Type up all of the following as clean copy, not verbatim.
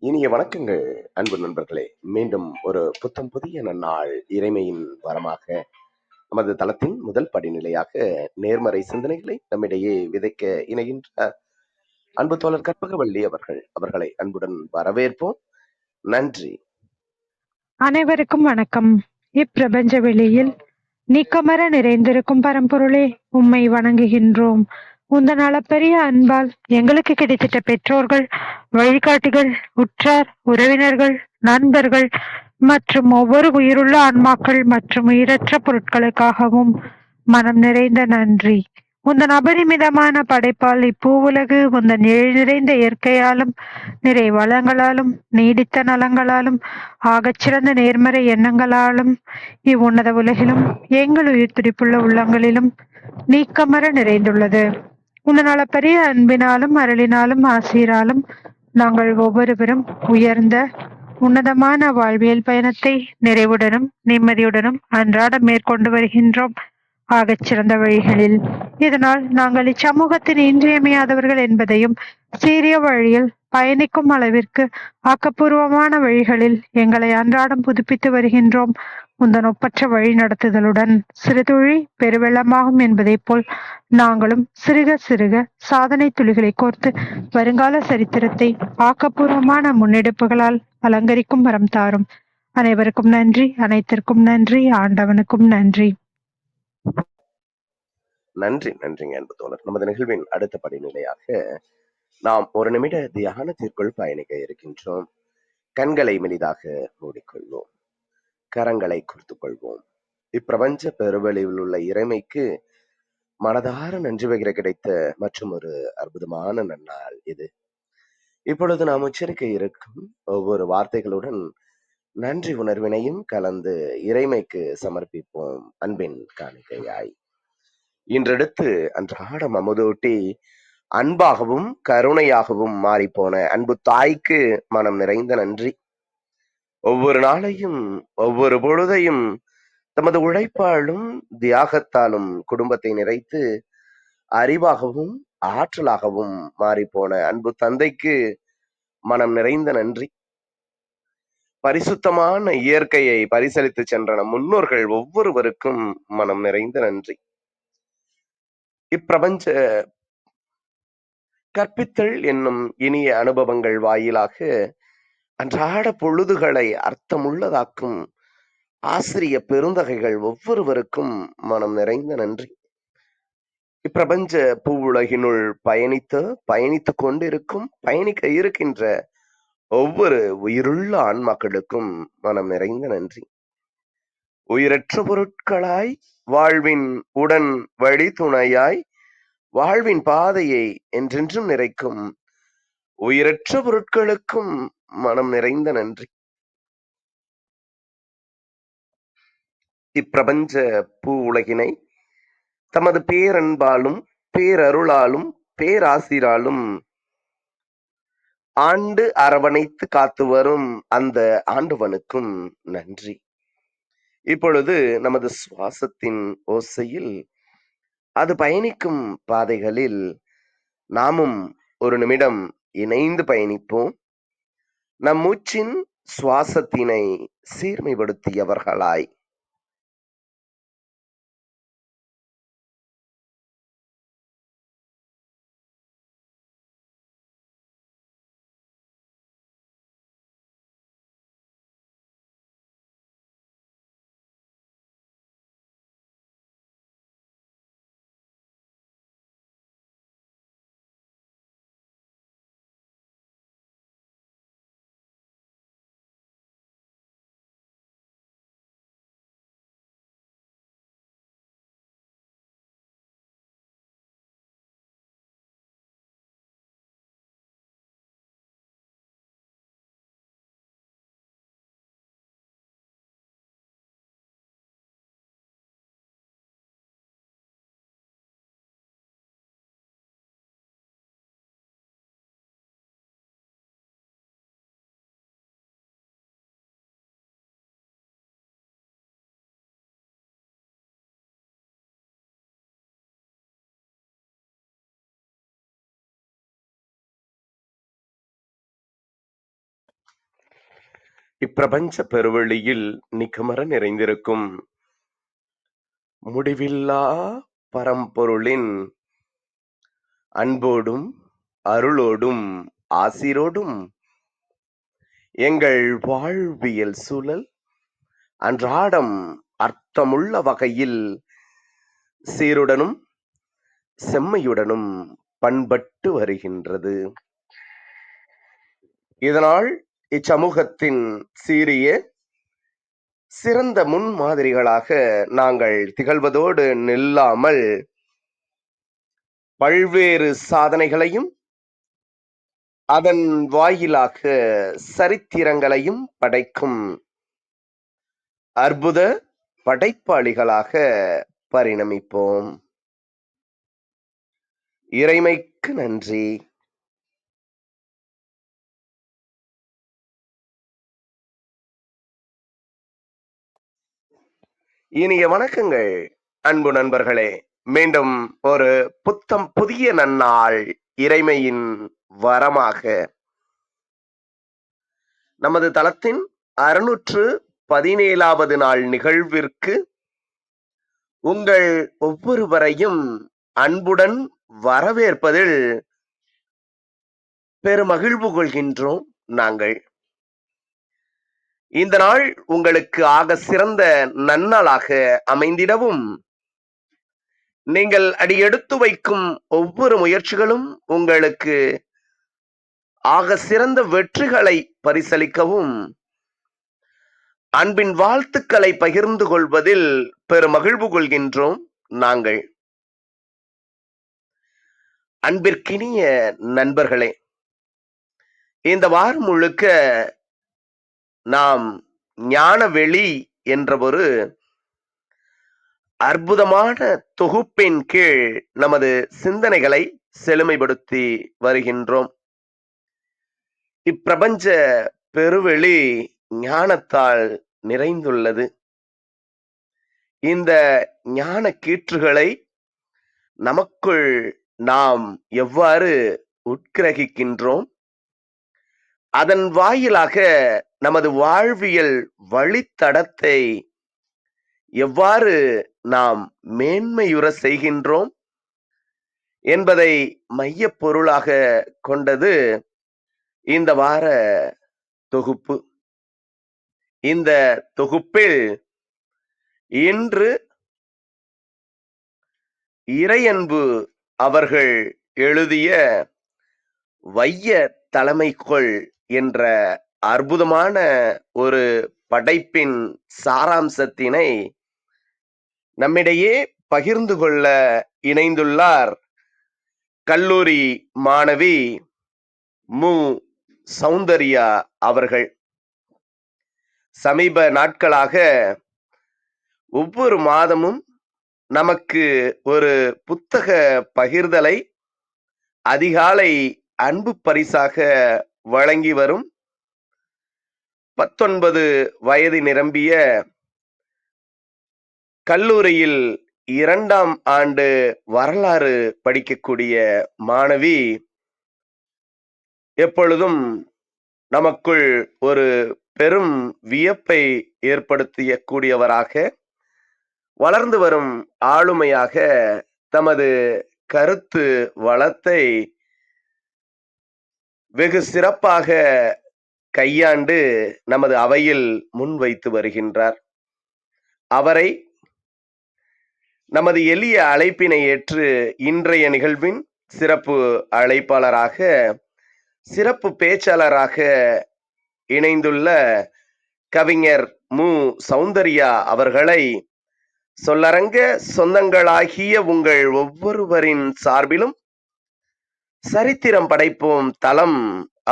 இனிய வணக்கங்கள் அன்பு நண்பர்களே. மீண்டும் ஒரு புத்தம் புதிய நன்னாள் இறைமையின் வரமாக நமது தளத்தின் முதல் படிநிலையாக நேர்மறை சிந்தனைகளை நம்மிடையே விதைக்க இணைகின்ற அன்பு தோழர் கற்பகவள்ளி அவர்களை அன்புடன் வரவேற்போம். நன்றி. அனைவருக்கும் வணக்கம். இப்பிரபஞ்ச வெளியில் நீக்கமர நிறைந்திருக்கும் பரம்பொருளே, உம்மை வணங்குகின்றோம். உந்தன் அளப்பரிய அன்பால் எங்களுக்கு கிடைத்திட்ட பெற்றோர்கள், வழிகாட்டிகள், உற்றார், உறவினர்கள், நண்பர்கள் மற்றும் ஒவ்வொரு உயிருள்ள ஆன்மாக்கள் மற்றும் உயிரற்ற பொருட்களுக்காகவும் மனம் நிறைந்த நன்றி. உந்தன் அபரிமிதமான படைப்பால் இப்பூவுலகு உந்தன் எழில் நிறைந்த இயற்கையாலும் நிறை வளங்களாலும் நீடித்த நலங்களாலும் ஆகச்சிறந்த நேர்மறை எண்ணங்களாலும் இவ்வுன்னத உலகிலும் எங்கள் உயிர் துடிப்புள்ள உள்ளங்களிலும் நீக்கமர நிறைந்துள்ளது. உன்னதால பெரிய அன்பினாலும் அருளினாலும் ஆசீராலும் நாங்கள் ஒவ்வொருவரும் உயர்ந்த உன்னதமான வாழ்வியல் பயணத்தை நிறைவுடனும் நிம்மதியுடனும் அன்றாடம் மேற்கொண்டு வருகின்றோம் ஆகச்சிறந்த வழிகளில். இதனால் நாங்கள் இச்சமூகத்தின் இன்றியமையாதவர்கள் என்பதையும், சீரிய வழியில் பயணிக்கும் அளவிற்கு ஆக்கப்பூர்வமான வழிகளில் எங்களை அன்றாடம் புதுப்பித்து வருகின்றோம். உந்தன் ஒப்பற்ற வழி நடத்துதலுடன் சிறுதுளி பெருவெள்ளமாகும் என்பதைப் போல் நாங்களும் சிறுக சிறுக சாதனை துளிகளை கோர்த்து வருங்கால சரித்திரத்தை ஆக்கப்பூர்வமான முன்னெடுப்புகளால் அலங்கரிக்கும் வரம் தாரும். அனைவருக்கும் நன்றி, அனைத்திற்கும் நன்றி, ஆண்டவனுக்கும் நன்றி. நன்றி நன்றிங்க அன்பு தோழர். நமது நிகழ்வின் அடுத்த படிநிலையாக நாம் ஒரு நிமிட தியானத்திற்குள் பயணிக்க இருக்கின்றோம். கண்களை மெலிதாக மூடிக்கொள்வோம், கரங்களை குறித்துக் கொள்வோம். இப்பிரபஞ்ச பெருவெளியில் உள்ள இறைமைக்கு மனதார நன்றி பகிர கிடைத்த மற்றும் ஒரு அற்புதமான நன்னாள் இது. இப்பொழுது நாம் உச்சரிக்க இருக்கும் ஒவ்வொரு வார்த்தைகளுடன் நன்றி உணர்வினையும் கலந்து இறைமைக்கு சமர்ப்பிப்போம் அன்பின் காணிக்கையாய். இன்றெடுத்து அன்றாடம் அமுதூட்டி அன்பாகவும் கருணையாகவும் மாறிப்போன அன்பு தாய்க்கு மனம் நிறைந்த நன்றி. ஒவ்வொரு நாளையும் ஒவ்வொரு பொழுதையும் தமது உழைப்பாலும் தியாகத்தாலும் குடும்பத்தை நிறைத்து அறிவாகவும் ஆற்றலாகவும் மாறிப்போன அன்பு தந்தைக்கு மனம் நிறைந்த நன்றி. பரிசுத்தமான இயற்கையை பரிசளித்து சென்ற நம் முன்னோர்கள் ஒவ்வொருவருக்கும் மனம் நிறைந்த நன்றி. இப்பிரபஞ்ச கற்பித்தல் என்னும் இனிய அனுபவங்கள் வாயிலாக அன்றாட பொழுதுகளை அர்த்தமுள்ளதாக்கும் ஆசிரிய பெருந்தகைகள் ஒவ்வொருவருக்கும் மனம் நிறைந்த நன்றி. இப்பிரபஞ்ச பூவுலகினுள் பயணித்துக் கொண்டிருக்கும், பயணிக்க இருக்கின்ற ஒவ்வொரு உயிருள்ள ஆன்மாக்களுக்கும் மனம் நிறைந்த நன்றி. உயிரற்ற பொருட்களாய் வாழ்வின் உடன் வழி துணையாய் வாழ்வின் பாதையை என்றென்றும் நிறைக்கும் உயிரற்ற பொருட்களுக்கும் மனம் நிறைந்த நன்றி. இப்பிரபஞ்ச பூ உலகினை தமது பேரன்பாலும் பேரருளாலும் பேராசிராலும் ஆண்டு அரவணைத்து காத்து வரும் அந்த ஆண்டவனுக்கும் நன்றி. இப்பொழுது நமது சுவாசத்தின் ஓசையில் அது பயணிக்கும் பாதைகளில் நாமும் ஒரு நிமிடம் இணைந்து பயணிப்போம். நம் மூச்சின் சுவாசத்தினை சீர்மைப்படுத்தியவர்களாய் இப்பிரபஞ்ச பெருவெளியில் நிகமற நிறைந்திருக்கும் முடிவில்லா பரம்பொருளின் அன்போடும் அருளோடும் ஆசிரோடும் எங்கள் வாழ்வியல் சூழல் அன்றாடம் அர்த்தமுள்ள வகையில் சீருடனும் செம்மையுடனும் பண்பட்டு வருகின்றது. இதனால் இச்சமூகத்தின் சீரிய சிறந்த முன்மாதிரிகளாக நாங்கள் திகழ்வதோடு நில்லாமல் பல்வேறு சாதனைகளையும் அதன் வாயிலாக சரித்திரங்களையும் படைக்கும் அற்புத படைப்பாளிகளாக பரிணமிப்போம். இறைமைக்கு நன்றி. இனிய வணக்கங்கள் அன்பு நண்பர்களே. மீண்டும் ஒரு புத்தம் புதிய நன்னாள் இறைமையின் வரமாக நமது தளத்தின் 617வது நாள் நிகழ்விற்கு உங்கள் ஒவ்வொருவரையும் அன்புடன் வரவேற்பதில் பெருமகிழ்வு கொள்கின்றோம். நாங்கள் இந்த நாள் உங்களுக்கு ஆக சிறந்த நன்னாளாக அமைந்திடவும், நீங்கள் அடியெடுத்து வைக்கும் ஒவ்வொரு முயற்சிகளும் உங்களுக்கு ஆக சிறந்த வெற்றிகளை பரிசளிக்கவும், அன்பின் வாழ்த்துக்களை பகிர்ந்து கொள்வதில் பெருமகிழ்வு கொள்கின்றோம். நாங்கள் அன்பிற்கினிய நண்பர்களே, இந்த வாரம் முழுக்க நாம் ஞானவெளி என்ற ஒரு அற்புதமான தொகுப்பின் கீழ் நமது சிந்தனைகளை செழுமைப்படுத்தி வருகின்றோம். இப்பிரபஞ்ச பெருவெளி ஞானத்தால் நிறைந்துள்ளது. இந்த ஞான கீற்றுகளை நமக்குள் நாம் எவ்வாறு உட்கிரகிக்கின்றோம், அதன் வாயிலாக நமது வாழ்வியல் வழித்தடத்தை எவ்வாறு நாம் மேன்மையுற செய்கின்றோம் என்பதை மையப் பொருளாக கொண்டது இந்த வார தொகுப்பு. இந்த தொகுப்பில் இன்று இறையன்பு அவர்கள் எழுதிய வைய தலைமைக்கொள் என்ற அற்புதமான ஒரு படைப்பின் சாராம்சத்தினை நம்மிடையே பகிர்ந்து கொள்ள இணைந்துள்ளார் கல்லூரி மாணவி மு. சௌந்தர்யா அவர்கள். சமீப நாட்களாக ஒவ்வொரு மாதமும் நமக்கு ஒரு புத்தக பகிர்தலை அதிகாலை அன்பு பரிசாக வழங்கி வரும் 19 வயது நிரம்பிய கல்லூரியில் 2ஆம் ஆண்டு வரலாறு படிக்கக்கூடிய மாணவி எப்பொழுதும் நமக்குள் ஒரு பெரும் வியப்பை ஏற்படுத்திய கூடியவராக, வளர்ந்து வரும் ஆளுமையாக தமது கருத்து வளத்தை வெகு சிறப்பாக கையாண்டு நமது அவையில் முன்வைத்து வருகின்றார். அவரை நமது எளிய அழைப்பினை ஏற்று இன்றைய நிகழ்வின் சிறப்பு அழைப்பாளராக, சிறப்பு பேச்சாளராக இணைந்துள்ள கவிஞர் மு. சௌந்தர்யா அவர்களை சொல்லரங்க சொந்தங்களாகிய உங்கள் ஒவ்வொருவரின் சார்பிலும் சரித்திரம் படைப்போம் தளம்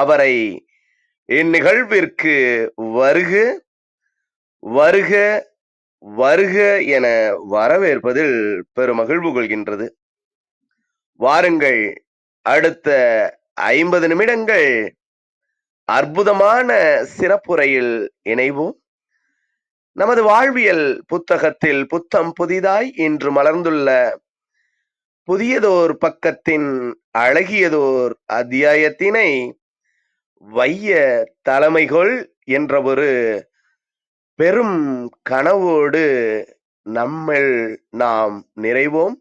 அவரை இந்நிகழ்விற்கு வருக வருக வருக என வரவேற்பதில் பெருமகிழ்வு கொள்கின்றது. வாருங்கள், அடுத்த 50 நிமிடங்கள் அற்புதமான சிறப்புரையில் இணைவோம். நமது வாழ்வியல் புத்தகத்தில் புத்தம் புதிதாய் இன்று மலர்ந்துள்ள புதியதோர் பக்கத்தின் அழகியதோர் அத்தியாயத்தினை வைய தலைமைகொள் என்ற ஒரு பெரும் கனவோடு நம்மில் நாம் நிறைவோம்.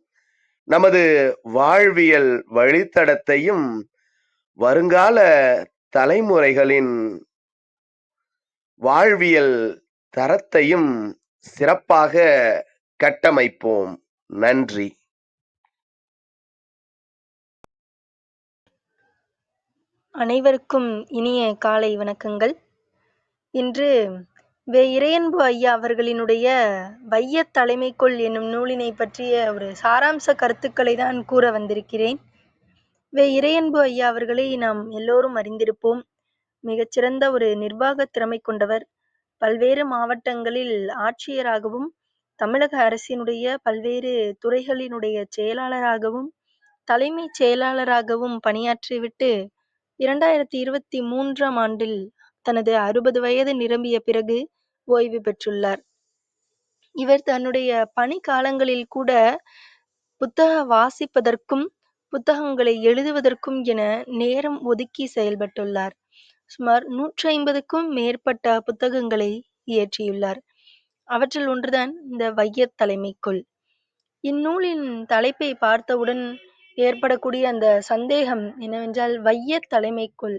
நமது வாழ்வியல் வழித்தடத்தையும் வருங்கால தலைமுறைகளின் வாழ்வியல் தரத்தையும் சிறப்பாக கட்டமைப்போம். நன்றி. அனைவருக்கும் இனிய காலை வணக்கங்கள். இன்று இறையன்பு ஐயா அவர்களினுடைய வையத் தலைமைக்குள் என்னும் நூலினை பற்றிய ஒரு சாராம்ச கருத்துக்களை தான் கூற வந்திருக்கிறேன். இறையன்பு ஐயா அவர்களை நாம் எல்லோரும் அறிந்திருப்போம். மிகச்சிறந்த ஒரு நிர்வாக திறமை கொண்டவர். பல்வேறு மாவட்டங்களில் ஆட்சியராகவும், தமிழக அரசினுடைய பல்வேறு துறைகளினுடைய செயலாளராகவும், தலைமைச் செயலாளராகவும் பணியாற்றிவிட்டு 2023ஆம் ஆண்டில் தனது 60 வயது நிரம்பிய பிறகு ஓய்வு பெற்றுள்ளார். இவர் தன்னுடைய பணி காலங்களில் கூட புத்தக வாசிப்பதற்கும், புத்தகங்களை எழுதுவதற்கும் என நேரம் ஒதுக்கி செயல்பட்டுள்ளார். சுமார் 150க்கும் மேற்பட்ட புத்தகங்களை இயற்றியுள்ளார். அவற்றில் ஒன்றுதான் இந்த வையத் தலைமைக்குள். இந்நூலின் தலைப்பை பார்த்தவுடன் ஏற்படக்கூடிய அந்த சந்தேகம் என்னவென்றால், வையத் தலைமைக்குள்.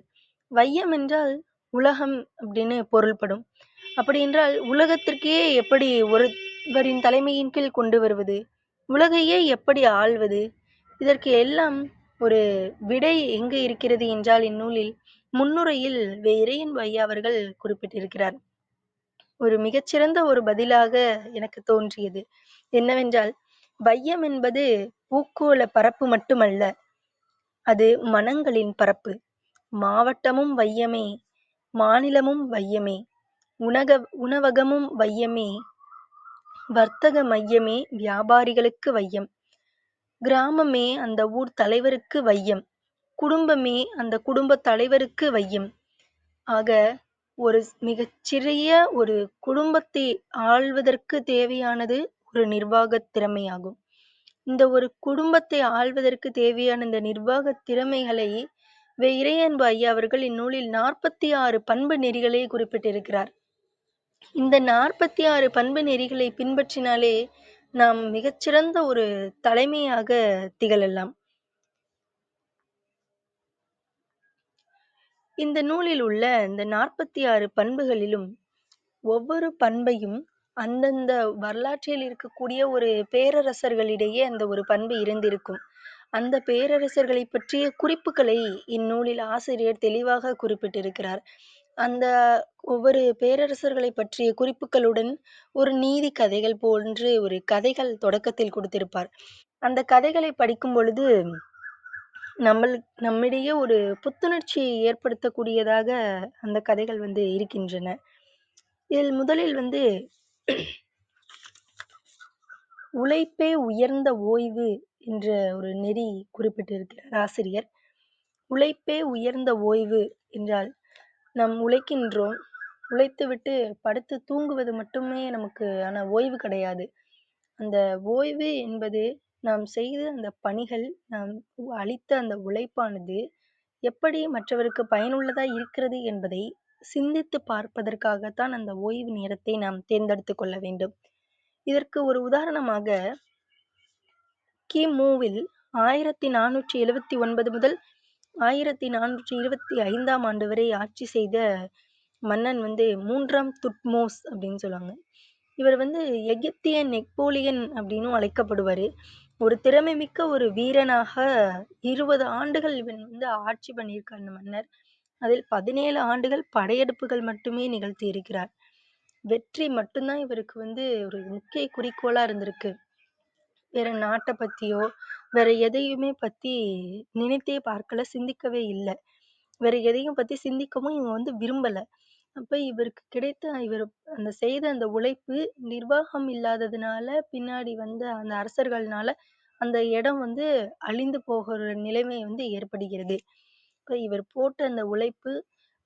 வையம் என்றால் உலகம் அப்படின்னு பொருள்படும். அப்படி என்றால் உலகத்திற்கே எப்படி ஒருவரின் தலைமையின் கீழ் கொண்டு வருவது? உலகையே எப்படி ஆள்வது? இதற்கு எல்லாம் ஒரு விடை எங்கு இருக்கிறது என்றால், இந்நூலில் முன்னுரையில் இறையன்பு ஐயா அவர்கள் குறிப்பிட்டிருக்கிறார். ஒரு மிகச்சிறந்த ஒரு பதிலாக எனக்கு தோன்றியது என்னவென்றால், வையம் என்பது பூகோள பரப்பு மட்டுமல்ல, அது மனங்களின் பரப்பு. மாவட்டமும் வையமே, மாநிலமும் வையமே, உணவகமும் வையமே, வர்த்தக மையமே வியாபாரிகளுக்கு வையம், கிராமமே அந்த ஊர் தலைவருக்கு வையம், குடும்பமே அந்த குடும்ப தலைவருக்கு வையம். ஆக ஒரு மிகச்சிறிய ஒரு குடும்பத்தை ஆள்வதற்கு தேவையானது ஒரு நிர்வாகத் திறமையாகும். இந்த ஒரு குடும்பத்தை ஆள்வதற்கு தேவையான இந்த நிர்வாக திறமைகளை இறையன்பு ஐயா அவர்கள் இந்நூலில் 46 பண்பு நெறிகளை குறிப்பிட்டிருக்கிறார். இந்த 46 பண்பு நெறிகளை பின்பற்றினாலே நாம் மிகச்சிறந்த ஒரு தலைமையாக திகழலாம். இந்த நூலில் உள்ள இந்த 46 பண்புகளிலும் ஒவ்வொரு பண்பையும் அந்தந்த வரலாற்றில் இருக்கக்கூடிய ஒரு பேரரசர்களிடையே அந்த ஒரு பண்பு இருந்திருக்கும். அந்த பேரரசர்களை பற்றிய குறிப்புகளை இந்நூலில் ஆசிரியர் தெளிவாக குறிப்பிட்டிருக்கிறார். அந்த ஒவ்வொரு பேரரசர்களை பற்றிய குறிப்புகளுடன் ஒரு நீதி கதைகள் போன்று ஒரு கதைகள் தொடக்கத்தில் கொடுத்திருப்பார். அந்த கதைகளை படிக்கும் பொழுது நம்மிடையே ஒரு புத்துணர்ச்சியை ஏற்படுத்தக்கூடியதாக அந்த கதைகள் இருக்கின்றன. இதில் முதலில் உழைப்பே உயர்ந்த ஓய்வு என்ற ஒரு நெறி குறிப்பிட்டிருக்கிறார் ஆசிரியர். உழைப்பே உயர்ந்த ஓய்வு என்றால், நாம் உழைக்கின்றோம், உழைத்துவிட்டு படுத்து தூங்குவது மட்டுமே நமக்கு ஆன ஓய்வு கிடையாது. அந்த ஓய்வு என்பது நாம் செய்த அந்த பணிகள், நாம் அளித்த அந்த உழைப்பானது எப்படி மற்றவருக்கு பயனுள்ளதாய் இருக்கிறது என்பதை சிந்தித்து பார்ப்பதற்காகத்தான் அந்த ஓய்வு நேரத்தை நாம் தேர்ந்தெடுத்து கொள்ள வேண்டும். இதற்கு ஒரு உதாரணமாக, கிமுவில் 1479 முதல் 1425ஆம் ஆண்டு வரை ஆட்சி செய்த மன்னன் 3ஆம் துட்மோஸ் அப்படின்னு சொல்லுவாங்க. இவர் எகிப்திய நெப்போலியன் அப்படின்னும் அழைக்கப்படுவாரு. ஒரு திறமைமிக்க ஒரு வீரனாக 20 ஆண்டுகள் இவன் ஆட்சி பண்ணியிருக்கார் அந்த மன்னர். அதில் 17 ஆண்டுகள் படையெடுப்புகள் மட்டுமே நிகழ்த்தி இருக்கிறார். வெற்றி மட்டும்தான் இவருக்கு ஒரு முக்கிய குறிக்கோளா இருந்திருக்கு. வேற நாட்டை பத்தியோ வேற எதையுமே பத்தி நினைத்தே பார்க்கல, சிந்திக்கவே இல்லை. வேற எதையும் பத்தி சிந்திக்கவும் இவங்க விரும்பல. அப்ப இவருக்கு கிடைத்த இவர் அந்த செய்த அந்த உழைப்பு நிர்வாகம் இல்லாததுனால, பின்னாடி அந்த அரசர்கள்னால அந்த இடம் அழிந்து போகிற நிலைமை ஏற்படுகிறது. இப்ப இவர் போட்ட அந்த உழைப்பு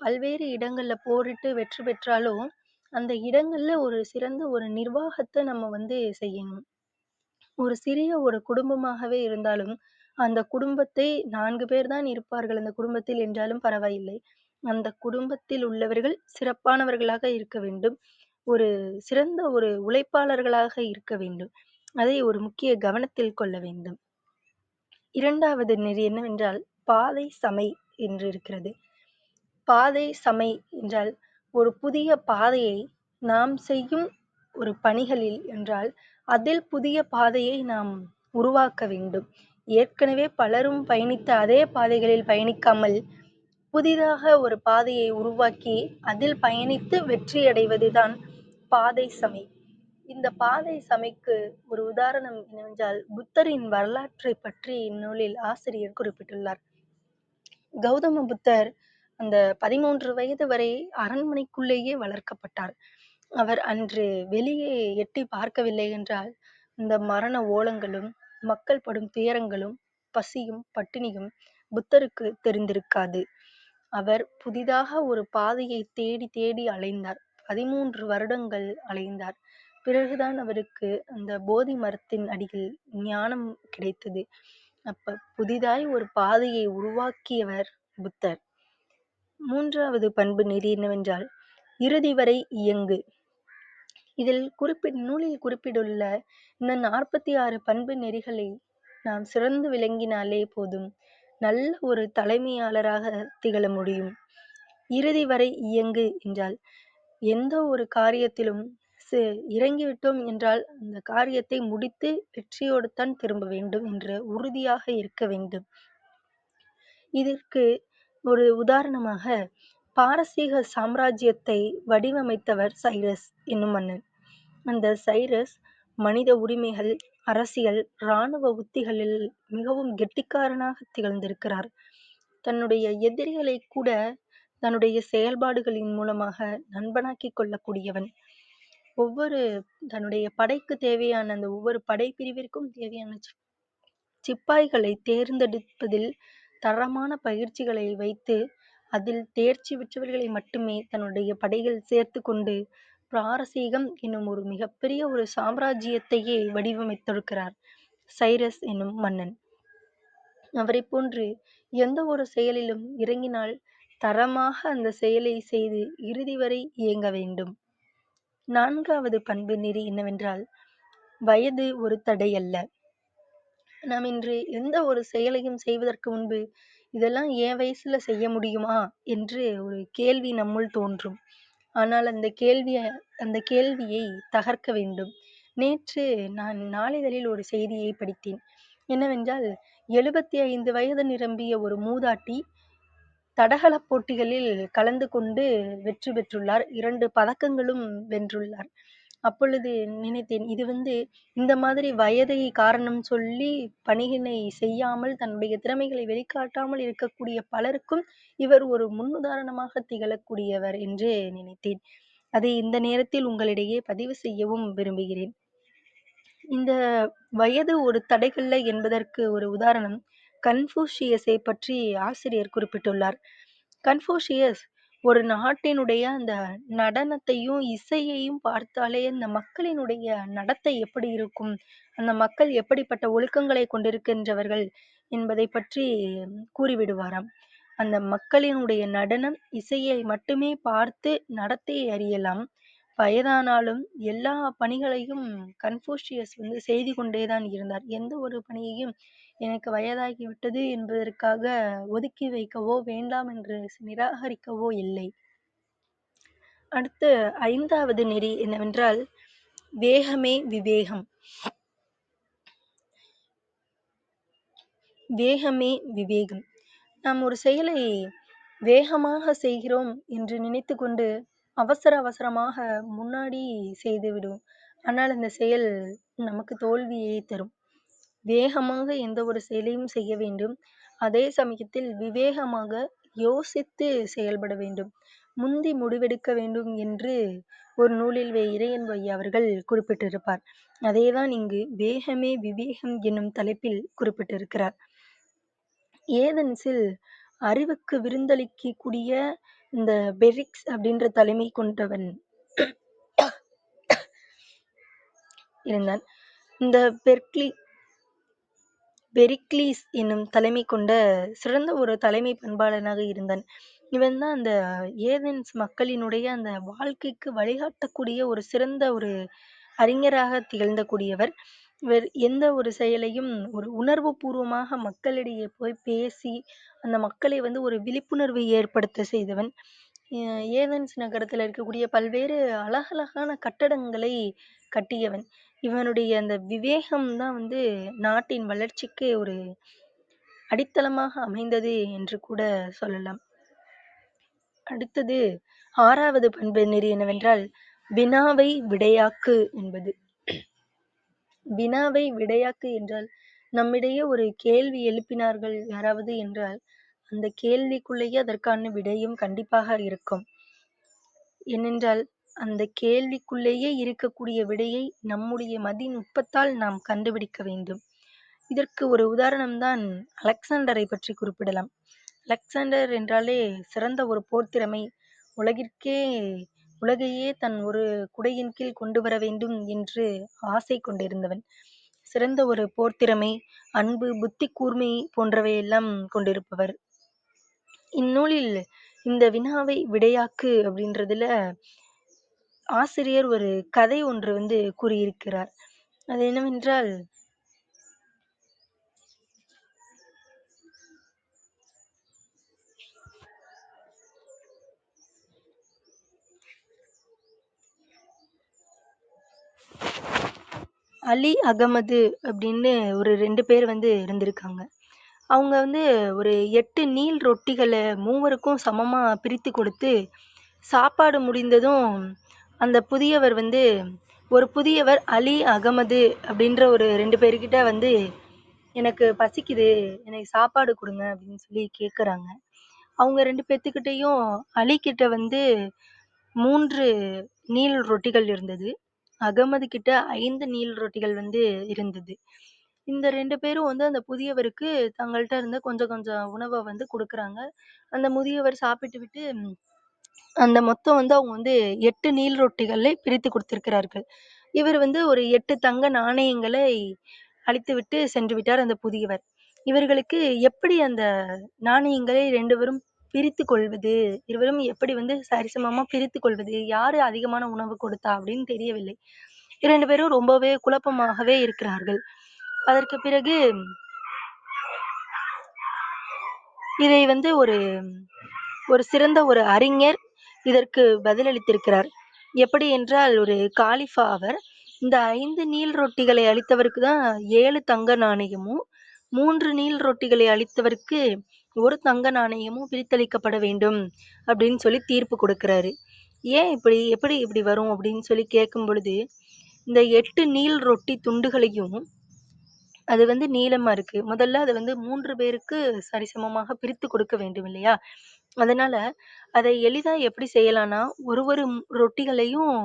பல்வேறு இடங்கள்ல போரிட்டு வெற்றி பெற்றாலும், அந்த இடங்கள்ல ஒரு சிறந்த ஒரு நிர்வாகத்தை நம்ம செய்யணும். ஒரு சிறிய ஒரு குடும்பமாகவே இருந்தாலும், அந்த குடும்பத்தை 4 பேர் தான் இருப்பார்கள் அந்த குடும்பத்தில் என்றாலும் பரவாயில்லை. அந்த குடும்பத்தில் உள்ளவர்கள் சிறப்பானவர்களாக இருக்க வேண்டும். ஒரு சிறந்த ஒரு உழைப்பாளர்களாக இருக்க வேண்டும். அதை ஒரு முக்கிய கவனத்தில் கொள்ள வேண்டும். 2வது நெறி என்னவென்றால், பாதை சமை என்று இருக்கிறது. பாதை சமை என்றால், ஒரு புதிய பாதையை நாம் செய்யும் ஒரு பணிகளில் என்றால், அதில் புதிய பாதையை நாம் உருவாக்க வேண்டும். ஏற்கனவே பலரும் பயணித்த அதே பாதைகளில் பயணிக்காமல், புதிதாக ஒரு பாதையை உருவாக்கி, அதில் பயணித்து வெற்றியடைவதுதான் பாதை சமை. இந்த பாதை சமைக்கு ஒரு உதாரணம் என்னவென்றால், புத்தரின் வரலாற்றைப் பற்றி இந்நூலில் ஆசிரியர் குறிப்பிட்டுள்ளார். கௌதம புத்தர் அந்த 13 வயது வரை அரண்மனைக்குள்ளேயே வளர்க்கப்பட்டார். அவர் அன்று வெளியே எட்டி பார்க்கவில்லை என்றால், இந்த மரண ஓலங்களும், மக்கள் படும் துயரங்களும், பசியும், பட்டினியும் புத்தருக்கு தெரிந்திருக்காது. அவர் புதிதாக ஒரு பாதையை தேடி தேடி அலைந்தார். 13 வருடங்கள் அலைந்தார். பிறகுதான் அவருக்கு அந்த போதி மரத்தின் அடியில் ஞானம் கிடைத்தது. அப்ப புதிதாய் ஒரு பாதையை உருவாக்கியவர் புத்தர். 3வது பண்பு நெறி என்னவென்றால், இறுதி வரை இயங்கு. இதில் நூலில் குறிப்பிட்டுள்ள இந்த 46 பண்பு நெறிகளை நாம் சிறந்து விளங்கினாலே போதும், நல்ல ஒரு தலைமையாளராக திகழ முடியும். இறுதி வரை இயங்கு என்றால், எந்த ஒரு காரியத்திலும் இறங்கிவிட்டோம் என்றால் அந்த காரியத்தை முடித்து வெற்றியோடு தான் திரும்ப வேண்டும் என்ற உறுதியாக இருக்க வேண்டும். இதற்கு ஒரு உதாரணமாக, பாரசீக சாம்ராஜ்யத்தை வடிவமைத்தவர் சைரஸ் என்னும் மன்னன். அந்த சைரஸ் மனித உரிமைகள், அரசியல், இராணுவ உத்திகளில் மிகவும் கெட்டிக்காரனாக திகழ்ந்திருக்கிறார். தன்னுடைய எதிரிகளை கூட தன்னுடைய செயல்பாடுகளின் மூலமாக நண்பனாக்கிக் கொள்ளக்கூடியவன். தன்னுடைய படைக்கு தேவையான அந்த ஒவ்வொரு படைப்பிரிவிற்கும் தேவையான சிப்பாய்களை தேர்ந்தெடுப்பதில் தரமான பயிற்சிகளை வைத்து, அதில் தேர்ச்சி பெற்றவர்களை மட்டுமே தன்னுடைய படையில் சேர்த்து கொண்டு, பாரசீகம் என்னும் ஒரு மிகப்பெரிய ஒரு சாம்ராஜ்யத்தையே வடிவமைத்திருக்கிறார் சைரஸ் என்னும் மன்னன். அவரை போன்று எந்த ஒரு செயலிலும் இறங்கினால் தரமாக அந்த செயலை செய்து இறுதி வரை இயங்க வேண்டும். 4வது பண்பு நெறி என்னவென்றால், வயது ஒரு தடை அல்ல. நாம் இன்று எந்த ஒரு செயலையும் செய்வதற்கு முன்பு, இதெல்லாம் என் வயசுல செய்ய முடியுமா என்று ஒரு கேள்வி நம்முள் தோன்றும். ஆனால் அந்த கேள்வியை தகர்க்க வேண்டும். நேற்று நான் நாளிதழில் ஒரு செய்தியை படித்தேன். என்னவென்றால், 75 வயது நிரம்பிய ஒரு மூதாட்டி தடகள போட்டிகளில் கலந்து கொண்டு வெற்றி பெற்றுள்ளார். 2 பதக்கங்களும் வென்றுள்ளார். அப்பொழுது நினைத்தேன், இது இந்த மாதிரி வயதை காரணம் சொல்லி பணியினை செய்யாமல் தன்னுடைய திறமைகளை வெளிக்காட்டாமல் இருக்கக்கூடிய பலருக்கும் இவர் ஒரு முன்னுதாரணமாக திகழக்கூடியவர் என்று நினைத்தேன். அதை இந்த நேரத்தில் உங்களிடையே பதிவு செய்யவும் விரும்புகிறேன். இந்த வயது ஒரு தடைகல்ல என்பதற்கு ஒரு உதாரணம் கன்பூஷியஸை பற்றி ஆசிரியர் குறிப்பிட்டுள்ளார். கன்பூஷியஸ் ஒரு நாட்டினுடைய அந்த நடனத்தையும் இசையையும் பார்த்தாலே அந்த மக்களினுடைய நடத்தை எப்படி இருக்கும், அந்த மக்கள் எப்படிப்பட்ட ஒழுக்கங்களை கொண்டிருக்கின்றவர்கள் என்பதை பற்றி கூறிவிடுவாராம். அந்த மக்களினுடைய நடனம், இசையை மட்டுமே பார்த்து நடத்தையை அறியலாம். வயதானாலும் எல்லா பணிகளையும் கன்பூஷியஸ் செய்து கொண்டேதான் இருந்தார். எந்த ஒரு பணியையும் எனக்கு வயதாகிவிட்டது என்பதற்காக ஒதுக்கி வைக்கவோ வேண்டாம் என்று நிராகரிக்கவோ இல்லை. அடுத்து 5வது நெறி என்னவென்றால், வேகமே விவேகம். வேகமே விவேகம். நாம் ஒரு செயலை வேகமாக செய்கிறோம் என்று நினைத்து கொண்டு அவசரமாக முன்னாடி செய்து விடுவோம். ஆனால் அந்த செயல் நமக்கு தோல்வியை தரும். வேகமாக எந்த ஒரு செயலையும் செய்ய வேண்டும். அதே சமயத்தில் விவேகமாக யோசித்து செயல்பட வேண்டும். முந்தி முடிவெடுக்க வேண்டும் என்று ஒரு நூலில் இறையன்பு ஐயா அவர்கள் குறிப்பிட்டிருப்பார். அதேதான் இங்கு வேகமே விவேகம் என்னும் தலைப்பில் குறிப்பிட்டிருக்கிறார். ஏதென்ஸில் அறிவுக்கு விருந்தளிக்கக்கூடிய இந்த பெரிக்ஸ் அப்படின்ற தலைமை கொண்டவன் இருந்தான். இந்த பெரிக்லீஸ் என்னும் தலைமை கொண்ட சிறந்த ஒரு தலைமை பண்பாளனாக இருந்தான். இவன் தான் அந்த ஏதென்ஸ் மக்களினுடைய அந்த வாழ்க்கைக்கு வழிகாட்டக்கூடிய ஒரு சிறந்த ஒரு அறிஞராக திகழ்ந்தக்கூடியவர். இவர் எந்த ஒரு செயலையும் ஒரு உணர்வுபூர்வமாக மக்களிடையே போய் பேசி, அந்த மக்களை வந்து ஒரு விழிப்புணர்வு ஏற்படுத்த செய்தவன். ஏதென்ஸ் நகரத்துல இருக்கக்கூடிய பல்வேறு அழகழகான கட்டடங்களை கட்டியவன். இவனுடைய அந்த விவேகம் தான் வந்து நாட்டின் வளர்ச்சிக்கு ஒரு அடித்தளமாக அமைந்தது என்று கூட சொல்லலாம். அடுத்தது 6வது பண்பு நெறி என்னவென்றால், வினாவை விடையாக்கு என்பது. வினாவை விடையாக்கு என்றால், நம்மிடையே ஒரு கேள்வி எழுப்பினார்கள் யாராவது என்றால், அந்த கேள்விக்குள்ளேயே அதற்கான விடையும் கண்டிப்பாக இருக்கும். ஏனென்றால், அந்த கேள்விக்குள்ளேயே இருக்கக்கூடிய விடையை நம்முடைய மதிநுட்பத்தால் நாம் கண்டுபிடிக்க வேண்டும். இதற்கு ஒரு உதாரணம் தான் அலெக்சாண்டரை பற்றி குறிப்பிடலாம். அலெக்சாண்டர் என்றாலே சிறந்த ஒரு போர் திறமை. உலகையே தன் ஒரு குடையின் கீழ் கொண்டு வர வேண்டும் என்று ஆசை கொண்டிருந்தவன். சிறந்த ஒரு போர் திறமை, அன்பு, புத்தி கூர்மை போன்றவையெல்லாம் கொண்டிருப்பவர். இந்நூலில் இந்த வினாவை விடையாக்கு அப்படின்றதுல ஆசிரியர் ஒரு கதை ஒன்று வந்து கூறியிருக்கிறார். அது என்னவென்றால், அலி அகமது அப்படின்னு ஒரு 2 பேர் வந்து இருந்திருக்காங்க. அவங்க வந்து ஒரு 8 நீள் ரொட்டிகள மூவருக்கும் சமமா பிரித்து கொடுத்து, சாப்பாடு முடிந்ததும் அந்த புதியவர் வந்து ஒரு புதியவர் அலி அகமது அப்படின்ற ஒரு 2 பேர்கிட்ட வந்து, "எனக்கு பசிக்குது, எனக்கு சாப்பாடு குடுங்க" அப்படின்னு சொல்லி கேட்குறாங்க. அவங்க 2 பேத்துக்கிட்டயும் அலி கிட்ட வந்து 3 நீள் ரொட்டிகள் இருந்தது. அகமது கிட்ட 5 நீள் ரொட்டிகள் வந்து இருந்தது. இந்த 2 பேரும் வந்து அந்த புதியவருக்கு தங்கள்ட்ட இருந்த கொஞ்சம் கொஞ்சம் உணவ வந்து குடுக்குறாங்க. அந்த முதியவர் சாப்பிட்டு விட்டு அந்த மொத்தம் வந்து அவங்க வந்து 8 நீள் ரொட்டிகளை பிரித்து கொடுத்திருக்கிறார்கள். இவர் வந்து ஒரு 8 தங்க நாணயங்களை அளித்துவிட்டு சென்று விட்டார் அந்த புதியவர். இவர்களுக்கு எப்படி அந்த நாணயங்களை 2 பேரும் பிரித்துக் கொள்வது? இருவரும் எப்படி வந்து சரிசமமா பிரித்துக் கொள்வது? யாரு அதிகமான உணவு கொடுத்தா? அப்படின்னு தெரியவில்லை. 2 பேரும் ரொம்பவே குழப்பமாகவே இருக்கிறார்கள். அதற்கு பிறகு இதை வந்து ஒரு சிறந்த ஒரு அறிஞர் இதற்கு பதிலளித்திருக்கிறார். எப்படி என்றால், ஒரு காலிஃபா அவர். இந்த 5 நீள் ரொட்டிகளை அளித்தவருக்கு தான் 7 தங்க நாணயமும், 3 நீள் ரொட்டிகளை அளித்தவருக்கு 1 தங்க நாணயமும் பிரித்தளிக்கப்பட வேண்டும் அப்படின்னு சொல்லி தீர்ப்பு கொடுக்கிறாரு. ஏன் இப்படி எப்படி இப்படி வரும் அப்படின்னு சொல்லி கேட்கும் பொழுது, இந்த 8 நீள் ரொட்டி துண்டுகளையும் அது வந்து நீளமா இருக்கு. முதல்ல அத வந்து 3 பேருக்கு சரிசமமாக பிரித்து கொடுக்க வேண்டும் இல்லையா? அதனால அதை எளிதா எப்படி செய்யலான்னா, ஒரு ரொட்டிகளையும்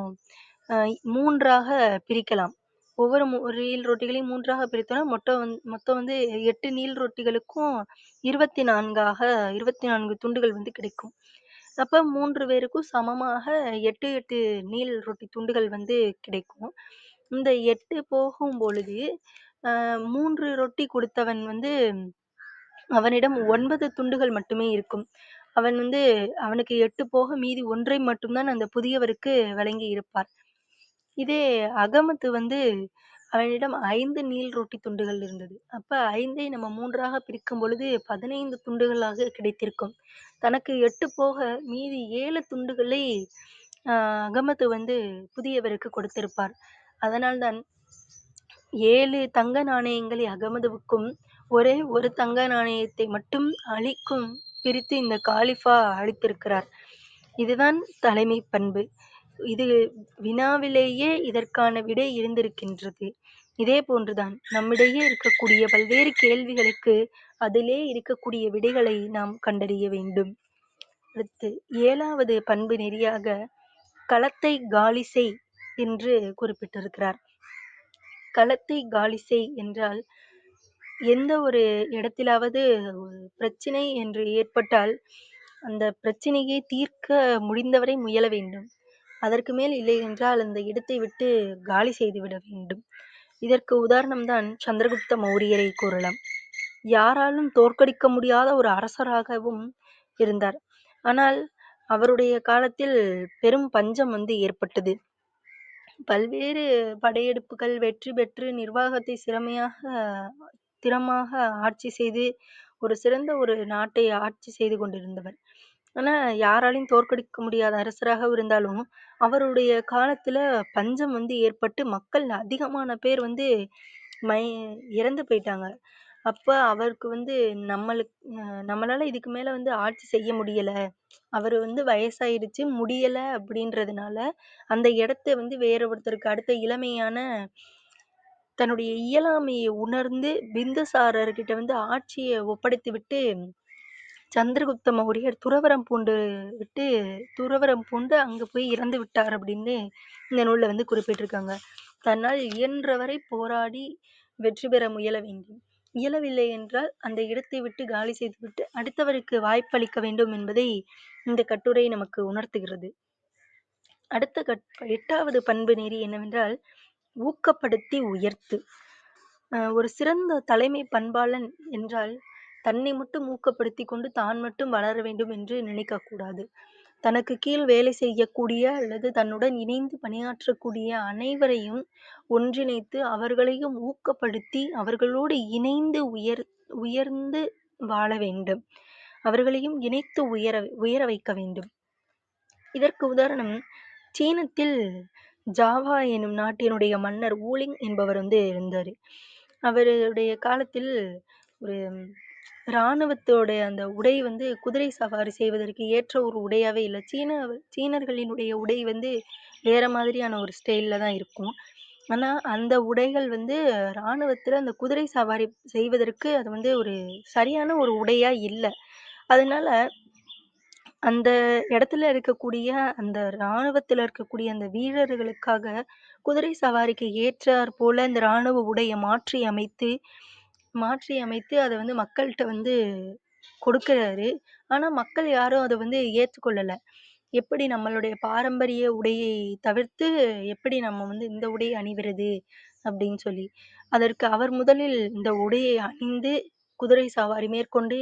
அ 3ஆக பிரிக்கலாம். ஒரு நீள் ரொட்டிகளையும் 3ஆக பிரித்தோம்னா, மொத்தம் வந்து 8 நீள் ரொட்டிகளுக்கும் 24 துண்டுகள் வந்து கிடைக்கும். அப்ப 3 பேருக்கும் சமமாக 8 நீள் ரொட்டி துண்டுகள் வந்து கிடைக்கும். இந்த 8 போகும்பொழுது, 3 ரொட்டி குடுத்தவன் வந்து அவனிடம் 9 துண்டுகள் மட்டுமே இருக்கும். அவனுக்கு 8 போக மீதி 1 மட்டும் தான் அந்த புதியவருக்கு வழங்கி இருப்பார். இதே அகமது வந்து அவனிடம் 5 நீள் ரொட்டி துண்டுகள் இருந்தது. அப்ப 5ஐ நம்ம 3ஆக பிரிக்கும் பொழுது 15 துண்டுகளாக கிடைத்திருக்கும். தனக்கு 8 போக மீதி 7 துண்டுகளை அகமது வந்து புதியவருக்கு கொடுத்திருப்பார். அதனால்தான் 7 தங்க நாணயங்களை அகமதுவுக்கும், ஒரே ஒரு தங்க நாணயத்தை மட்டும் அலிக்கும் பிரித்து இந்த காலிஃபா அளித்திருக்கிறார். இதுதான் தலைமை பண்பு. இது வினாவிலேயே இதற்கான விடை இருந்திருக்கின்றது. இதே போன்றுதான் நம்மிடையே இருக்கக்கூடிய பல்வேறு கேள்விகளுக்கு அதிலே இருக்கக்கூடிய விடைகளை நாம் கண்டறிய வேண்டும். அடுத்து 7வது பண்பு நெறியாக களத்தை காலி செய் என்று குறிப்பிட்டிருக்கிறார். களத்தை காலி செய் என்றால், எந்த ஒரு இடத்திலாவது ஒரு பிரச்சனை என்று ஏற்பட்டால், அந்த பிரச்சனையை தீர்க்க முடிந்தவரை முயல வேண்டும். அதற்கு மேல் இல்லை என்றால் அந்த இடத்தை விட்டு காலி செய்துவிட வேண்டும். இதற்கு உதாரணம்தான் சந்திரகுப்த மௌரியரை கூறலாம். யாராலும் தோற்கடிக்க முடியாத ஒரு அரசராகவும் இருந்தார். ஆனால் அவருடைய காலத்தில் பெரும் பஞ்சம் வந்து ஏற்பட்டது. பல்வேறு படையெடுப்புகள் வெற்றி பெற்று நிர்வாகத்தை திறமாக ஆட்சி செய்து ஒரு சிறந்த ஒரு நாட்டை ஆட்சி செய்து கொண்டிருந்தவர். ஆனா யாராலையும் தோற்கடிக்க முடியாத அரசராக இருந்தாலும் அவருடைய காலத்துல பஞ்சம் வந்து ஏற்பட்டு மக்கள் அதிகமான பேர் வந்து மை இறந்து போயிட்டாங்க. அப்ப அவருக்கு வந்து நம்மளால இதுக்கு மேல வந்து ஆட்சி செய்ய முடியல. அவரு வந்து வயசாயிடுச்சு முடியல அப்படின்றதுனால அந்த இடத்த வந்து வேற ஒருத்தருக்கு அடுத்த இளமையான தன்னுடைய இயலாமையை உணர்ந்து பிந்துசாரர்கிட்ட வந்து ஆட்சியை ஒப்படைத்து விட்டு சந்திரகுப்த மௌரியர் துறவறம் பூண்டு அங்க போய் இறந்து விட்டார் அப்படின்னு இந்த நூல்ல வந்து குறிப்பிட்டிருக்காங்க. தன்னால் இயன்றவரை போராடி வெற்றி பெற முயல வேண்டும். இயலவில்லை என்றால் அந்த இடத்தை விட்டு காலி செய்துவிட்டு அடுத்தவருக்கு வாய்ப்பளிக்க வேண்டும் என்பதை இந்த கட்டுரை நமக்கு உணர்த்துகிறது. அடுத்த 8வது பண்பு நெறி என்னவென்றால் ஊக்கப்படுத்தி உயர்த்து. ஒரு சிறந்த தலைமை பண்பாளன் என்றால் தன்னை மட்டும் ஊக்கப்படுத்தி கொண்டு தான் மட்டும் வளர வேண்டும் என்று நினைக்கக்கூடாது. தனக்கு கீழ் வேலை செய்யக்கூடிய அல்லது தன்னுடன் இணைந்து பணியாற்றக்கூடிய அனைவரையும் ஒன்றிணைத்து அவர்களையும் ஊக்கப்படுத்தி அவர்களோடு இணைந்து உயர்ந்து வாழ வேண்டும். அவர்களையும் இணைத்து உயர வைக்க வேண்டும். இதற்கு உதாரணம் சீனத்தில் ஜாவா எனும் நாட்டினுடைய மன்னர் ஊலிங் என்பவர் வந்து இருந்தாரு. அவருடைய காலத்தில் ஒரு இராணுவத்தோட அந்த உடை வந்து குதிரை சவாரி செய்வதற்கு ஏற்ற ஒரு உடையாவே இல்லை. சீனர்களினுடைய உடை வந்து வேற மாதிரியான ஒரு ஸ்டைல்ல தான் இருக்கும். ஆனா அந்த உடைகள் வந்து இராணுவத்துல அந்த குதிரை சவாரி செய்வதற்கு அது வந்து ஒரு சரியான ஒரு உடையா இல்லை. அதனால அந்த இடத்துல இருக்கக்கூடிய அந்த இராணுவத்துல இருக்கக்கூடிய அந்த வீரர்களுக்காக குதிரை சவாரிக்கு ஏற்றாற் போல இந்த இராணுவ உடைய மாற்றி அமைத்து அதை வந்து மக்கள்கிட்ட வந்து கொடுக்கிறாரு. ஆனா மக்கள் யாரும் அதை வந்து ஏற்றுக்கொள்ளல. எப்படி நம்மளுடைய பாரம்பரிய உடையை தவிர்த்து எப்படி நம்ம வந்து இந்த உடையை அணிவது அப்படின்னு சொல்லி அதற்கு அவர் முதலில் இந்த உடையை அணிந்து குதிரை சவாரி மேற்கொண்டு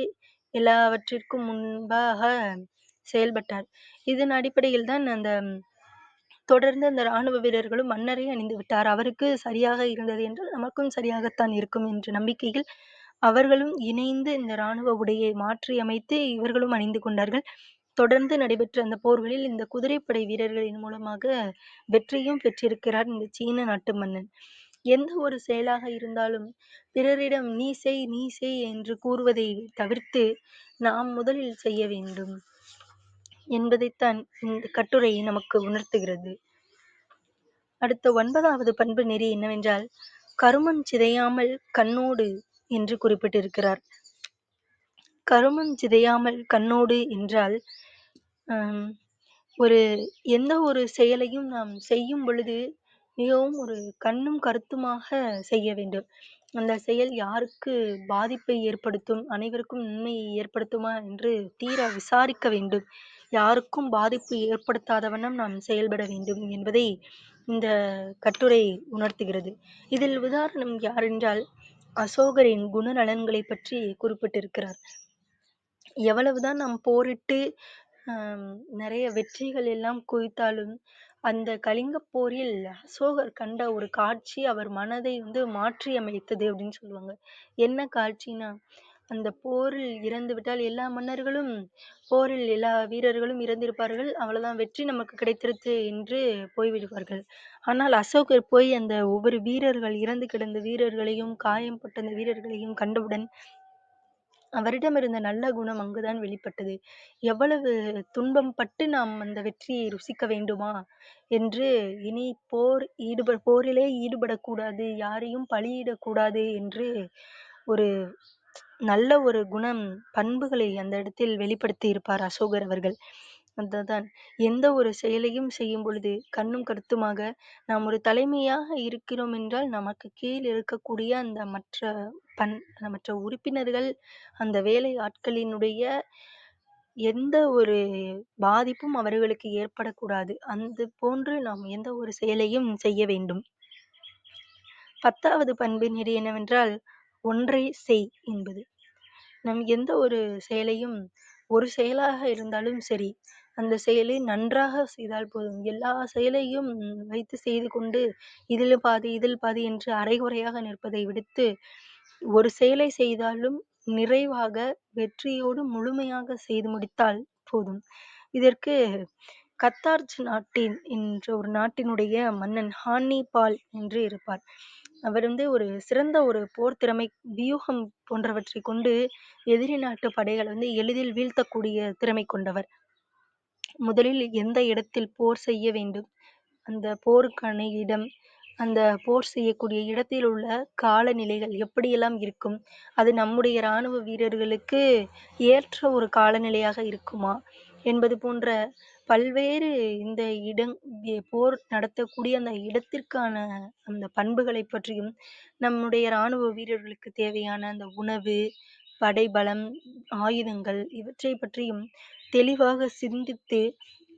எல்லாவற்றிற்கும் முன்பாக செயல்பட்டார். இதன் அடிப்படையில் தான் அந்த தொடர்ந்து அந்த இராணுவ வீரர்களும் மன்னரை அணிந்து விட்டார். அவருக்கு சரியாக இருந்தது என்றால் நமக்கும் சரியாகத்தான் இருக்கும் என்ற நம்பிக்கையில் அவர்களும் இணைந்து இந்த இராணுவ உடையை மாற்றி அமைத்து இவர்களும் அணிந்து கொண்டார்கள். தொடர்ந்து நடைபெற்ற அந்த போர்களில் இந்த குதிரைப்படை வீரர்களின் மூலமாக வெற்றியும் பெற்றிருக்கிறார் இந்த சீன நாட்டு மன்னன். எந்த ஒரு செயலாக இருந்தாலும் பிறரிடம் நீ செய் என்று கூறுவதை தவிர்த்து நாம் முதலில் செய்ய வேண்டும் என்பதைத்தான் இந்த கட்டுரை நமக்கு உணர்த்துகிறது. அடுத்த 9வது பண்பு நெறி என்னவென்றால் கருமம் சிதையாமல் கண்ணோடு என்று குறிப்பிட்டிருக்கிறார். கருமம் சிதையாமல் கண்ணோடு என்றால் எந்த ஒரு செயலையும் நாம் செய்யும் பொழுது மிகவும் ஒரு கண்ணும் கருத்துமாக செய்ய வேண்டும். அந்த செயல் யாருக்கு பாதிப்பை ஏற்படுத்தும், அனைவருக்கும் நன்மையை ஏற்படுத்துமா என்று தீர விசாரிக்க வேண்டும். யாருக்கும் பாதிப்பு ஏற்படுத்தாத வண்ணம் நாம் செயல்பட வேண்டும் என்பதை இந்த கட்டுரை உணர்த்துகிறது. இதில் உதாரணம் யாரென்றால் அசோகரின் குணநலன்களை பற்றி குறிப்பிட்டிருக்கிறார். எவ்வளவுதான் நாம் போரிட்டு நிறைய வெற்றிகள் எல்லாம் குவித்தாலும் அந்த கலிங்கப் போரில் அசோகர் கண்ட ஒரு காட்சி அவர் மனதை வந்து மாற்றி அமைத்தது அப்படின்னு சொல்லுவாங்க. என்ன காட்சினா அந்த போரில் இறந்து விட்டால் எல்லா மன்னர்களும் போரில் எல்லா வீரர்களும் இறந்திருப்பார்கள், அவ்வளவுதான் வெற்றி நமக்கு கிடைத்திருச்சு என்று போய்விடுவார்கள். ஆனால் அசோகர் போய் அந்த ஒவ்வொரு வீரர்கள் இறந்து கிடந்த வீரர்களையும் காயம்பட்ட அந்த வீரர்களையும் கண்டவுடன் அவரிடம் இருந்த நல்ல குணம் அங்குதான் வெளிப்பட்டது. எவ்வளவு துன்பம் பட்டு நாம் அந்த வெற்றியை ருசிக்க வேண்டுமா என்று இனி போரிலே ஈடுபடக்கூடாது, யாரையும் பலியிடக்கூடாது என்று ஒரு நல்ல ஒரு பண்புகளை அந்த இடத்தில் வெளிப்படுத்தி இருப்பார் அசோகர் அவர்கள். அதுதான் எந்த ஒரு செயலையும் செய்யும் பொழுது கண்ணும் கருத்துமாக நாம் ஒரு தலைமையாக இருக்கிறோம் என்றால் நமக்கு கீழ் இருக்கக்கூடிய அந்த மற்ற உறுப்பினர்கள் அந்த வேலை ஆட்களினுடைய எந்த ஒரு பாதிப்பும் அவர்களுக்கு ஏற்படக்கூடாது. அந்த போன்று நாம் எந்த ஒரு செயலையும் செய்ய வேண்டும். 10வது பண்பு நெறி என்னவென்றால் ஒன்றை செய் என்பது. நாம் எந்த ஒரு செயலையும் ஒரு செயலாக இருந்தாலும் சரி, அந்த செயலை நன்றாக செய்தால் போதும். எல்லா செயலையும் வைத்து செய்து கொண்டு, இதில் பாதி, இதில் பாதி என்று அரைகுறையாக நிற்பதை விடுத்து, ஒரு செயலை செய்தாலும் நிறைவாக, வெற்றியோடு முழுமையாக செய்து முடித்தால் போதும். இதற்கு கத்தார்ச் நாட்டின் என்ற ஒரு நாட்டினுடைய மன்னன் ஹானிபால் என்று இருப்பார். அவர் ஒரு சிறந்த ஒரு போர் திறமை, வியூகம் போன்றவற்றைக் கொண்டு எதிரி நாட்டு படைகளை எளிதில் வீழ்த்தக்கூடிய திறமை கொண்டவர். முதலில் எந்த இடத்தில் போர் செய்ய வேண்டும், அந்த போருக்கான இடம், அந்த போர் செய்யக்கூடிய இடத்தில் உள்ள காலநிலைகள் எப்படியெல்லாம் இருக்கும், அது நம்முடைய இராணுவ வீரர்களுக்கு ஏற்ற ஒரு காலநிலையாக இருக்குமா என்பது போன்ற பல்வேறு இந்த போர் நடத்தக்கூடிய அந்த இடத்திற்கான அந்த பண்புகளை பற்றியும், நம்முடைய இராணுவ வீரர்களுக்கு தேவையான அந்த உணவு, படைபலம், ஆயுதங்கள் இவற்றை பற்றியும் தெளிவாக சிந்தித்து,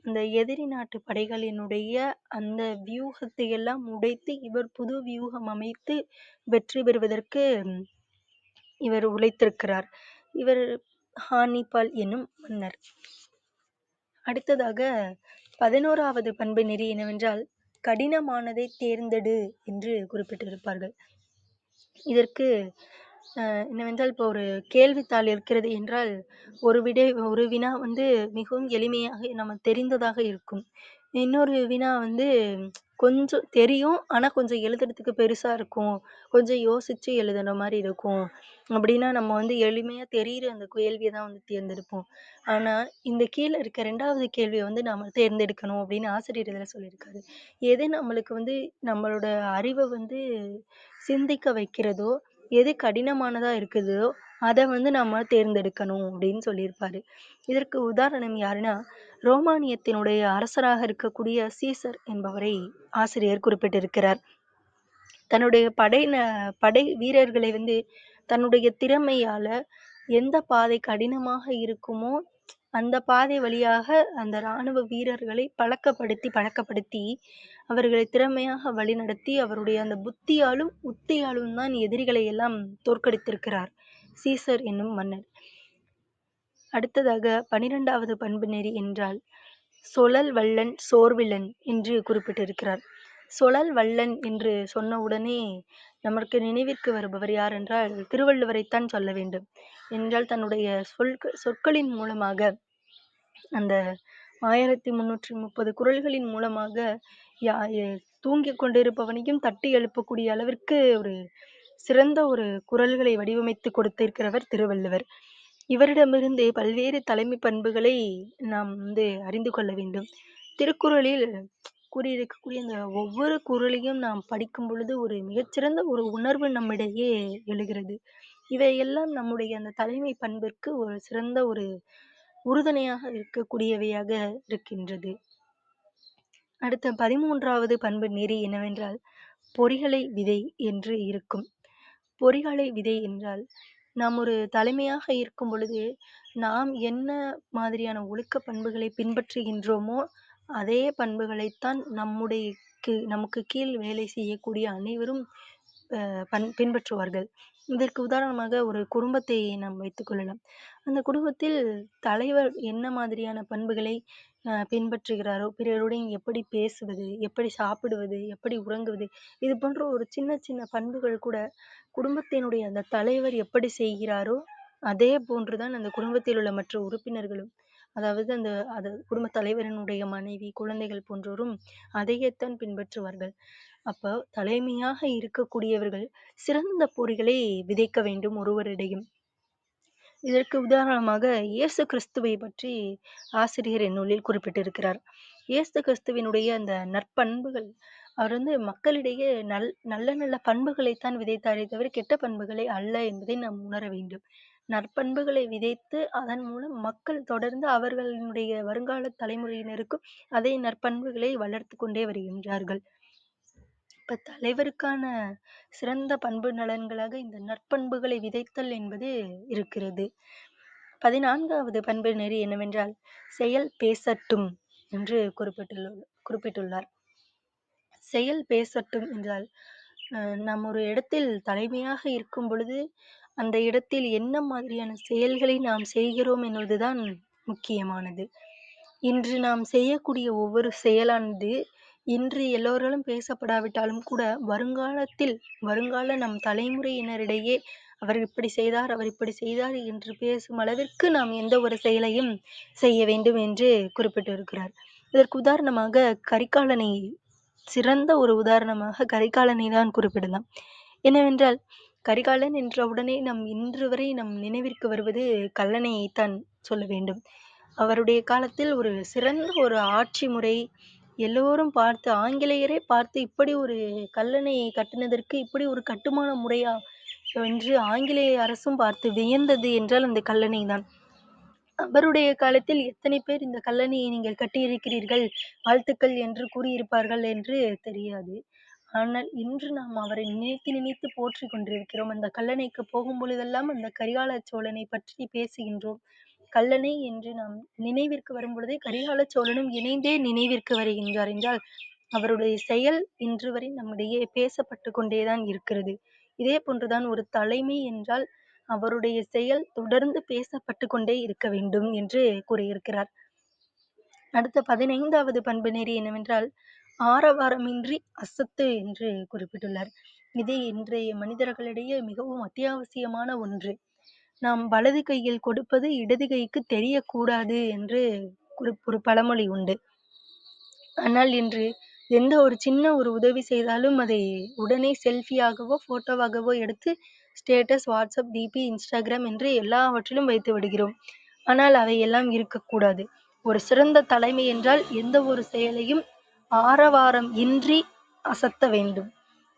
அந்த எதிரி நாட்டு படைகளினுடைய அந்த வியூகத்தை எல்லாம் உடைத்து இவர் புது வியூகம் அமைத்து வெற்றி பெறுவதற்கு இவர் உழைத்திருக்கிறார். இவர் ஹானிபால் என்னும் மன்னர். அடுத்ததாக 11வது பண்பு நெறி என்னவென்றால், கடினமானதை தேர்ந்தெடு என்று குறிப்பிட்டிருப்பார்கள். இதற்கு என்னவென்றால், இப்போ ஒரு கேள்வித்தாள் இருக்கிறது என்றால், ஒரு வினா மிகவும் எளிமையாக நம்ம தெரிந்ததாக இருக்கும். இன்னொரு வினா கொஞ்சம் தெரியும், ஆனா கொஞ்சம் எழுதுறதுக்கு பெருசா இருக்கும், கொஞ்சம் யோசிச்சு எழுதுன மாதிரி இருக்கும். அப்படின்னா நம்ம எளிமையா தெரியிற அந்த கேள்வியை தான் தேர்ந்தெடுப்போம். ஆனா இந்த கீழே இருக்க 2வது கேள்வியை நாம தேர்ந்தெடுக்கணும் அப்படின்னு ஆசிரியர் இதில் சொல்லியிருக்காரு. எது நம்மளுக்கு நம்மளோட அறிவை சிந்திக்க வைக்கிறதோ, எது கடினமானதா இருக்குதோ அதை நம்ம தேர்ந்தெடுக்கணும் அப்படின்னு சொல்லியிருப்பாரு. இதற்கு உதாரணம் யாருன்னா, ரோமானியத்தினுடைய அரசராக இருக்கக்கூடிய சீசர் என்பவரை ஆசிரியர் குறிப்பிட்டிருக்கிறார். தன்னுடைய படை வீரர்களை தன்னுடைய திறமையால எந்த பாதை கடினமாக இருக்குமோ அந்த பாதை வழியாக அந்த இராணுவ வீரர்களை பழக்கப்படுத்தி அவர்களை திறமையாக வழிநடத்தி அவருடைய அந்த புத்தியாலும் உத்தியாலும் தான் எதிரிகளை எல்லாம் தோற்கடித்திருக்கிறார் சீசர் என்னும் மன்னர். அடுத்ததாக 12வது பண்பு நெறி என்றால், சொலல் வல்லன் சோர்விலன் என்று குறிப்பிட்டிருக்கிறார். சொலல் வல்லன் என்று சொன்ன உடனே நமக்கு நினைவிற்கு வருபவர் யார் என்றால் திருவள்ளுவரைத்தான் சொல்ல வேண்டும். என்றால் தன்னுடைய சொற்களின் மூலமாக, அந்த 1330 குறள்களின் மூலமாக தூங்கிக் கொண்டிருப்பவனையும் தட்டி எழுப்பக்கூடிய அளவிற்கு ஒரு சிறந்த ஒரு குறள்களை வடிவமைத்து கொடுத்திருக்கிறவர் திருவள்ளுவர். இவரிடமிருந்து பல்வேறு தலைமை பண்புகளை நாம் அறிந்து கொள்ள வேண்டும். திருக்குறளில் கூறியிருக்கக்கூடிய அந்த ஒவ்வொரு குறளையும் நாம் படிக்கும் பொழுது ஒரு மிகச்சிறந்த ஒரு உணர்வு நம்மிடையே எழுகிறது. இவையெல்லாம் நம்முடைய அந்த தலைமை பண்பிற்கு ஒரு சிறந்த ஒரு உறுதுணையாக இருக்கக்கூடியவையாக இருக்கின்றது. அடுத்த 13வது பண்பு நெறி என்னவென்றால், பொறிகளை விதை என்று இருக்கும். பொறிகளை விதை என்றால், நாம் ஒரு தலைமையாக இருக்கும் பொழுது நாம் என்ன மாதிரியான ஒழுக்க பண்புகளை பின்பற்றுகின்றோமோ அதே பண்புகளைத்தான் நமக்கு கீழ் வேலை செய்யக்கூடிய அனைவரும் பின்பற்றுவார்கள். இதற்கு உதாரணமாக ஒரு குடும்பத்தை நாம் வைத்துக் கொள்ளலாம். அந்த குடும்பத்தில் தலைவர் என்ன மாதிரியான பண்புகளை பின்பற்றுகிறாரோ, பிறருடன் எப்படி பேசுவது, எப்படி சாப்பிடுவது, எப்படி உறங்குவது, இது போன்ற ஒரு சின்ன சின்ன பண்புகள் கூட குடும்பத்தினுடைய அந்த தலைவர் எப்படி செய்கிறாரோ அதே போன்றுதான் அந்த குடும்பத்தில் உள்ள மற்ற உறுப்பினர்களும், அதாவது அந்த குடும்ப தலைவரினுடைய மனைவி, குழந்தைகள் போன்றோரும் அதையேத்தான் பின்பற்றுவார்கள். அப்போ தலைமையாக இருக்கக்கூடியவர்கள் சிறந்த பொறிகளை விதைக்க வேண்டும் ஒருவரிடையும். இதற்கு உதாரணமாக இயேசு கிறிஸ்துவை பற்றி ஆசிரியர் இந்நூலில் குறிப்பிட்டிருக்கிறார். இயேசு கிறிஸ்துவினுடைய அந்த நற்பண்புகள், அவர் மக்களிடையே நல்ல நல்ல பண்புகளைத்தான் விதைத்தாரே தவிர கெட்ட பண்புகளை அல்ல என்பதை நாம் உணர வேண்டும். நற்பண்புகளை விதைத்து அதன் மூலம் மக்கள் தொடர்ந்து அவர்களுடைய வருங்கால தலைமுறையினருக்கும் அதே நற்பண்புகளை வளர்த்து கொண்டே வருகின்றார்கள். இப்ப தலைவருக்கான சிறந்த பண்பு நலன்களாக இந்த நற்பண்புகளை விதைத்தல் என்பது இருக்கிறது. 14வது பண்பு நெறி என்னவென்றால், செயல் பேசட்டும் என்று குறிப்பிட்டுள்ளார். செயல் பேசட்டும் என்றால், நாம் ஒரு இடத்தில் தலைமையாக இருக்கும் பொழுது அந்த இடத்தில் என்ன மாதிரியான செயல்களை நாம் செய்கிறோம் என்பதுதான் முக்கியமானது. இன்று நாம் செய்யக்கூடிய ஒவ்வொரு செயலானது இன்று எல்லோராலும் பேசப்படாவிட்டாலும் கூட வருங்கால நம் தலைமுறையினரிடையே அவர் இப்படி செய்தார், அவர் இப்படி செய்தார் என்று பேசும் அளவிற்கு நாம் எந்த ஒரு செயலையும் செய்ய வேண்டும் என்று குறிப்பிட்டிருக்கிறார். இதற்கு உதாரணமாக கரிகாலனை சிறந்த ஒரு உதாரணமாக கரிகாலனை தான் குறிப்பிடலாம். என்னவென்றால் கரிகாலன் என்றவுடனே இன்று வரை நம் நினைவிற்கு வருவது கல்லணையைத்தான் சொல்ல வேண்டும். அவருடைய காலத்தில் ஒரு சிறந்த ஒரு ஆட்சி முறை, எல்லோரும் பார்த்து ஆங்கிலேயரே பார்த்து இப்படி ஒரு கல்லணையை கட்டினதற்கு இப்படி ஒரு கட்டுமான முறையா என்று ஆங்கிலேய அரசும் பார்த்து வியந்தது என்றால் அந்த கல்லணை தான். அவருடைய காலத்தில் எத்தனை பேர் இந்த கல்லணையை நீங்கள் கட்டியிருக்கிறீர்கள், வாழ்த்துக்கள் என்று கூறியிருப்பார்கள் என்று தெரியாது. ஆனால் இன்று நாம் அவரை நினைத்து நினைத்து போற்றிக் கொண்டிருக்கிறோம். அந்த கல்லணைக்கு போகும் பொழுதெல்லாம் அந்த கரிகால சோழனை பற்றி பேசுகின்றோம். கல்லணை என்று நாம் நினைவிற்கு வரும் பொழுதே கரிகால சோழனும் இணைந்தே நினைவிற்கு வருகின்றார் என்றால் அவருடைய செயல் இன்று வரை நம்மிடையே பேசப்பட்டு கொண்டேதான் இருக்கிறது. இதே போன்றுதான் ஒரு தலைமை என்றால் அவருடைய செயல் தொடர்ந்து பேசப்பட்டு கொண்டே இருக்க வேண்டும் என்று கூறியிருக்கிறார். அடுத்த 15வது பண்பு நெறி என்னவென்றால் ஆரவாரமின்றி அசத்து என்று குறிப்பிட்டுள்ளார். இது இன்றைய மனிதர்களிடையே மிகவும் அத்தியாவசியமான ஒன்று. நாம் வலது கையில் கொடுப்பது இடது கைக்கு தெரியக்கூடாது என்று ஒரு பழமொழி உண்டு. ஆனால் இன்று எந்த ஒரு சின்ன ஒரு உதவி செய்தாலும் அதை உடனே செல்ஃபியாகவோ போட்டோவாகவோ எடுத்து ஸ்டேட்டஸ், வாட்ஸ்அப், டிபி, இன்ஸ்டாகிராம் என்று எல்லாவற்றிலும் வைத்து விடுகிறோம். ஆனால் அவையெல்லாம் இருக்கக்கூடாது. ஒரு சிறந்த தலைமை என்றால் எந்த ஒரு செயலையும் ஆரவாரம் இன்றி அசத்த வேண்டும்.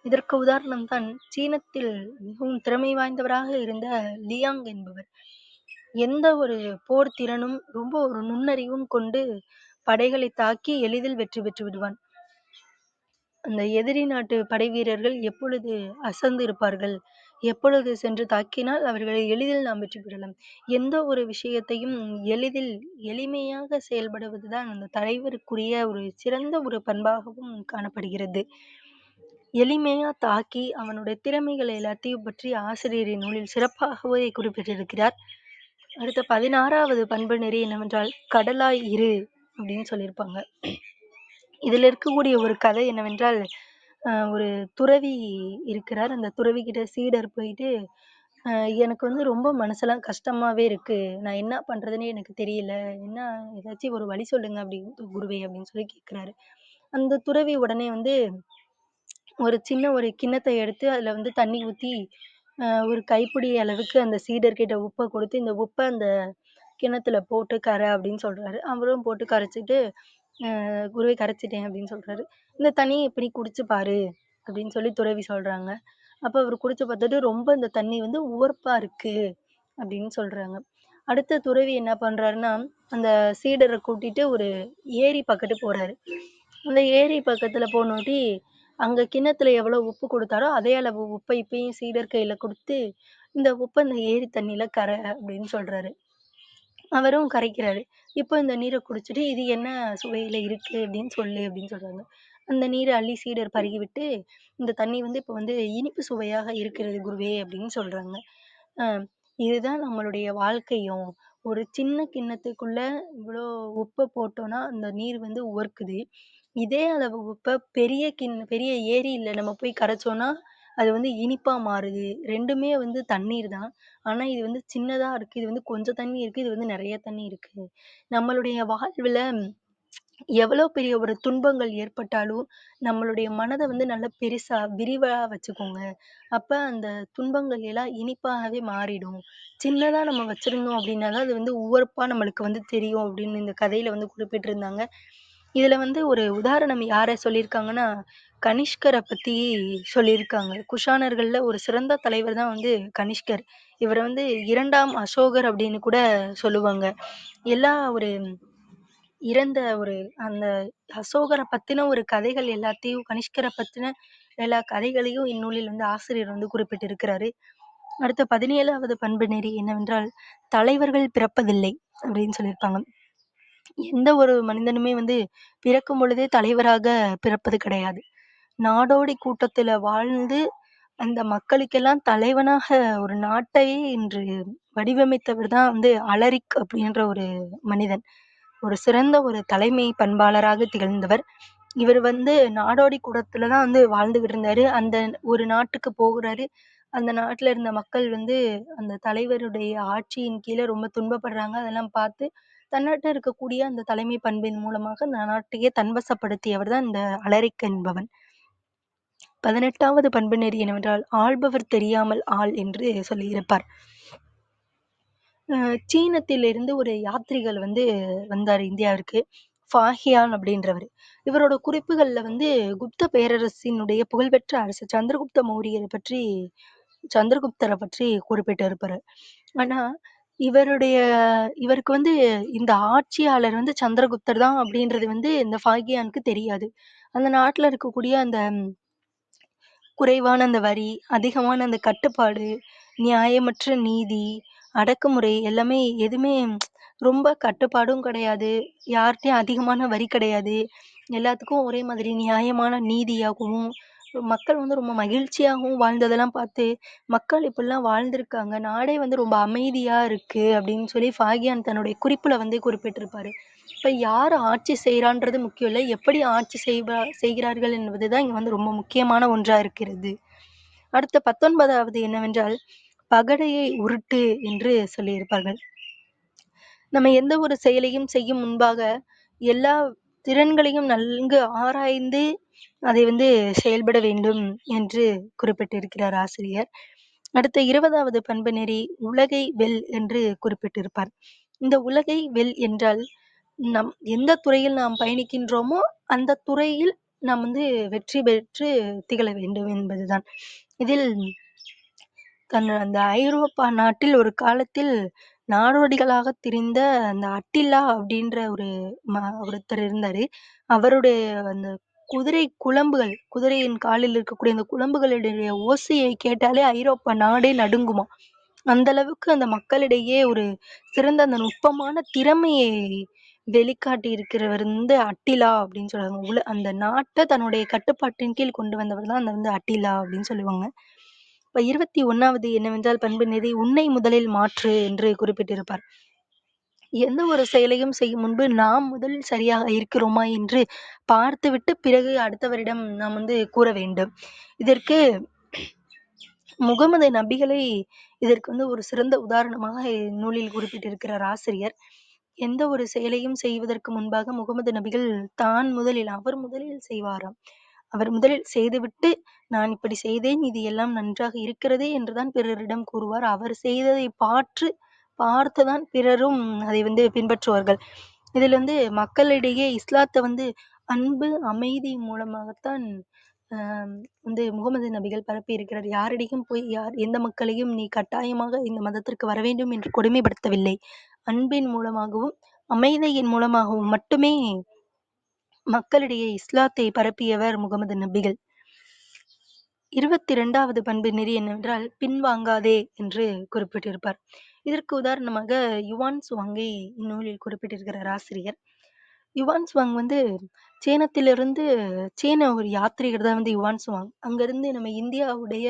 இதற்கு உதாரணம் தான் சீனத்தில் மிகவும் திறமை வாய்ந்தவராக இருந்த லியாங் என்பவர். எந்த ஒரு போர் திறனும் ரொம்ப ஒரு நுண்ணறிவும் கொண்டு படைகளை தாக்கி எளிதில் வெற்றி பெற்று விடுவான். அந்த எதிரி நாட்டு படை வீரர்கள் எப்பொழுது அசந்து இருப்பார்கள், எப்பொழுது சென்று தாக்கினால் அவர்களை எளிதில் நாம் வெற்றி பெறலாம். எந்த ஒரு விஷயத்தையும் எளிமையாக செயல்படுவதுதான் அந்த தலைவருக்குரிய ஒரு சிறந்த ஒரு பண்பாகவும் காணப்படுகிறது. எளிமையா தாக்கி அவனுடைய திறமைகள் எல்லாத்தையும் பற்றி ஆசிரியரின் நூலில் சிறப்பாகவே குறிப்பிட்டிருக்கிறார். அடுத்த 16வது பண்பு நெறி என்னவென்றால் கடலாய் இரு அப்படின்னு சொல்லியிருப்பாங்க. இதுல இருக்கக்கூடிய ஒரு கதை என்னவென்றால் ஒரு துறவி இருக்கிறார். அந்த துறவி கிட்ட சீடர் போயிட்டு எனக்கு வந்து ரொம்ப மனசெல்லாம் கஷ்டமாவே இருக்கு, நான் என்ன பண்றதுன்னே எனக்கு தெரியல, என்ன ஏதாச்சும் ஒரு வழி சொல்லுங்க அப்படின்னு குருவே அப்படின்னு சொல்லி கேட்கிறாரு. அந்த துறவி உடனே வந்து ஒரு சின்ன ஒரு கிண்ணத்தை எடுத்து அதுல வந்து தண்ணி ஊத்தி ஒரு கைப்பிடி அளவுக்கு அந்த சீடர்கிட்ட உப்பை கொடுத்து இந்த உப்பை அந்த கிணத்துல போட்டு கரை அப்படின்னு சொல்றாரு. அவரும் போட்டு கரைச்சிட்டு குருவை கரைச்சிட்டேன் அப்படின்னு சொல்றாரு. இந்த தண்ணியை இப்படி குடிச்சு பாரு அப்படின்னு சொல்லி துறவி சொல்றாங்க. அப்ப அவர் குடிச்சு பார்த்துட்டு ரொம்ப இந்த தண்ணி வந்து உவர்ப்பா இருக்கு அப்படின்னு சொல்றாங்க. அடுத்த துறவி என்ன பண்றாருன்னா அந்த சீடரை கூட்டிட்டு ஒரு ஏரி பக்கத்து போறாரு. அந்த ஏரி பக்கத்துல போனோட்டி அங்க கிண்ணத்துல எவ்வளவு உப்பு கொடுத்தாரோ அதே அளவு உப்பை இப்பயும் சீடர் கையில கொடுத்து இந்த உப்பை இந்த ஏரி தண்ணியில கரை அப்படின்னு சொல்றாரு. அவரும் கரைக்கிறாரு. இப்போ இந்த நீரை குடிச்சிட்டு இது என்ன சுவையில இருக்கு அப்படின்னு சொல்லு அப்படின்னு சொல்றாங்க. அந்த நீரை அள்ளி சீடர் பருகி விட்டு இந்த தண்ணி வந்து இப்போ வந்து இனிப்பு சுவையாக இருக்கிறது குருவே அப்படின்னு சொல்றாங்க. இதுதான் நம்மளுடைய வாழ்க்கையும். ஒரு சின்ன கிண்ணத்துக்குள்ள இவ்வளோ உப்பை போட்டோம்னா அந்த நீர் வந்து உவர்க்குது. இதே அளவு உப்பை பெரிய ஏரியில நம்ம போய் கரைச்சோம்னா அது வந்து இனிப்பா மாறுது. 2மே வந்து தண்ணீர் தான். ஆனா இது வந்து சின்னதா இருக்கு, இது வந்து கொஞ்சம் தண்ணி இருக்கு, இது வந்து நிறைய தண்ணி இருக்கு. நம்மளுடைய வாழ்வுல எவ்வளோ பெரிய ஒரு துன்பங்கள் ஏற்பட்டாலும் நம்மளுடைய மனதை வந்து நல்லா பெருசா விரிவா வச்சுக்கோங்க. அப்ப அந்த துன்பங்கள் எல்லாம் இனிப்பாகவே மாறிடும். சின்னதா நம்ம வச்சிருந்தோம் அப்படின்னாதான் அது வந்து உவர்ப்பா நம்மளுக்கு வந்து தெரியும் அப்படின்னு இந்த கதையில வந்து குறிப்பிட்டிருந்தாங்க. இதுல வந்து ஒரு உதாரணம் யாரை சொல்லியிருக்காங்கன்னா கனிஷ்கரை பத்தி சொல்லியிருக்காங்க. குஷானர்கள்ல ஒரு சிறந்த தலைவர் தான் வந்து கனிஷ்கர். இவரை வந்து 2ஆம் அசோகர் அப்படின்னு கூட சொல்லுவாங்க. எல்லா ஒரு இறந்த ஒரு அந்த அசோகரை பத்தின ஒரு கதைகள் எல்லாத்தையும் கனிஷ்கரை பத்தின எல்லா கதைகளையும் இந்நூலில் வந்து ஆசிரியர் வந்து குறிப்பிட்டிருக்கிறாரு. அடுத்த 17வது பண்பு நெறி என்னவென்றால் தலைவர்கள் பிறப்பதில்லை அப்படின்னு சொல்லியிருப்பாங்க. எந்த ஒரு மனிதனுமே வந்து பிறக்கும் பொழுதே தலைவராக பிறப்பது கிடையாது. நாடோடி கூட்டத்துல வாழ்ந்து அந்த மக்களுக்கெல்லாம் தலைவனாக ஒரு நாட்டையே இன்று வடிவமைத்தவர் தான் வந்து அலரிக் அப்படின்ற ஒரு மனிதன். ஒரு சிறந்த ஒரு தலைமை பண்பாளராக திகழ்ந்தவர். இவர் வந்து நாடோடி குலத்துல தான் வந்து வாழ்ந்துகிட்டு இருந்தாரு. அந்த ஒரு நாட்டுக்கு போகிறாரு. அந்த நாட்டுல இருந்த மக்கள் வந்து அந்த தலைவருடைய ஆட்சியின் கீழ ரொம்ப துன்பப்படுறாங்க. அதெல்லாம் பார்த்து தன்னாட்ட இருக்கக்கூடிய அந்த தலைமை பண்பின் மூலமாக அந்த நாட்டையே தன்வசப்படுத்தியவர் தான் இந்த அலரிக் என்பவன். 18வது பண்பு நெறி என்னவென்றால் ஆள்பவர் தெரியாமல் ஆள் என்று சொல்லியிருப்பார். சீனத்திலிருந்து ஒரு யாத்ரிகர் வந்து வந்தார் இந்தியாவிற்கு. ஃபாஹியான் அப்படின்றவர். இவரோட குறிப்புகள்ல வந்து குப்த பேரரசினுடைய புகழ்பெற்ற அரசர் சந்திரகுப்தரை பற்றி குறிப்பிட்டிருப்பாரு. ஆனா இவருக்கு வந்து இந்த ஆட்சியாளர் வந்து சந்திரகுப்தர் தான் அப்படின்றது வந்து இந்த ஃபாகியானுக்கு தெரியாது. அந்த நாட்டுல இருக்கக்கூடிய அந்த குறைவான அந்த வரி, அதிகமான அந்த கட்டுப்பாடு, நியாயமற்ற நீதி, அடக்குமுறை எல்லாமே எதுவுமே ரொம்ப கட்டுப்பாடும் கிடையாது. யார்ட்டயும் அதிகமான வரி கிடையாது. எல்லாத்துக்கும் ஒரே மாதிரி நியாயமான நீதியாகவும், மக்கள் வந்து ரொம்ப மகிழ்ச்சியாகவும் வாழ்ந்ததெல்லாம் பார்த்து, மக்கள் இப்படிலாம் வாழ்ந்திருக்காங்க. நாடே வந்து ரொம்ப அமைதியா இருக்கு அப்படின்னு சொல்லி ஃபாகியான் தன்னுடைய குறிப்புல வந்து குறிப்பிட்டிருப்பாரு. இப்ப யார் ஆட்சி செய்றான்றது முக்கியம் இல்ல. எப்படி ஆட்சி செய்கிறார்கள் என்பதுதான் இங்க வந்து ரொம்ப முக்கியமான ஒன்றா இருக்கிறது. அடுத்த 19வது என்னவென்றால் பகடையை உருட்டு என்று சொல்லியிருப்பார்கள். நம்ம எந்த ஒரு செயலையும் செய்யும் முன்பாக எல்லா திறன்களையும் நன்கு ஆராய்ந்து அதை வந்து செயல்பட வேண்டும் என்று குறிப்பிட்டிருக்கிறார் ஆசிரியர். அடுத்த 20வது பண்பு நெறி உலகை வெல் என்று குறிப்பிட்டிருப்பார். இந்த உலகை வெல் என்றால் எந்த துறையில் நாம் பயணிக்கின்றோமோ அந்த துறையில் நாம் வந்து வெற்றி பெற்று திகழ வேண்டும் என்பதுதான். இதில் அந்த ஐரோப்பா நாட்டில் ஒரு காலத்தில் நாடோடிகளாக திரிந்த அந்த அட்டில்லா அப்படின்ற ஒருத்தர் இருந்தாரு. அவருடைய அந்த குதிரையின் காலில் இருக்கக்கூடிய அந்த குளம்புகளுடைய ஓசையை கேட்டாலே ஐரோப்பா நாடே நடுங்குமா. அந்த அளவுக்கு அந்த மக்களிடையே ஒரு சிறந்த அந்த நுட்பமான திறமையை வெளிக்காட்டி இருக்கிறவர் வந்து அட்டிலா அப்படின்னு சொல்லுவாங்க. அந்த நாட்டை தன்னுடைய கட்டுப்பாட்டின் கீழ் கொண்டு வந்தவர் தான் அந்த வந்து அட்டிலா அப்படின்னு சொல்லுவாங்க. இப்ப 21வது என்னவென்றால் பண்பு நெறி உன்னை முதலில் மாற்று என்று குறிப்பிட்டிருப்பார். எந்த ஒரு செயலையும் செய்யும் முன்பு நாம் முதலில் சரியாக இருக்கிறோமா என்று பார்த்துவிட்டு பிறகு அடுத்தவரிடம் நாம் வந்து கூற வேண்டும். இதற்கு முகமது நபிகளை இதற்கு வந்து ஒரு சிறந்த உதாரணமாக நூலில் குறிப்பிட்டிருக்கிறார் ஆசிரியர். எந்த ஒரு செயலையும் செய்வதற்கு முன்பாக முகமது நபிகள் அவர் முதலில் செய்வாராம். அவர் முதலில் செய்துவிட்டு நான் இப்படி செய்தேன், இது எல்லாம் நன்றாக இருக்கிறதே என்றுதான் பிறரிடம் கூறுவார். அவர் செய்ததை பார்த்துதான் பிறரும் அதை வந்து பின்பற்றுவார்கள். இதில் வந்து மக்களிடையே இஸ்லாத்தை வந்து அன்பு அமைதி மூலமாகத்தான் வந்து முகமது நபிகள் பரப்பி இருக்கிறார். யாரிடையும் போய் எந்த மக்களையும் நீ கட்டாயமாக இந்த மதத்திற்கு வர வேண்டும் என்று கொடுமைப்படுத்தவில்லை. அன்பின் மூலமாகவும் அமைதியின் மூலமாகவும் மட்டுமே மக்களிடையே இஸ்லாத்தை பரப்பியவர் முகமது நபிகள். 22வது பண்பு நெறி என்னவென்றால் பின்வாங்காதே என்று குறிப்பிட்டிருப்பார். இதற்கு உதாரணமாக யுவான் சுவாங்கை இந்நூலில் குறிப்பிட்டிருக்கிறார் ஆசிரியர். யுவான் சுவாங் வந்து சீன ஒரு யாத்ரீகர் தான் வந்து யுவான் சுவாங். அங்கிருந்து நம்ம இந்தியாவுடைய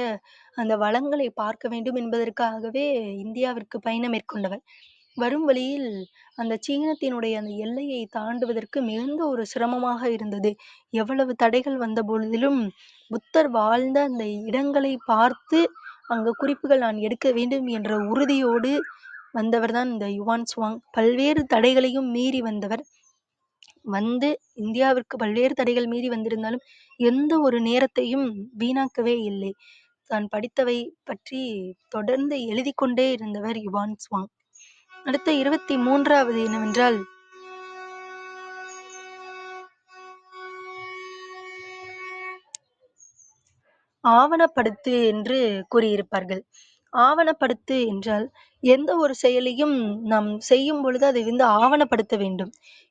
அந்த வளங்களை பார்க்க வேண்டும் என்பதற்காகவே இந்தியாவிற்கு பயணம் மேற்கொண்டவர். வரும் வழியில் அந்த சீனத்தினுடைய அந்த எல்லையை தாண்டுவதற்கு மிகுந்த ஒரு சிரமமாக இருந்தது. எவ்வளவு தடைகள் வந்த பொழுதிலும் புத்தர் வாழ்ந்த அந்த இடங்களை பார்த்து அங்க குறிப்புகள் நான் எடுக்க வேண்டும் என்ற உறுதியோடு வந்தவர் தான் இந்த யுவான் சுவாங். பல்வேறு தடைகளையும் மீறி வந்தவர். இந்தியாவிற்கு பல்வேறு தடைகள் மீறி வந்திருந்தாலும் எந்த ஒரு நேரத்தையும் வீணாக்கவே இல்லை. தான் படித்தவை பற்றி தொடர்ந்து எழுதி கொண்டே இருந்தவர் யுவான் சுவாங். அடுத்த 23வது என்னவென்றால் ஆவணப்படுத்து என்று கூறியிருப்பார்கள். ஆவணப்படுத்து என்றால் எந்த ஒரு செயலையும் நாம் செய்யும் பொழுது அதை வந்து ஆவணப்படுத்த வேண்டும்.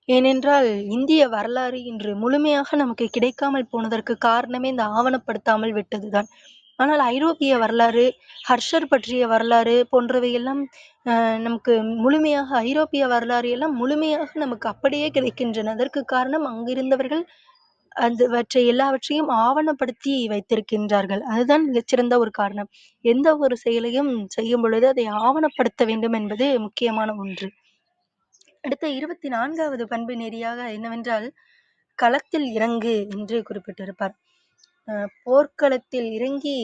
ஏனென்றால் இந்திய வரலாறு இன்று முழுமையாக நமக்கு கிடைக்காமல் போனதற்கு காரணமே இந்த ஆவணப்படுத்தாமல் விட்டதுதான். ஆனால் ஐரோப்பிய வரலாறு, ஹர்ஷர் பற்றிய வரலாறு போன்றவையெல்லாம் நமக்கு முழுமையாக ஐரோப்பிய வரலாறு எல்லாம் முழுமையாக நமக்கு அப்படியே கிடைக்கின்றன. அதற்கு காரணம் அங்கிருந்தவர்கள் அதுவற்றை எல்லாவற்றையும் ஆவணப்படுத்தி வைத்திருக்கின்றார்கள். அதுதான் மிகச்சிறந்த ஒரு காரணம். எந்த ஒரு செயலையும் செய்யும் பொழுது அதை ஆவணப்படுத்த வேண்டும் என்பது முக்கியமான ஒன்று. அடுத்த 24வது பண்பு நெறியாக என்னவென்றால், களத்தில் இறங்கு என்று குறிப்பிட்டிருப்பார். போர்க்களத்தில் இறங்கி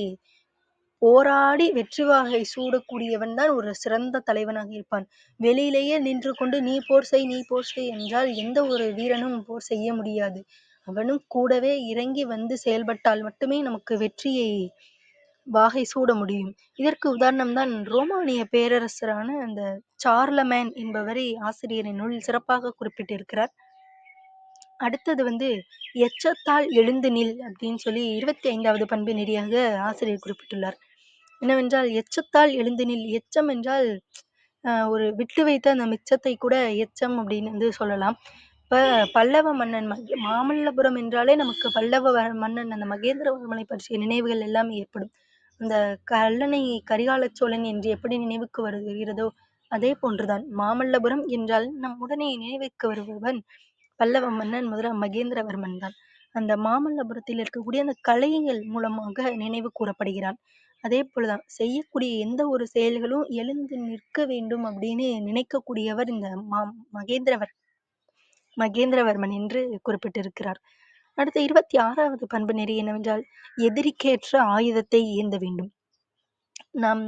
போராடி வெற்றி வாகை சூடக்கூடியவன் தான் ஒரு சிறந்த தலைவனாக இருப்பான். வெளியிலேயே நின்று கொண்டு நீ போர் செய், நீ போர் செய் என்றால் எந்த ஒரு வீரனும் போர் செய்ய முடியாது. அவனும் கூடவே இறங்கி வந்து செயல்பட்டால் மட்டுமே நமக்கு வெற்றியை வாகை சூட முடியும். இதற்கு உதாரணம் தான் ரோமானிய பேரரசரான அந்த சார்லமேன் என்பவரை ஆசிரியரின் நூலில் சிறப்பாக குறிப்பிட்டிருக்கிறார். அடுத்தது வந்து எச்சத்தால் எழுந்து நில் அப்படின்னு சொல்லி 25வது பண்பு நெறியாக ஆசிரியர் குறிப்பிட்டுள்ளார். என்னவென்றால் எச்சத்தால் எழுந்து நில். எச்சம் என்றால் ஒரு விட்டு வைத்த அந்த மிச்சத்தை கூட எச்சம் அப்படின்னு வந்து சொல்லலாம். இப்ப பல்லவ மன்னன் மாமல்லபுரம் என்றாலே நமக்கு பல்லவ மன்னன் அந்த மகேந்திரவர்மனை பற்றிய நினைவுகள் எல்லாம் ஏற்படும். அந்த கல்லணை கரிகால சோழன் என்று எப்படி நினைவுக்கு வருகிறதோ அதே போன்றுதான் மாமல்லபுரம் என்றால் நம் உடனே நினைவுக்கு வருபவன் பல்லவ மன்னன் மகேந்திரவர்மன் தான். அந்த மாமல்லபுரத்தில் இருக்கக்கூடிய அந்த கலைகள் மூலமாக நினைவு கூறப்படுகிறான். அதே போலதான் செய்யக்கூடிய எந்த ஒரு செயல்களும் எழுந்து நிற்க வேண்டும் அப்படின்னு நினைக்கக்கூடியவர் இந்த மகேந்திரவர்மன் என்று குறிப்பிட்டிருக்கிறார். அடுத்த 26வது பண்பு நெறி என்னவென்றால், எதிரிக்கேற்ற ஆயுதத்தை ஏந்த வேண்டும். நாம்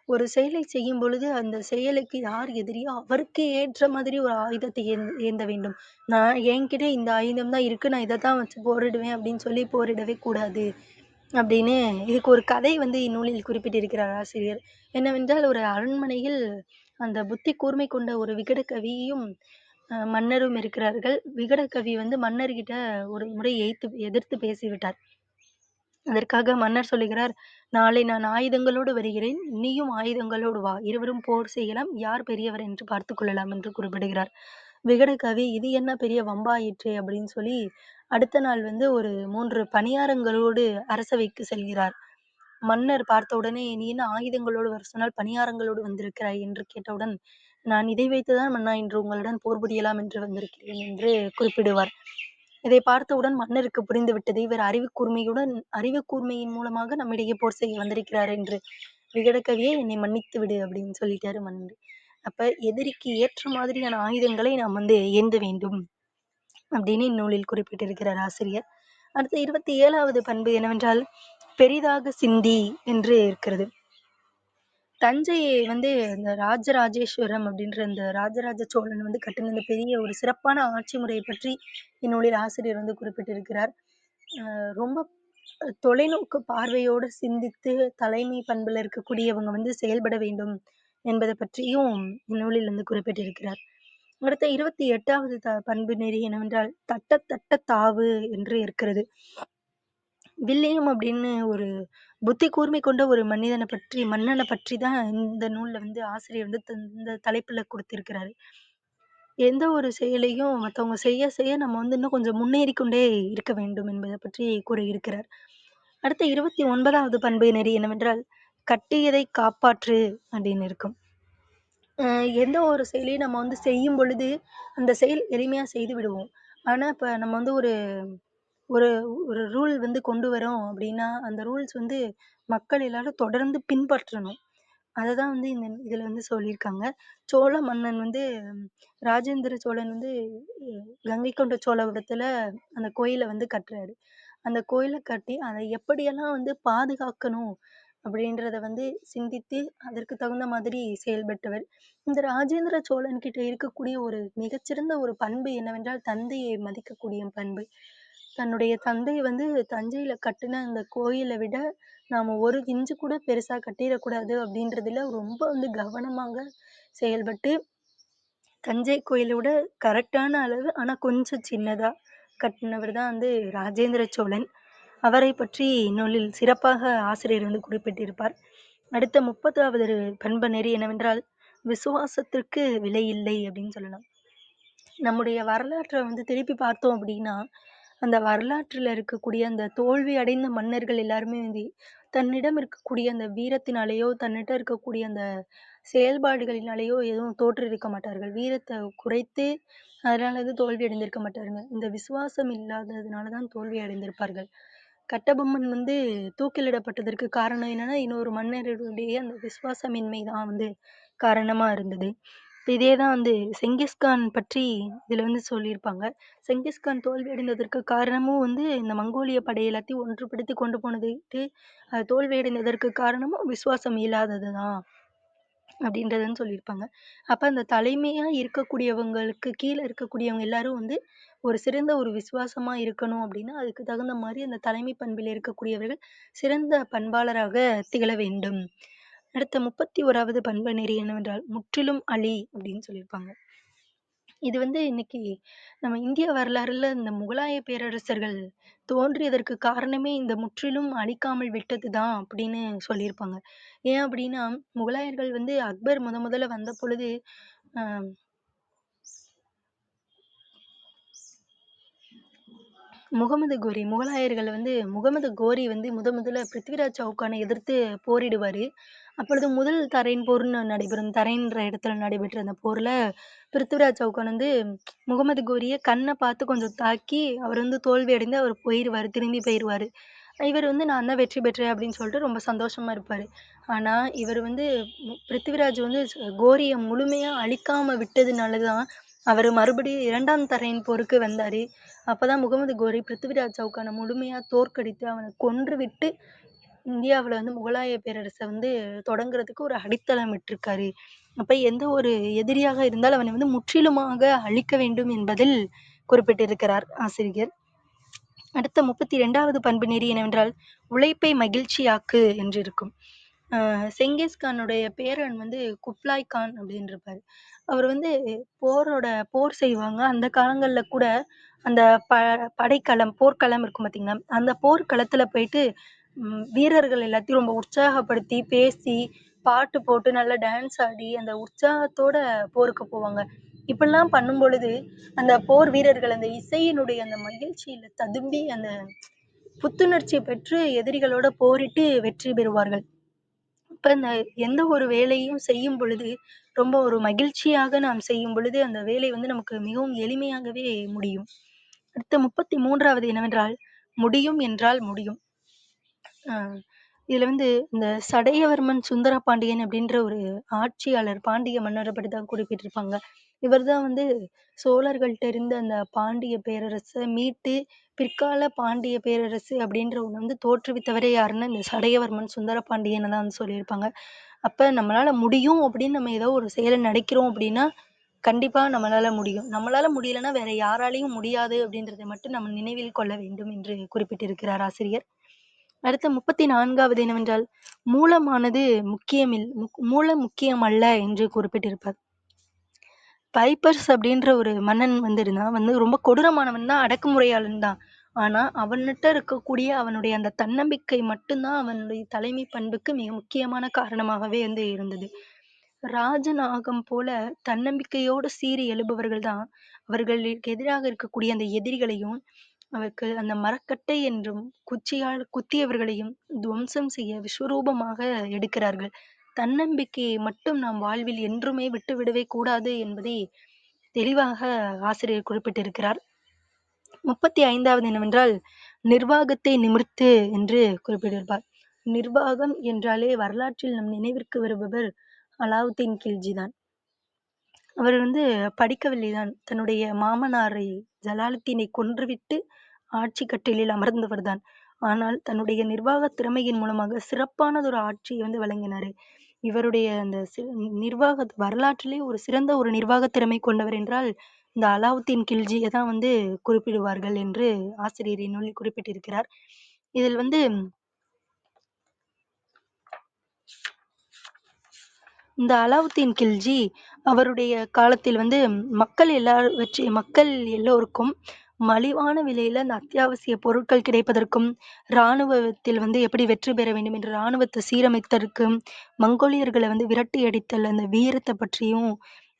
ஒரு செயலை செய்யும் பொழுது அந்த செயலுக்கு யார் எதிரியோ அவருக்கு ஏற்ற மாதிரி ஒரு ஆயுதத்தை ஏந்த வேண்டும். நான் என்கிட்ட இந்த ஆயுதம் தான் இருக்கு, நான் இதைத்தான் வச்சு போரிடுவேன் அப்படின்னு சொல்லி போரிடவே கூடாது அப்படின்னு இதுக்கு ஒரு கதை வந்து இந்நூலில் குறிப்பிட்டிருக்கிறார் ஆசிரியர். என்னவென்றால், ஒரு அரண்மனையில் அந்த புத்தி கூர்மை கொண்ட ஒரு விகடகவியும் மன்னரும் இருக்கிறார்கள். விகடகவி வந்து மன்னர்கிட்ட ஒரு முறை எதிர்த்து பேசிவிட்டார். அதற்காக மன்னர் சொல்லுகிறார், நாளை நான் ஆயுதங்களோடு வருகிறேன், நீயும் ஆயுதங்களோடு வா, இருவரும் போர் செய்யலாம், யார் பெரியவர் என்று பார்த்துக் கொள்ளலாம் என்று குறிப்பிடுகிறார். விகடகவி இது என்ன பெரிய வம்பாயிற்றே அப்படின்னு சொல்லி அடுத்த நாள் வந்து ஒரு 3 பணியாரங்களோடு அரசவைக்கு செல்கிறார். மன்னர் பார்த்தவுடனே, நீ என்ன ஆயுதங்களோடு வர சொன்னால் பணியாரங்களோடு வந்திருக்கிறாய் என்று கேட்டவுடன், நான் இதை வைத்துதான் மன்னா இன்று உங்களுடன் போர் புரியலாம் என்று வந்திருக்கிறேன் என்று குறிப்பிடுவார். இதை பார்த்தவுடன் மன்னருக்கு புரிந்துவிட்டது, இவர் அறிவு கூர்மையின் மூலமாக நம்மிடையே போர் செய்ய வந்திருக்கிறார் என்று. விகடகவியே என்னை மன்னித்து விடு அப்படின்னு சொல்லிட்டாரு மன்னர். அப்ப எதிரிக்கு ஏற்ற மாதிரியான ஆயுதங்களை நாம் வந்து ஏந்த வேண்டும் அப்படின்னு இந்நூலில் குறிப்பிட்டிருக்கிறார் ஆசிரியர். அடுத்த 27வது பண்பு என்னவென்றால், பெரிதாக சிந்தி என்று இருக்கிறது. தஞ்சையை வந்து இந்த ராஜராஜேஸ்வரம் அப்படின்ற இந்த ராஜராஜ சோழன் வந்து கட்டின இந்த பெரிய ஒரு சிறப்பான ஆட்சி முறையை பற்றி இந்நூலில் ஆசிரியர் வந்து குறிப்பிட்டிருக்கிறார். ரொம்ப தொலைநோக்கு பார்வையோடு சிந்தித்து தலைமை பண்புல இருக்கக்கூடியவங்க வந்து செயல்பட வேண்டும் என்பதை பற்றியும் இந்நூலில் வந்து குறிப்பிட்டிருக்கிறார். அடுத்த 28வது பண்பு நெறி என்னவென்றால், தட்ட தாவு என்று இருக்கிறது. வில்லியம் அப்படின்னு ஒரு புத்தி கூர்மை கொண்ட ஒரு மன்னனை பற்றி தான் இந்த நூல்ல வந்து ஆசிரியர் வந்து இந்த தலைப்புல கொடுத்திருக்கிறாரு. எந்த ஒரு செயலையும் மத்தவங்க செய்ய நம்ம வந்து இன்னும் கொஞ்சம் முன்னேறி கொண்டே இருக்க வேண்டும் என்பதை பற்றி கூறியிருக்கிறார். அடுத்த 29வது பண்பு நெறி என்னவென்றால், கட்டியதை காப்பாற்று அப்படின்னு இருக்கும். எந்த ஒரு செயலையும் நம்ம வந்து செய்யும் பொழுது அந்த செயல் எளிமையா செய்து விடுவோம். ஆனா இப்ப நம்ம வந்து ஒரு ஒரு ஒரு ரூல் வந்து கொண்டு வரோம் அப்படின்னா, அந்த ரூல்ஸ் வந்து மக்கள் எல்லாரும் தொடர்ந்து பின்பற்றணும். அததான் வந்து இதுல வந்து சொல்லியிருக்காங்க. சோழ மன்னன் வந்து ராஜேந்திர சோழன் வந்து கங்கை கொண்ட சோழபுரத்துல அந்த கோயிலை வந்து கட்டுறாரு. அந்த கோயிலை கட்டி அதை எப்படியெல்லாம் வந்து பாதுகாக்கணும் அப்படின்றத வந்து சிந்தித்து அதற்கு தகுந்த மாதிரி செயல்பட்டவர். இந்த ராஜேந்திர சோழன் கிட்ட இருக்கக்கூடிய ஒரு மிகச்சிறந்த ஒரு பண்பு என்னவென்றால், தந்தையை மதிக்கக்கூடிய பண்பு. தன்னுடைய தந்தை வந்து தஞ்சையில கட்டின அந்த கோயிலை விட நாம ஒரு இன்ச்சு கூட பெருசா கட்டிடக்கூடாது அப்படின்றதுல ரொம்ப வந்து கவனமாக செயல்பட்டு, தஞ்சை கோயிலோட கரெக்டான அளவு ஆனா கொஞ்சம் சின்னதா கட்டினவர் தான் வந்து ராஜேந்திர சோழன். அவரை பற்றி நூலில் சிறப்பாக ஆசிரியர் வந்து குறிப்பிட்டிருப்பார். அடுத்த 30வது பண்பு நெறி என்னவென்றால், விசுவாசத்திற்கு விலை இல்லை அப்படின்னு சொல்லலாம். நம்முடைய வரலாற்றை வந்து திருப்பி பார்த்தோம் அப்படின்னா, அந்த வரலாற்றுல இருக்கக்கூடிய அந்த தோல்வி அடைந்த மன்னர்கள் எல்லாருமே வந்து தன்னிடம் இருக்கக்கூடிய அந்த வீரத்தினாலேயோ, தன்னிடம் இருக்கக்கூடிய அந்த செயல்பாடுகளினாலேயோ எதுவும் தோற்றிருக்க மாட்டார்கள். வீரத்த குறைத்து அதனால தோல்வி அடைந்திருக்க மாட்டாருங்க. இந்த விசுவாசம் இல்லாததுனால தான் தோல்வி அடைந்திருப்பார்கள். கட்டபொம்மன் தூக்கிலிடப்பட்டதற்கு காரணம் என்னன்னா, இன்னொரு மன்னருடைய அந்த விசுவாசமின்மை தான் காரணமா இருந்தது. இதே தான் செங்கிஸ்கான் பற்றி இதுல சொல்லியிருப்பாங்க. செங்கிஸ்கான் தோல்வி அடைந்ததற்கு காரணமும் இந்த மங்கோலிய படை எல்லாத்தையும் ஒன்றுபடுத்தி கொண்டு போனதுக்கு தோல்வி அடைந்ததற்கு காரணமும் விசுவாசம் இல்லாதது தான் அப்படின்றதுன்னு சொல்லியிருப்பாங்க. அப்ப அந்த தலைமையா இருக்கக்கூடியவங்களுக்கு கீழ இருக்கக்கூடியவங்க எல்லாரும் ஒரு சிறந்த ஒரு விசுவாசமா இருக்கணும் அப்படின்னா, அதுக்கு தகுந்த மாரி அந்த தலைமை பண்பில் இருக்கக்கூடியவர்கள் சிறந்த பண்பாளராக திகழ வேண்டும். அடுத்த 31வது பண்பு நெறி என்னவென்றால், முற்றிலும் அழி அப்படின்னு சொல்லியிருப்பாங்க. இது இன்னைக்கு நம்ம இந்திய வரலாறுல இந்த முகலாய பேரரசர்கள் தோன்றியதற்கு காரணமே இந்த முற்றிலும் அழிக்காமல் விட்டது தான் அப்படின்னு சொல்லியிருப்பாங்க. ஏன் அப்படின்னா, முகலாயர்கள் அக்பர் முதல்ல வந்த பொழுது ஆஹ் முகலாயர்கள் முகமது கோரி முதல்ல பிருத்திவிராஜ் சவுகானை எதிர்த்து போரிடுவாரு. அப்பொழுது முதல் தரையின் போர்னு நடைபெறும். தரைன்ற இடத்துல நடைபெற்ற அந்த போர்ல பிருத்திவிராஜ் சவுகான் முகமது கோரிய கண்ணை பார்த்து கொஞ்சம் தாக்கி அவர் தோல்வி அடைந்து அவர் போயிடுவாரு, திரும்பி போயிடுவாரு. இவர் நான் தான் வெற்றி பெற்றேன் அப்படின்னு சொல்லிட்டு ரொம்ப சந்தோஷமா இருப்பாரு. ஆனா இவர் பிருத்திவிராஜ் கோரிய முழுமையா அழிக்காம விட்டதுனாலதான் அவர் மறுபடியும் 2ஆம் தரையின் போருக்கு வந்தாரு. அப்பதான் முகமது கோரி பிருத்திவிராஜ் சவுகானை முழுமையா தோற்கடித்து அவனை கொன்று விட்டு இந்தியாவுல முகலாய பேரரசை தொடங்குறதுக்கு ஒரு அடித்தளம் விட்டிருக்காரு. அப்ப எந்த ஒரு எதிரியாக இருந்தாலும் அவனை முற்றிலுமாக அழிக்க வேண்டும் என்பதில் குறிப்பிட்டிருக்கிறார் ஆசிரியர். அடுத்த 32வது பண்பு நெறி என்னவென்றால், உழைப்பை மகிழ்ச்சியாக்கு என்று இருக்கும். செங்கிஸ்கானுடைய பேரன் குப்லாய் கான் அப்படின்னு இருப்பாரு. அவர் போர் செய்வாங்க. அந்த காலங்கள்ல கூட அந்த படைக்களம் போர்க்களம் இருக்கும் பார்த்தீங்களா, அந்த போர்க்களத்துல போயிட்டு வீரர்கள் எல்லாத்தையும் ரொம்ப உற்சாகப்படுத்தி பேசி பாட்டு போட்டு நல்லா டான்ஸ் ஆடி அந்த உற்சாகத்தோட போருக்கு போவாங்க. இப்படிலாம் பண்ணும் பொழுது அந்த போர் வீரர்கள் அந்த இசையினுடைய அந்த மகிழ்ச்சியில ததும்பி அந்த புத்துணர்ச்சி பெற்று எதிரிகளோட போரிட்டு வெற்றி பெறுவார்கள். இப்ப எந்த ஒரு வேலையும் செய்யும் பொழுது ரொம்ப ஒரு மகிழ்ச்சியாக நாம் செய்யும் பொழுது அந்த வேலை நமக்கு மிகவும் எளிமையாகவே முடியும். அடுத்த 33வது என்னவென்றால், முடியும் என்றால் முடியும். இதுல இந்த சடையவர்மன் சுந்தர பாண்டியன் அப்படின்ற ஒரு ஆட்சியாளர் பாண்டிய மன்னரை பற்றி தான் குறிப்பிட்டிருப்பாங்க. இவர் தான் சோழர்கள்ட்ட இருந்த அந்த பாண்டிய பேரரசை மீட்டு பிற்கால பாண்டிய பேரரசு அப்படின்ற ஒண்ணு தோற்றுவித்தவரே யாருன்னா இந்த சடையவர்மன் சுந்தர பாண்டியனை தான் சொல்லியிருப்பாங்க. அப்ப நம்மளால முடியும் அப்படின்னு நம்ம ஏதோ ஒரு செயலை நினைக்கிறோம் அப்படின்னா கண்டிப்பா நம்மளால முடியும். நம்மளால முடியலைன்னா வேற யாராலையும் முடியாது அப்படின்றதை மட்டும் நம்ம நினைவில் கொள்ள வேண்டும் என்று குறிப்பிட்டிருக்கிறார் ஆசிரியர். அடுத்த 34வது என்னவென்றால், மூலமானது மூலம் முக்கியமல்ல என்று குறிப்பிட்டிருப்பார். பைப்பர்ஸ் அப்படின்ற ஒரு மன்னன் இருந்தான். ரொம்ப கொடூரமானவன் தான், அடக்குமுறையாளன் தான். ஆனா அவன்கிட்ட இருக்கக்கூடிய அவனுடைய அந்த தன்னம்பிக்கை மட்டும்தான் அவனுடைய தலைமை பண்புக்கு மிக முக்கியமான காரணமாகவே இருந்தது. ராஜநாகம் போல தன்னம்பிக்கையோடு சீறி எழுபவர்கள் தான் அவர்களுக்கு எதிராக இருக்கக்கூடிய அந்த எதிரிகளையும் அவருக்கு அந்த மரக்கட்டை என்றும் குச்சியால் குத்தியவர்களையும் துவம்சம் செய்ய விஸ்வரூபமாக எடுக்கிறார்கள். தன்னம்பிக்கையை மட்டும் நாம் வாழ்வில் என்றுமே விட்டுவிடவே கூடாது என்பதை தெளிவாக ஆசிரியர் குறிப்பிட்டிருக்கிறார். 35வது என்னவென்றால், நிர்வாகத்தை நிமிர்த்து என்று குறிப்பிட்டிருப்பார். நிர்வாகம் என்றாலே வரலாற்றில் நம் நினைவிற்கு வருபவர் அலாவுத்தீன் கில்ஜி தான். அவர் படிக்கவில்லைதான். தன்னுடைய மாமனாரை ஜலாலுத்தீனை கொன்றுவிட்டு ஆட்சி கட்டிலில் அமர்ந்தவர் தான். ஆனால் தன்னுடைய நிர்வாக திறமையின் மூலமாக சிறப்பானதொரு ஆட்சியை வழங்கினாரு. இவருடைய அந்த நிர்வாக வரலாற்றிலே ஒரு சிறந்த ஒரு நிர்வாக திறமை கொண்டவர் என்றால் இந்த அலாவுத்தீன் கில்ஜியை தான் குறிப்பிடுவார்கள் என்று ஆசிரியர் இந்நூலில் குறிப்பிட்டிருக்கிறார். இதில் இந்த அலாவுத்தீன் கில்ஜி அவருடைய காலத்தில் மக்கள் எல்லோருக்கும் மலிவான விலையில அந்த அத்தியாவசிய பொருட்கள் கிடைப்பதற்கும், இராணுவத்தில் எப்படி வெற்றி பெற வேண்டும் என்று இராணுவத்தை சீரமைத்ததற்கும், மங்கோலியர்களை விரட்டி அடித்தல் அந்த வீரத்தை பற்றியும்,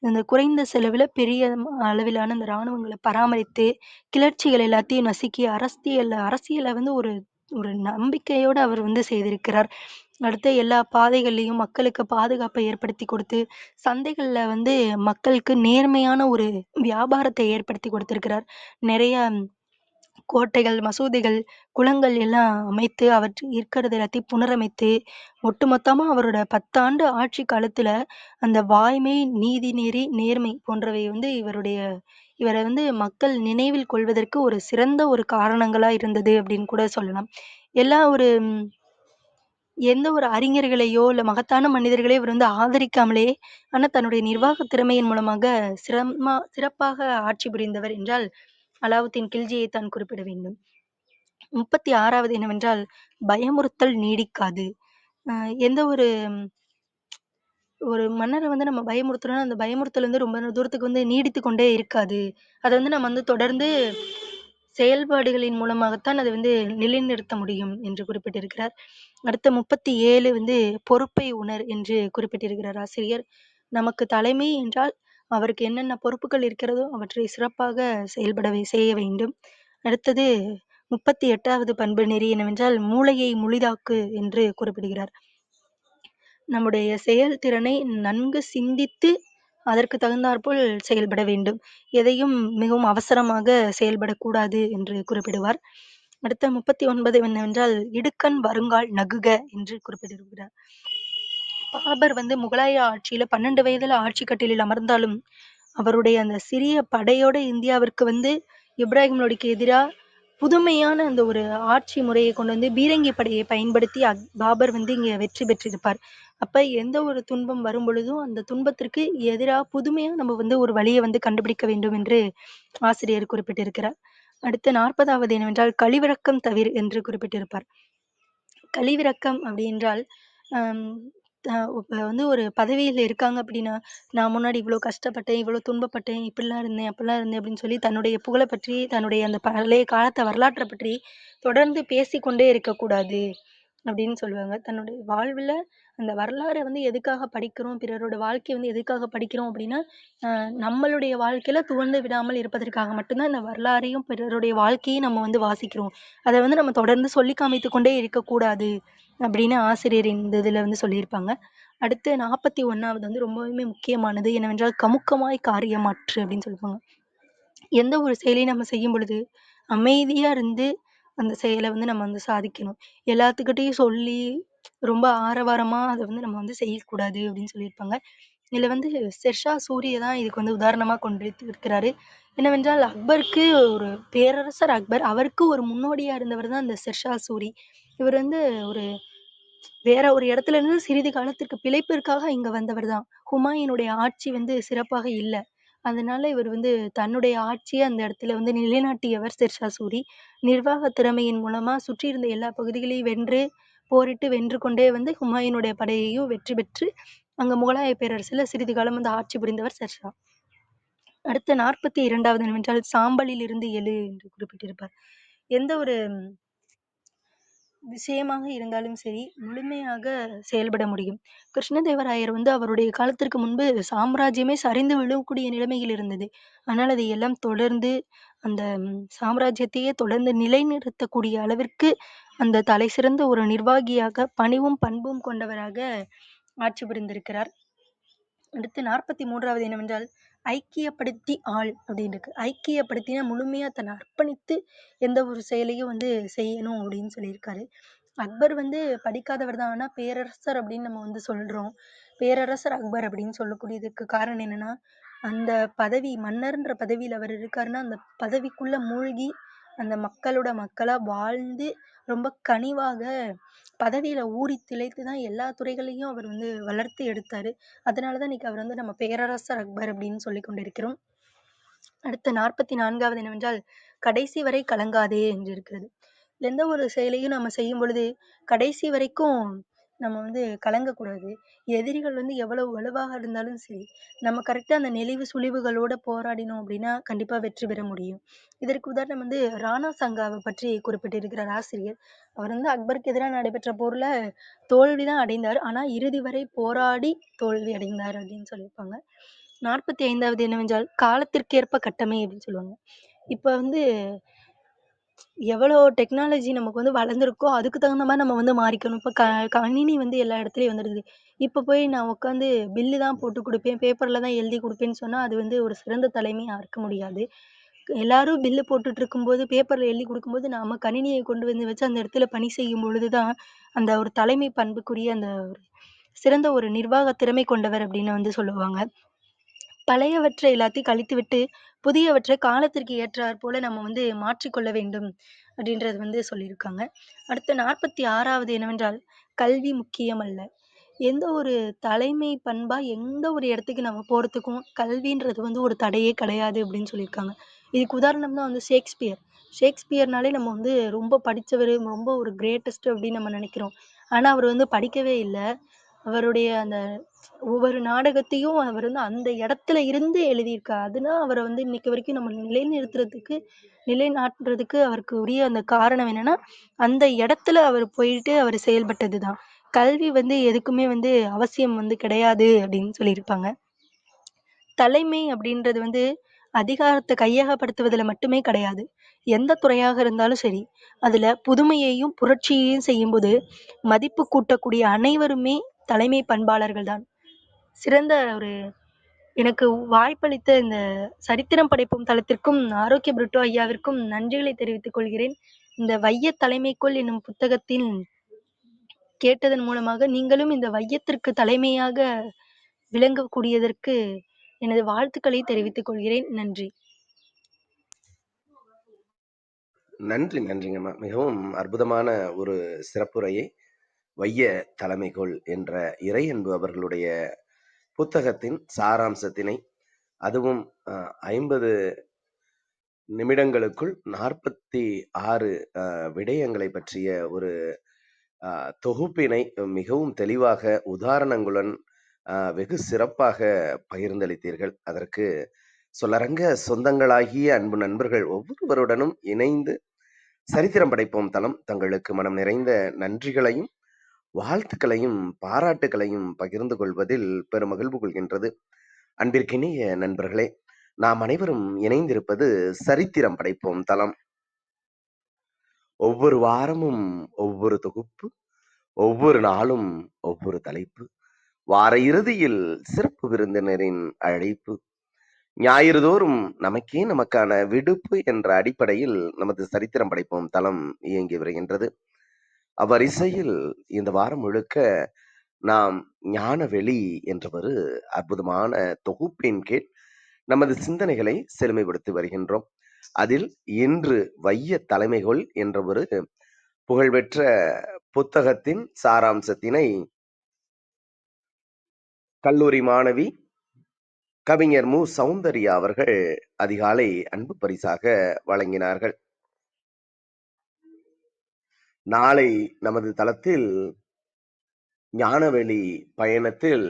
அந்த குறைந்த செலவுல பெரிய அளவிலான அந்த இராணுவங்களை பராமரித்து கிளர்ச்சிகள் எல்லாத்தையும் நசுக்கி அரசியலை ஒரு ஒரு நம்பிக்கையோடு அவர் வந்து செய்திருக்கிறார். அடுத்து எல்லா பாதைகள்லயும் மக்களுக்கு பாதுகாப்பை ஏற்படுத்தி கொடுத்து, சந்தைகள்ல வந்து மக்களுக்கு நேர்மையான ஒரு வியாபாரத்தை ஏற்படுத்தி கொடுத்திருக்கிறார். நிறைய கோட்டைகள், மசூதிகள், குளங்கள் எல்லாம் அமைத்து, அவற்றில் இருக்கிறது எல்லாத்தையும் புனரமைத்து, ஒட்டுமொத்தமா அவரோட 10 ஆண்டு ஆட்சி காலத்துல, அந்த வாய்மை, நீதிநெறி, நேர்மை போன்றவை வந்து இவர வந்து மக்கள் நினைவில் கொள்வதற்கு ஒரு சிறந்த ஒரு காரணங்களா இருந்தது அப்படின்னு கூட சொல்லலாம். எல்லா ஒரு எந்த ஒரு அறிஞர்களையோ, இல்ல மகத்தான மனிதர்களையோ இவர் வந்து ஆதரிக்காமலே, ஆனா தன்னுடைய நிர்வாக திறமையின் மூலமாக சிறப்பாக ஆட்சி புரிந்தவர் என்றால், அலாவுத்தீன் கில்ஜியை தான் குறிப்பிட வேண்டும். 36வது என்னவென்றால், பயமுறுத்தல் நீடிக்காது. அ எந்த ஒரு ஒரு மன்னர வந்து நம்ம பயமுறுத்துறோம்னா, அந்த பயமுறுத்தல் வந்து ரொம்ப தூரத்துக்கு வந்து நீடித்துக் கொண்டே இருக்காது. அத வந்து நம்ம வந்து தொடர்ந்து செயல்பாடுகளின் மூலமாகத்தான் அத வந்து நிலைநிறுத்த முடியும் என்று குறிப்பிட்டிருக்கிறார். அடுத்த 37 வந்து பொறுப்பை உணர் என்று குறிப்பிட்டிருக்கிறார் ஆசிரியர். நமக்கு தலைமை என்றால், அவருக்கு என்னென்ன பொறுப்புகள் இருக்கிறதோ, அவற்றை சிறப்பாக செய்ய வேண்டும். அடுத்தது 38வது பண்பு நெறி என்னவென்றால், மூளையை முளிதாக்கு என்று குறிப்பிடுகிறார். நம்முடைய செயல்திறனை நன்கு சிந்தித்து, அதற்கு தகுந்தாற்போல் செயல்பட வேண்டும். எதையும் மிகவும் அவசரமாக செயல்படக்கூடாது என்று குறிப்பிடுவார். அடுத்த 39 என்னவென்றால், "இடுக்கண் வருங்கால் நகுக" என்று குறிப்பிட்டிருக்கிறார். பாபர் வந்து முகலாய ஆட்சியில 12 வயதுல ஆட்சி கட்டிலில் அமர்ந்தாலும், அவருடைய அந்த சிறிய படையோட இந்தியாவிற்கு வந்து இப்ராஹிம் லோடிக்கு எதிரா புதுமையான அந்த ஒரு ஆட்சி முறையை கொண்டு வந்து பீரங்கி படையை பயன்படுத்தி பாபர் வந்து இங்க வெற்றி பெற்றிருப்பார். அப்ப எந்த ஒரு துன்பம் வரும் பொழுதும் அந்த துன்பத்திற்கு எதிரா புதுமையா நம்ம வந்து ஒரு வழியை வந்து கண்டுபிடிக்க வேண்டும் என்று ஆசிரியர் குறிப்பிட்டிருக்கிறார். அடுத்து 40வது என்னவென்றால், கழிவிரக்கம் தவிர் என்று குறிப்பிட்டிருப்பார். கழிவிரக்கம் அப்படி என்றால், ஆம், இப்ப வந்து ஒரு பதவியில இருக்காங்க அப்படின்னா, நான் முன்னாடி இவ்வளோ கஷ்டப்பட்டேன், இவ்வளோ துன்பப்பட்டேன், இப்படிலாம் இருந்தேன், அப்படிலாம் இருந்தேன் அப்படின்னு சொல்லி தன்னுடைய புகழ பற்றி, தன்னுடைய அந்த பழைய காலத்த வரலாற்ற பற்றி தொடர்ந்து பேசிக்கொண்டே இருக்கக்கூடாது அப்படின்னு சொல்லுவாங்க. தன்னுடைய வாழ்வுல அந்த வரலாற வந்து எதுக்காக படிக்கிறோம், பிறரோட வாழ்க்கைய வந்து எதுக்காக படிக்கிறோம் அப்படின்னா, நம்மளுடைய வாழ்க்கையில துவண்டு விடாமல் இருப்பதற்காக மட்டும் தான் இந்த வரலாறையும், பிறருடைய வாழ்க்கையும் நம்ம வந்து வாசிக்கிறோம். அத வந்து நம்ம தொடர்ந்து சொல்லி காமித்துக் கொண்டே இருக்கக்கூடாது அப்படின்னு ஆசிரியர் இந்த இதுல வந்து சொல்லியிருப்பாங்க. அடுத்து 41வது வந்து ரொம்பவுமே முக்கியமானது என்னவென்றால், "கமுக்கமாய் காரியமாற்று" அப்படின்னு சொல்லுவாங்க. எந்த ஒரு செயலையும் நம்ம செய்யும் பொழுது, அமைதியா இருந்து அந்த செயல வந்து நம்ம வந்து சாதிக்கணும். எல்லாத்துக்கிட்டயும் சொல்லி, ரொம்ப ஆரவாரமா அத வந்து நம்ம வந்து செய்யக்கூடாது அப்படின்னு சொல்லியிருப்பாங்க. இதுல வந்து ஷெர்ஷா சூரிய தான் இதுக்கு வந்து உதாரணமா கொண்டிருக்கிறாரு. என்னவென்றால், அக்பருக்கு ஒரு பேரரசர் அக்பர். அவருக்கு ஒரு முன்னோடியா இருந்தவர் தான் இந்த ஷெர்ஷா சூரி. இவர் வந்து ஒரு வேற ஒரு இடத்துல இருந்து சிறிது காலத்திற்கு பிழைப்பிற்காக இங்க வந்தவர் தான். ஹுமாயூனுடைய ஆட்சி வந்து சிறப்பாக இல்ல. அதனால இவர் வந்து தன்னுடைய ஆட்சிய அந்த இடத்துல வந்து நிலைநாட்டியவர் ஷெர்ஷா சூரி. நிர்வாக திறமையின் மூலமா சுற்றி இருந்த எல்லா பகுதிகளையும் வென்று, போரிட்டு வென்று கொண்டே வந்து ஹுமாயூனுடைய படையையும் வெற்றி பெற்று, அங்க முகலாய பேரரசுல சிறிது காலம் வந்து ஆட்சி புரிந்தவர் ஷெர்ஷா. அடுத்து 42வது என்னவென்றால், "சாம்பலில் இருந்து எழு" என்று குறிப்பிட்டிருப்பார். எந்த ஒரு விஷயமாக இருந்தாலும் சரி, முழுமையாக செயல்பட முடியும். கிருஷ்ணதேவராயர் வந்து அவருடைய காலத்திற்கு முன்பு சாம்ராஜ்யமே சரிந்து விழக்கூடிய நிலைமையில் இருந்தது. ஆனால் அதை எல்லாம் தொடர்ந்து அந்த சாம்ராஜ்யத்தையே தொடர்ந்து நிலைநிறுத்தக்கூடிய அளவிற்கு அந்த தலைசிறந்த ஒரு நிர்வாகியாக, பணிவும் பண்பும் கொண்டவராக ஆட்சி புரிந்திருக்கிறார். அடுத்து 43வது என்னவென்றால், "ஐக்கியப்படுத்தி ஆள்" அப்படின்னு இருக்கு. ஐக்கியப்படுத்தினா முழுமையா தன்னை அர்ப்பணித்து எந்த ஒரு செயலையும் வந்து செய்யணும் அப்படின்னு சொல்லியிருக்காரு. அக்பர் வந்து படிக்காதவர் தான். ஆனா பேரரசர் அப்படின்னு நம்ம வந்து சொல்றோம். பேரரசர் அக்பர் அப்படின்னு சொல்லக்கூடியதுக்கு காரணம் என்னன்னா, அந்த பதவி மன்னர்ன்ற பதவியில அவர் இருக்காருன்னா, அந்த பதவிக்குள்ள மூழ்கி, அந்த மக்களோட மக்களா வாழ்ந்து, ரொம்ப கனிவாக பதவியில ஊறி திளைத்து தான் எல்லா துறைகளையும் அவர் வந்து வளர்த்து எடுத்தாரு. அதனால தான் இன்னைக்கு அவர் வந்து நம்ம பேரரசர் அக்பர் அப்படின்னு சொல்லிக் கொண்டிருக்கிறோம். அடுத்து 44வது என்னவென்றால், "கடைசி வரை கலங்காதே" என்று இருக்கிறது. எந்த ஒரு செயலையும் நம்ம செய்யும் பொழுது, கடைசி வரைக்கும் நம்ம வந்து கலங்கக்கூடாது. எதிரிகள் வந்து எவ்வளவு வலுவாக இருந்தாலும் சரி, நம்ம கரெக்ட்டா அந்த நெளிவு சுளிவுகளோட போராடினோம் அப்படின்னா, கண்டிப்பா வெற்றி பெற முடியும். இதற்கு உதாரணம் வந்து ராணா சங்காவ பற்றி குறிப்பிட்டிருக்கிறார் ஆசிரியர். அவர் வந்து அக்பருக்கு எதிரா நடைபெற்ற போர்ல தோல்வி தான் அடைந்தார். ஆனா இறுதி வரை போராடி தோல்வி அடைந்தார் அப்படின்னு சொல்லியிருப்பாங்க. 45வது என்னவென்றால், "காலத்திற்கேற்ப கட்டமை" அப்படின்னு சொல்லுவாங்க. இப்ப வந்து எவ்வளோ டெக்னாலஜி நமக்கு வந்து வளர்ந்துருக்கோ, அதுக்கு தகுந்த மாரி நம்ம வந்து மாறிக்கணும். இப்ப கணினி வந்து எல்லா இடத்துலயும் வந்துடுது. இப்ப போய் நான் உட்காந்து பில்லு தான் போட்டு குடுப்பேன், பேப்பர்ல தான் எழுதி குடுப்பேன்னு சொன்னா, அது வந்து ஒரு சிறந்த தலைமையா இருக்க முடியாது. எல்லாரும் பில்லு போட்டுட்டு இருக்கும்போது, பேப்பர்ல எழுதி குடுக்கும்போது, நாம கணினிய கொண்டு வந்து வச்சு அந்த இடத்துல பணி செய்யும் பொழுது தான், அந்த ஒரு தலைமை பண்புக்குரிய அந்த ஒரு சிறந்த ஒரு நிர்வாக திறமை கொண்டவர் அப்படின்னு வந்து சொல்லுவாங்க. பழையவற்றை எல்லாத்தையும் கழித்துவிட்டு, புதியவற்றை காலத்திற்கு ஏற்றார் போல நம்ம வந்து மாற்றிக்கொள்ள வேண்டும் அப்படின்றது வந்து சொல்லியிருக்காங்க. அடுத்து 46வது என்னவென்றால், கல்வி முக்கியமல்ல. எந்த ஒரு தலைமை பண்பா எந்த ஒரு இடத்துக்கு நம்ம போறதுக்கும், கல்வின்றது வந்து ஒரு தடையே கிடையாது அப்படின்னு சொல்லியிருக்காங்க. இதுக்கு உதாரணம் தான் வந்து ஷேக்ஸ்பியர். ஷேக்ஸ்பியர்னாலே நம்ம வந்து ரொம்ப படிச்சவரு, ரொம்ப ஒரு கிரேட்டஸ்ட் அப்படின்னு நம்ம நினைக்கிறோம். ஆனா அவர் வந்து படிக்கவே இல்ல. அவருடைய அந்த ஒவ்வொரு நாடகத்தையும் அவர் வந்து அந்த இடத்துல இருந்து எழுதியிருக்கார். அதுதான் அவர வந்து இன்னைக்கு வரைக்கும் நம்ம நிலைநாட்டுறதுக்கு அவருக்கு உரிய அந்த காரணம் என்னன்னா, அந்த இடத்துல அவர் போயிட்டு அவர் செயல்பட்டது தான். கல்வி வந்து எதுக்குமே வந்து அவசியம் வந்து கிடையாது அப்படின்னு சொல்லியிருப்பாங்க. தலைமை அப்படின்றது வந்து அதிகாரத்த கையகப்படுத்துவதில மட்டுமே கிடையாது. எந்த துறையாக இருந்தாலும் சரி, அதுல புதுமையையும், புரட்சியையும் செய்யும்போது, மதிப்பு கூட்டக்கூடிய அனைவருமே தலைமை பண்பாளர்கள் தான். சிறந்த ஒரு எனக்கு வாய்ப்பளித்த இந்த சரித்திரம் படைப்போம் தளத்திற்கும், ஆரோக்கிய பிருட்டோ ஐயாவிற்கும் நன்றிகளை தெரிவித்துக் கொள்கிறேன். இந்த வையத் தலைமைக்குள் என்னும் புத்தகத்தில் கேட்டதன் மூலமாக நீங்களும் இந்த வையத்திற்கு தலைமையாக விளங்கக்கூடியதற்கு எனது வாழ்த்துக்களை தெரிவித்துக் கொள்கிறேன். நன்றி. நன்றிங்கம்மா. மிகவும் அற்புதமான ஒரு சிறப்புரையை வைய தலைமைகோள் என்ற இறையன்பு அவர்களுடைய புத்தகத்தின் சாராம்சத்தினை, அதுவும் 50 நிமிடங்களுக்குள் 46 விடயங்களை பற்றிய ஒரு தொகுப்பினை மிகவும் தெளிவாக உதாரணங்களுடன் வெகு சிறப்பாக பகிர்ந்தளித்தீர்கள். அதற்கு சொல்லரங்க சொந்தங்களாகிய அன்பு நண்பர்கள் ஒவ்வொருவருடனும் இணைந்து சரித்திரம் படைப்போம் தளம் தங்களுக்கு மனம் நிறைந்த நன்றிகளையும் வாழ்த்துக்களையும் பாராட்டுகளையும் பகிர்ந்து கொள்வதில் பெருமகிழ்வு கொள்கின்றது. அன்பிற்கினிய நண்பர்களே, நாம் அனைவரும் இணைந்திருப்பது சரித்திரம் படைப்போம் தளம். ஒவ்வொரு வாரமும் ஒவ்வொரு தொகுப்பு, ஒவ்வொரு நாளும் ஒவ்வொரு தலைப்பு, வார இறுதியில் சிறப்பு விருந்தினரின் அழைப்பு, ஞாயிறு தோறும் நமக்கான விடுப்பு என்ற அடிப்படையில் நமது சரித்திரம் படைப்போம் தளம் இயங்கி வருகின்றது. அவ்வரிசையில் இந்த வாரம் முழுக்க நாம் ஞானவெளி என்ற ஒரு அற்புதமான தொகுப்பின் கீழ் நமது சிந்தனைகளை செழுமைப்படுத்தி வருகின்றோம். அதில் இன்று வைய தலைமைகோள் என்ற ஒரு புகழ்பெற்ற புத்தகத்தின் சாராம்சத்தினை கல்லூரி மாணவி கவிஞர் மு. சௌந்தர்யா அவர்கள் அதிகாலை அன்பு பரிசாக வழங்கினார்கள். நாளை நமது தளத்தில் ஞானவெளி பயணத்தில்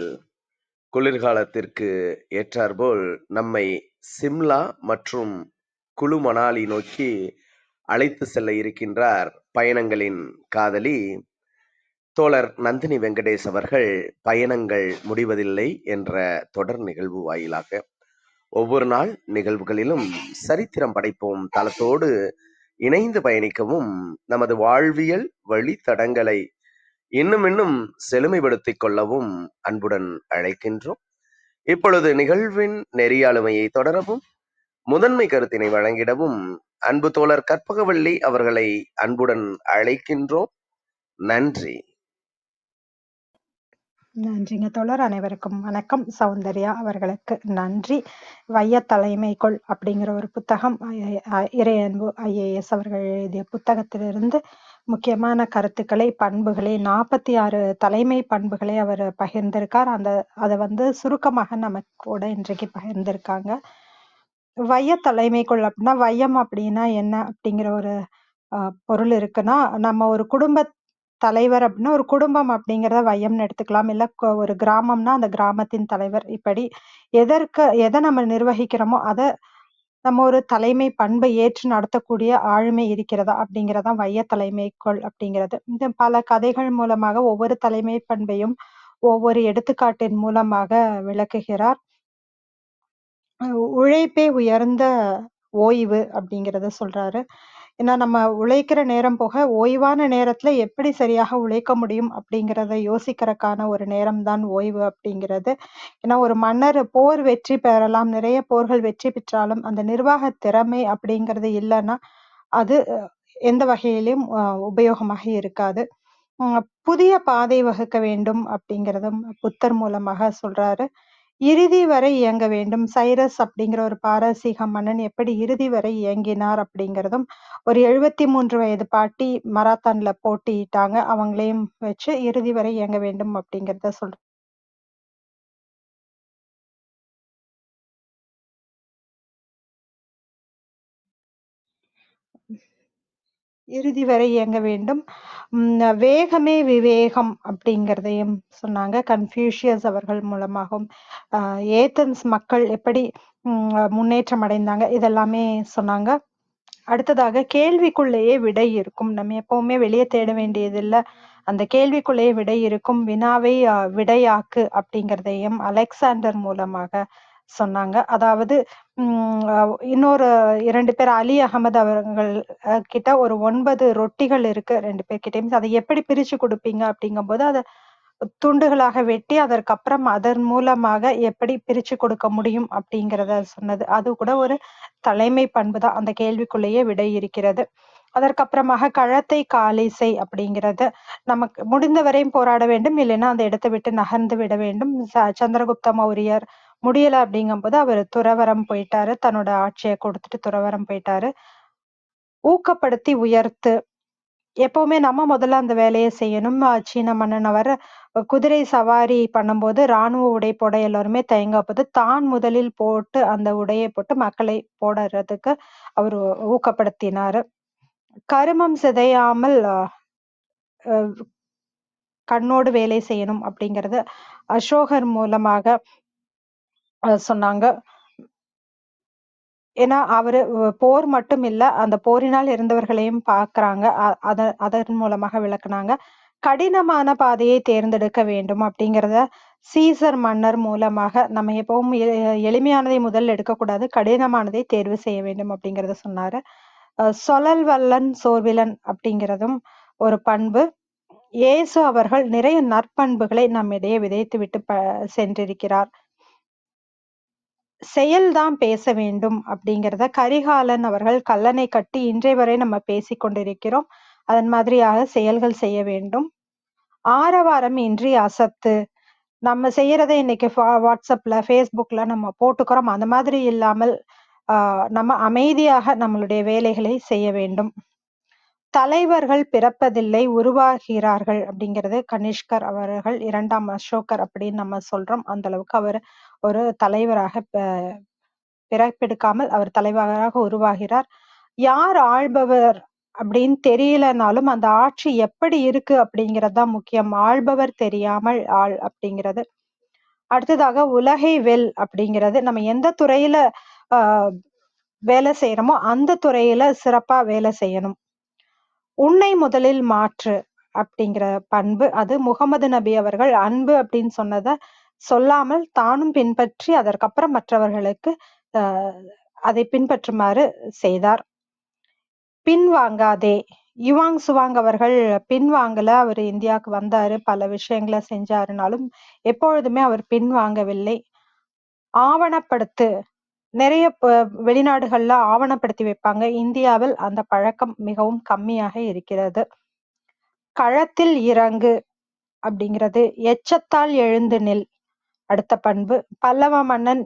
குளிர்காலத்திற்கு ஏற்றாற்போல் நம்மை சிம்லா மற்றும் குழு மணாலி நோக்கி அழைத்து செல்ல இருக்கின்றார் பயணங்களின் காதலி தோழர் நந்தினி வெங்கடேஷ் அவர்கள். பயணங்கள் முடிவதில்லை என்ற தொடர் நிகழ்வு வாயிலாக ஒவ்வொரு நாள் நிகழ்வுகளிலும் சரித்திரம் படைப்போம் தளத்தோடு இணைந்து பயணிக்கவும் நமது வாழ்வியல் வழித்தடங்களை இன்னும் செழுமைப்படுத்திக் கொள்ளவும் அன்புடன் அழைக்கின்றோம். இப்பொழுது நிகழ்வின் நெறியாளுமையை தொடரவும் முதன்மை கருத்தினை வழங்கிடவும் அன்பு தோழர் கற்பகவள்ளி அவர்களை அன்புடன் அழைக்கின்றோம். நன்றி. நன்றிங்க தோழர். அனைவருக்கும் வணக்கம். சௌந்தர்யா அவர்களுக்கு நன்றி. வைய தலைமைக்குள் அப்படிங்கிற ஒரு புத்தகம் இறையன்பு IAS அவர்கள் எழுதிய புத்தகத்திலிருந்து முக்கியமான கருத்துக்களை, பண்புகளை, 46 தலைமை பண்புகளை அவர் பகிர்ந்திருக்கார். அதை வந்து சுருக்கமாக நமக்கு கூட இன்றைக்கு பகிர்ந்திருக்காங்க. வைய தலைமைக்குள் அப்படின்னா, வையம் அப்படின்னா என்ன அப்படிங்கிற ஒரு பொருள் இருக்குன்னா, நம்ம ஒரு குடும்ப தலைவர் அப்படின்னா ஒரு குடும்பம் அப்படிங்கிறத வையம்னு எடுத்துக்கலாம். இல்ல ஒரு கிராமம்னா அந்த கிராமத்தின் தலைவர். இப்படி எதை நம்ம நிர்வகிக்கிறோமோ அத நம்ம ஒரு தலைமை பண்பை ஏற்று நடத்தக்கூடிய ஆளுமை இருக்கிறதா அப்படிங்கிறதான் வைய தலைமைக்குள் அப்படிங்கிறது. இந்த பல கதைகள் மூலமாக ஒவ்வொரு தலைமை பண்பையும் ஒவ்வொரு எடுத்துக்காட்டின் மூலமாக விளக்குகிறார். உழைப்பே உயர்ந்த ஓய்வு அப்படிங்கிறத சொல்றாரு. ஏன்னா நம்ம உழைக்கிற நேரம் போக ஓய்வான நேரத்துல எப்படி சரியாக உழைக்க முடியும் அப்படிங்கிறத யோசிக்கிறதுக்கான ஒரு நேரம் தான் ஓய்வு அப்படிங்கிறது. ஏன்னா ஒரு மன்னர் போர் வெற்றி பெறலாம், நிறைய போர்கள் வெற்றி பெற்றாலும் அந்த நிர்வாக திறமை அப்படிங்கிறது இல்லைன்னா அது எந்த வகையிலும் உபயோகமாக இருக்காது. புதிய பாதை வகுக்க வேண்டும் அப்படிங்கிறதும் புத்தர் மூலமாக சொல்றாரு. இறுதி வரை இயங்க வேண்டும். சைரஸ் அப்படிங்கிற ஒரு பாரசீக மன்னன் எப்படி இறுதி வரை இயங்கினார் அப்படிங்கிறதும், ஒரு 73 வயது பாட்டி மராத்தான்ல போட்டியிட்டாங்க. அவங்களையும் வச்சு இறுதி வரை இயங்க வேண்டும் அப்படிங்கிறத சொல்றாரு. இறுதி வரை இயங்க வேண்டும். வேகமே விவேகம் அப்படிங்கிறதையும் சொன்னாங்க. கன்ஃபியூஷியஸ் அவர்கள் மூலமாகவும் ஏத்தன்ஸ் மக்கள் எப்படி முன்னேற்றம் அடைந்தாங்க இதெல்லாமே சொன்னாங்க. அடுத்ததாக கேள்விக்குள்ளேயே விடை இருக்கும். நம்ம எப்பவுமே வெளியே தேட வேண்டியதில்லை, அந்த கேள்விக்குள்ளேயே விடை இருக்கும். வினாவை விடையாக்கு அப்படிங்கிறதையும் அலெக்சாண்டர் மூலமாக சொன்னாங்க. அதாவது இன்னொரு 2 பேர் அலி அகமது அவர்கள் கிட்ட ஒரு 9 ரொட்டிகள் இருக்கு 2 பேர்கிட்டயும். அதை எப்படி பிரிச்சு கொடுப்பீங்க அப்படிங்கும்போது அதை துண்டுகளாக வெட்டி அதற்கப்புறம் அதன் மூலமாக எப்படி பிரிச்சு கொடுக்க முடியும் அப்படிங்கிறத சொன்னது. அது கூட ஒரு தலைமை பண்பு தான். அந்த கேள்விக்குள்ளேயே விடை இருக்கிறது. அதற்கப்புறமாக களத்தை காலி செய் அப்படிங்கிறது. நமக்கு முடிந்த வரையும் போராட வேண்டும், இல்லைன்னா அந்த இடத்தை விட்டு நகர்ந்து விட வேண்டும். சந்திரகுப்த மௌரியர் முடியல அப்படிங்கும்போது அவர் துறவரம் போயிட்டாரு, தன்னோட ஆட்சியை கொடுத்துட்டு துறவரம் போயிட்டாரு. ஊக்கப்படுத்தி உயர்த்து, எப்பவுமே நம்ம முதல்ல அந்த வேலையை செய்யணும். சீன மன்னன் அவர் குதிரை சவாரி பண்ணும்போது ராணுவ உடை போட எல்லாருமே தயங்கப்போது தான் முதலில் போட்டு அந்த உடையை போட்டு மக்களை போடுறதுக்கு அவர் ஊக்கப்படுத்தினாரு. கருமம் சிதையாமல் கண்ணோடு வேலை செய்யணும் அப்படிங்கறது அசோகர் மூலமாக சொன்னாங்க. ஏன்னா அவரு போர் மட்டும் இல்ல, அந்த போரினால் இருந்தவர்களையும் பார்க்கறாங்க. அதன் மூலமாக விளக்குனாங்க. கடினமான பாதையை தேர்ந்தெடுக்க வேண்டும் அப்படிங்கிறத சீசர் மன்னர் மூலமாக நம்ம எப்பவும் எளிமையானதை முதல் எடுக்கக்கூடாது, கடினமானதை தேர்வு செய்ய வேண்டும் அப்படிங்கறத சொன்னாரு. சொலல் வல்லன் சோர்விலன் அப்படிங்கிறதும் ஒரு பண்பு. இயேசு அவர்கள் நிறைய நற்பண்புகளை நம்மிடையே விதைத்து விட்டு சென்றிருக்கிறார். செயல்தான் பேச வேண்டும் அப்படிங்கிறத கரிகாலன் அவர்கள் கல்லணை கட்டி இன்றைய வரை நம்ம பேசிக் கொண்டிருக்கிறோம். அதன் மாதிரியாக செயல்கள் செய்ய வேண்டும். ஆரவாரம் இன்றி அசத்து, நம்ம செய்யறதை இன்னைக்கு வாட்ஸ்அப்ல ஃபேஸ்புக்ல நம்ம போட்டுக்கிறோம், அந்த மாதிரி இல்லாமல் நம்ம அமைதியாக நம்மளுடைய வேலைகளை செய்ய வேண்டும். தலைவர்கள் பிறப்பதில்லை, உருவாகிறார்கள் அப்படிங்கிறது கனிஷ்கர் அவர்கள் 2ஆம் அசோகர் அப்படின்னு நம்ம சொல்றோம். அந்த அளவுக்கு அவர் ஒரு தலைவராக பிறப்பெடுக்காமல் அவர் தலைவராக உருவாகிறார். யார் ஆள்பவர் அப்படின்னு தெரியலனாலும் அந்த ஆட்சி எப்படி இருக்கு அப்படிங்கிறது தான் முக்கியம். ஆள்பவர் தெரியாமல் ஆள் அப்படிங்கிறது. அடுத்ததாக உலகை வெல் அப்படிங்கிறது, நம்ம எந்த துறையில வேலை செய்யறோமோ அந்த துறையில சிறப்பா வேலை செய்யணும். உன்னை முதலில் மாற்று அப்படிங்கிற பண்பு, அது முகமது நபி அவர்கள் அன்பு அப்படின்னு சொன்னதை சொல்லாமல் தானும் பின்பற்றி அதற்கப்புறம் மற்றவர்களுக்கு அதை பின்பற்றுமாறு செய்தார். பின்வாங்காதே, யுவாங் சுவாங் அவர்கள் பின்வாங்கல. அவர் இந்தியாவுக்கு வந்தாரு, பல விஷயங்களை செஞ்சாருனாலும் எப்பொழுதுமே அவர் பின்வாங்கவில்லை. ஆவணப்படுத்து, நிறைய வெளிநாடுகள்ல ஆவணப்படுத்தி வைப்பாங்க, இந்தியாவில் அந்த பழக்கம் மிகவும் கம்மியாக இருக்கிறது. களத்தில் இறங்கு அப்படிங்கிறது. எச்சத்தால் எழுந்து நில் அடுத்த பண்பு. பல்லவ மன்னன்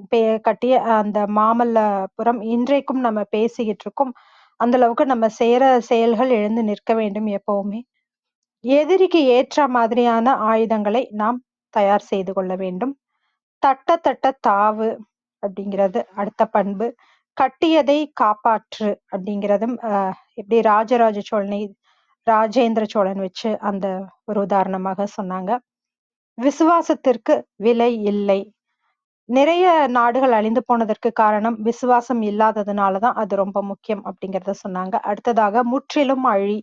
கட்டிய அந்த மாமல்லபுரம் இன்றைக்கும் நம்ம பேசிக்கிட்டு இருக்கோம். அந்த அளவுக்கு நம்ம செய்யற செயல்கள் எழுந்து நிற்க வேண்டும் எப்பவுமே. எதிரிக்கு ஏற்ற மாதிரியான ஆயுதங்களை நாம் தயார் செய்து கொள்ள வேண்டும். தட்ட தாவு அப்படிங்கிறது அடுத்த பண்பு. கட்டியதை காப்பாற்று அப்படிங்கிறதும் எப்படி ராஜராஜ சோழனை ராஜேந்திர சோழன் வச்சு அந்த ஒரு உதாரணமாக சொன்னாங்க. விசுவாசத்திற்கு விலை இல்லை. நிறைய நாடுகள் அழிந்து போனதற்கு காரணம் விசுவாசம் இல்லாததுனாலதான், அது ரொம்ப முக்கியம் அப்படிங்கிறத சொன்னாங்க. அடுத்ததாக முற்றிலும் அழி.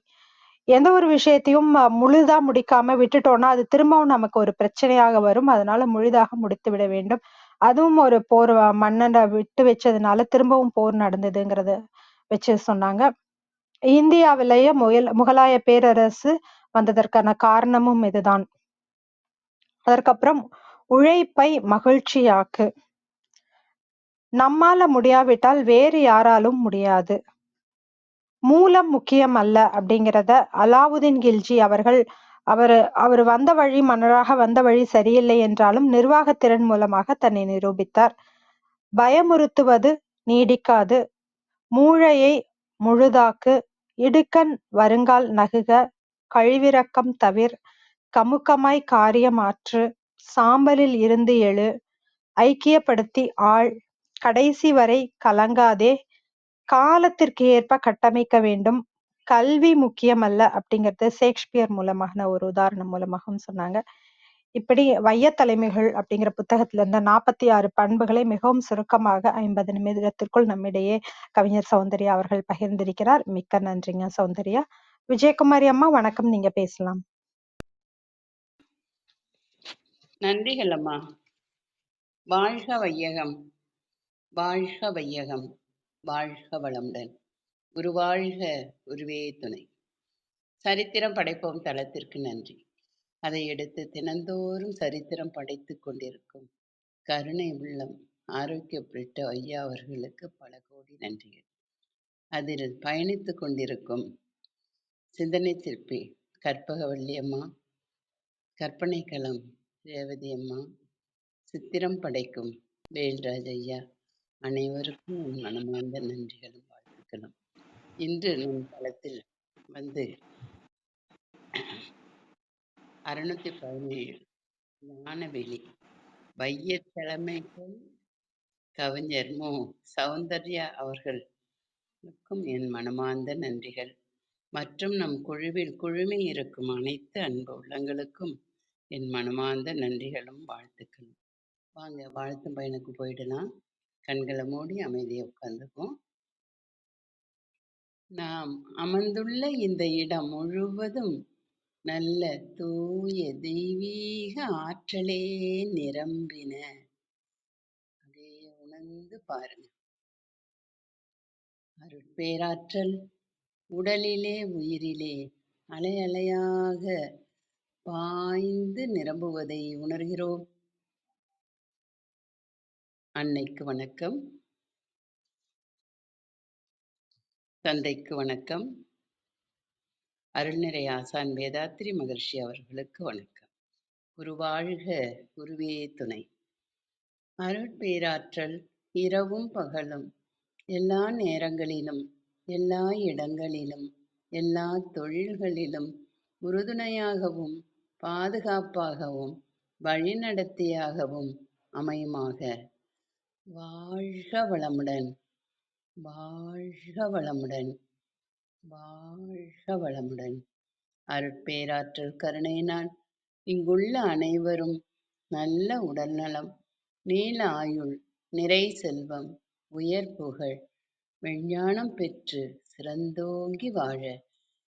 எந்த ஒரு விஷயத்தையும் முழுதா முடிக்காம விட்டுட்டோம்னா அது திரும்பவும் நமக்கு ஒரு பிரச்சனையாக வரும். அதனால முழுதாக முடித்து விட வேண்டும். அதுவும் ஒரு போர் மன்னனை விட்டு வச்சதுனால திரும்பவும் போர் நடந்ததுங்கிறத வச்சு சொன்னாங்க. இந்தியாவிலேயே முகலாய பேரரசு வந்ததற்கான காரணமும் இதுதான். அதற்கப்புறம் உழைப்பை மகிழ்ச்சியாக்கு. நம்மால முடியாவிட்டால் வேறு யாராலும் முடியாது. மூலம் முக்கியம் அல்ல அப்படிங்கிறத அலாவுதீன் கில்ஜி அவர்கள் அவர் வந்த வழி மன்னராக வந்த வழி சரியில்லை என்றாலும் நிர்வாகத்திறன் மூலமாக தன்னை நிரூபித்தார். பயமுறுத்துவது நீடிக்காது, மூளையை முழுதாக்கு, இடுக்கண் வருங்கால் நகுக, கழிவிரக்கம் தவிர், கமுக்கமாய் காரியம் ஆற்று, சாம்பலில் இருந்து எழு, ஐக்கியப்படுத்தி ஆள், கடைசி வரை கலங்காதே, காலத்திற்கு ஏற்ப கட்டமைக்க வேண்டும், கல்வி முக்கியமல்ல அப்படிங்கிறது ஷேக்ஸ்பியர் மூலமாக ஒரு உதாரணம் மூலமாகவும் சொன்னாங்க. இப்படி வையத்தலைமைகள் அப்படிங்கிற புத்தகத்துல இருந்த 46 பண்புகளை மிகவும் சுருக்கமாக 50 நிமிடத்திற்குள் நம்மிடையே கவிஞர் சௌந்தர்யா அவர்கள் பகிர்ந்திருக்கிறார். மிக்க நன்றிங்க சௌந்தர்யா. விஜயகுமாரி அம்மா வணக்கம், நீங்க பேசலாம். நன்றிகள் அம்மா. வாழ்க வையகம், வாழ்க வையகம், வாழ்க வளமுடன். குருவாழ்க, குருவே துணை. சரித்திரம் படைப்போம் தளத்திற்கு நன்றி. அதை எடுத்து தினந்தோறும் சரித்திரம் படைத்து கொண்டிருக்கும் கருணை உள்ளம் ஆரோக்கியப்பட்ட ஐயா அவர்களுக்கு பல கோடி நன்றிகள். அதில் பயணித்து கொண்டிருக்கும் சிந்தனை சிற்பி கற்பகவல்லி அம்மா, கற்பனை களம் ரேவதி அம்மா, சித்திரம் படைக்கும் வேல்ராஜ் ஐயா, அனைவருக்கும் என் மனமார்ந்த நன்றிகளும் வாழ்த்துக்களும். இன்று நம் தளத்தில் வந்து 617 ஞானவெளி வையத்தலைமைக்குள் கவிஞர் மு. சௌந்தர்யா அவர்களுக்கும் என் மனமார்ந்த நன்றிகள். மற்றும் நம் குழுவில் குழுமி இருக்கும் அனைத்து அன்பு உள்ளங்களுக்கும் என் மனமார்ந்த நன்றிகளும் வாழ்த்துக்களும். வாங்க வாழ்த்தும் பயனுக்கு போயிடலாம். கண்களை மூடி அமைதியை உட்கார்ந்துக்கும். நாம் அமர்ந்துள்ள இந்த இடம் முழுவதும் நல்ல தூய தெய்வீக ஆற்றலே நிரம்பின. அதே உணர்ந்து பாருங்க. அருட்பேராற்றல் உடலிலே உயிரிலே அலை அலையாக பாய்ந்து நிரம்புவதை உணர்கிறோம். அன்னைக்கு வணக்கம், தந்தைக்கு வணக்கம், அருள்நிறை ஆசான் வேதாத்திரி மகர்ஷி அவர்களுக்கு வணக்கம். குருவாழ்க, குருவே துணை. அருட்பேராற்றல் இரவும் பகலும் எல்லா நேரங்களிலும் எல்லா இடங்களிலும் எல்லா தொழில்களிலும் உறுதுணையாகவும் பாதுகாப்பாகவும் வழிநடத்தியாகவும் அமையுமாக. வாழ்க வளமுடன், வாழ்க வளமுடன், வாழ்க வளமுடன். அருட்பேராற்றல் கருணையினால் இங்குள்ள அனைவரும் நல்ல உடல்நலம், நீல ஆயுள், நிறை செல்வம், உயர் புகழ், விஞ்ஞானம் பெற்று சிறந்தோங்கி வாழ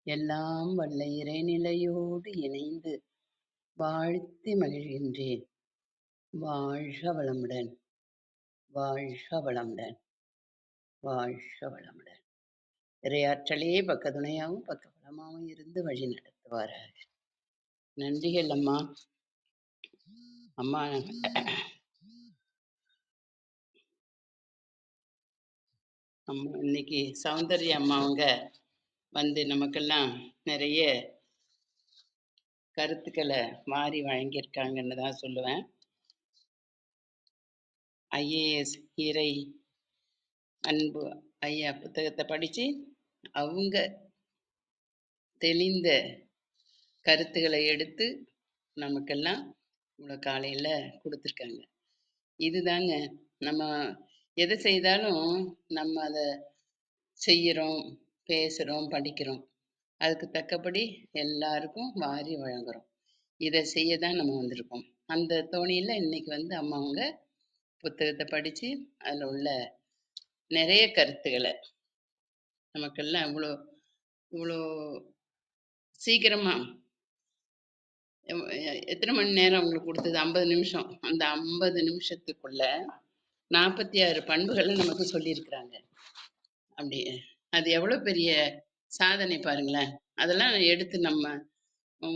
எல்லாம் வல்ல இறைநிலையோடு இணைந்து வாழ்த்தி மகிழ்கின்றேன். வாழ்க வளமுடன், வாழ்க வளமுடன், வாழ்க வளமுடன். இறையாற்றலே பக்கத்துணையாகவும் பக்கபலமாகவும் இருந்து வழி நடத்துவாராக. நன்றிகள் அம்மா. அம்மா அம்மா இன்னைக்கு சௌந்தர்யா அம்மா அவங்க வந்து நமக்கெல்லாம் நிறைய கருத்துக்களை மாறி வழங்கியிருக்காங்கன்னு தான் சொல்லுவேன். ஐஏஎஸ் இறை அன்பு ஐயா புத்தகத்தை படித்து அவங்க தெளிந்த கருத்துக்களை எடுத்து நமக்கெல்லாம் இவ்வளோ காலையில் கொடுத்துருக்காங்க. இதுதாங்க நம்ம எதை செய்தாலும் நம்ம அதை செய்கிறோம், பேசுகிறோம், படிக்கிறோம். அதுக்கு தக்கபடி எல்லாருக்கும் வாரி வழங்குறோம். இதை செய்ய தான் நம்ம வந்திருக்கோம். அந்த தோணியில் இன்னைக்கு வந்து அம்மா அவங்க புத்தகத்தை படித்து அதில் உள்ள நிறைய கருத்துக்களை நமக்கெல்லாம் இவ்வளோ இவ்வளோ சீக்கிரமாக எத்தனை மணி நேரம் அவங்களுக்கு கொடுத்தது? 50 நிமிஷம். அந்த 50 நிமிஷத்துக்குள்ள 46 பண்புகளை நமக்கு சொல்லியிருக்கிறாங்க. அப்படி அது எவ்வளோ பெரிய சாதனை பாருங்களேன். அதெல்லாம் எடுத்து நம்ம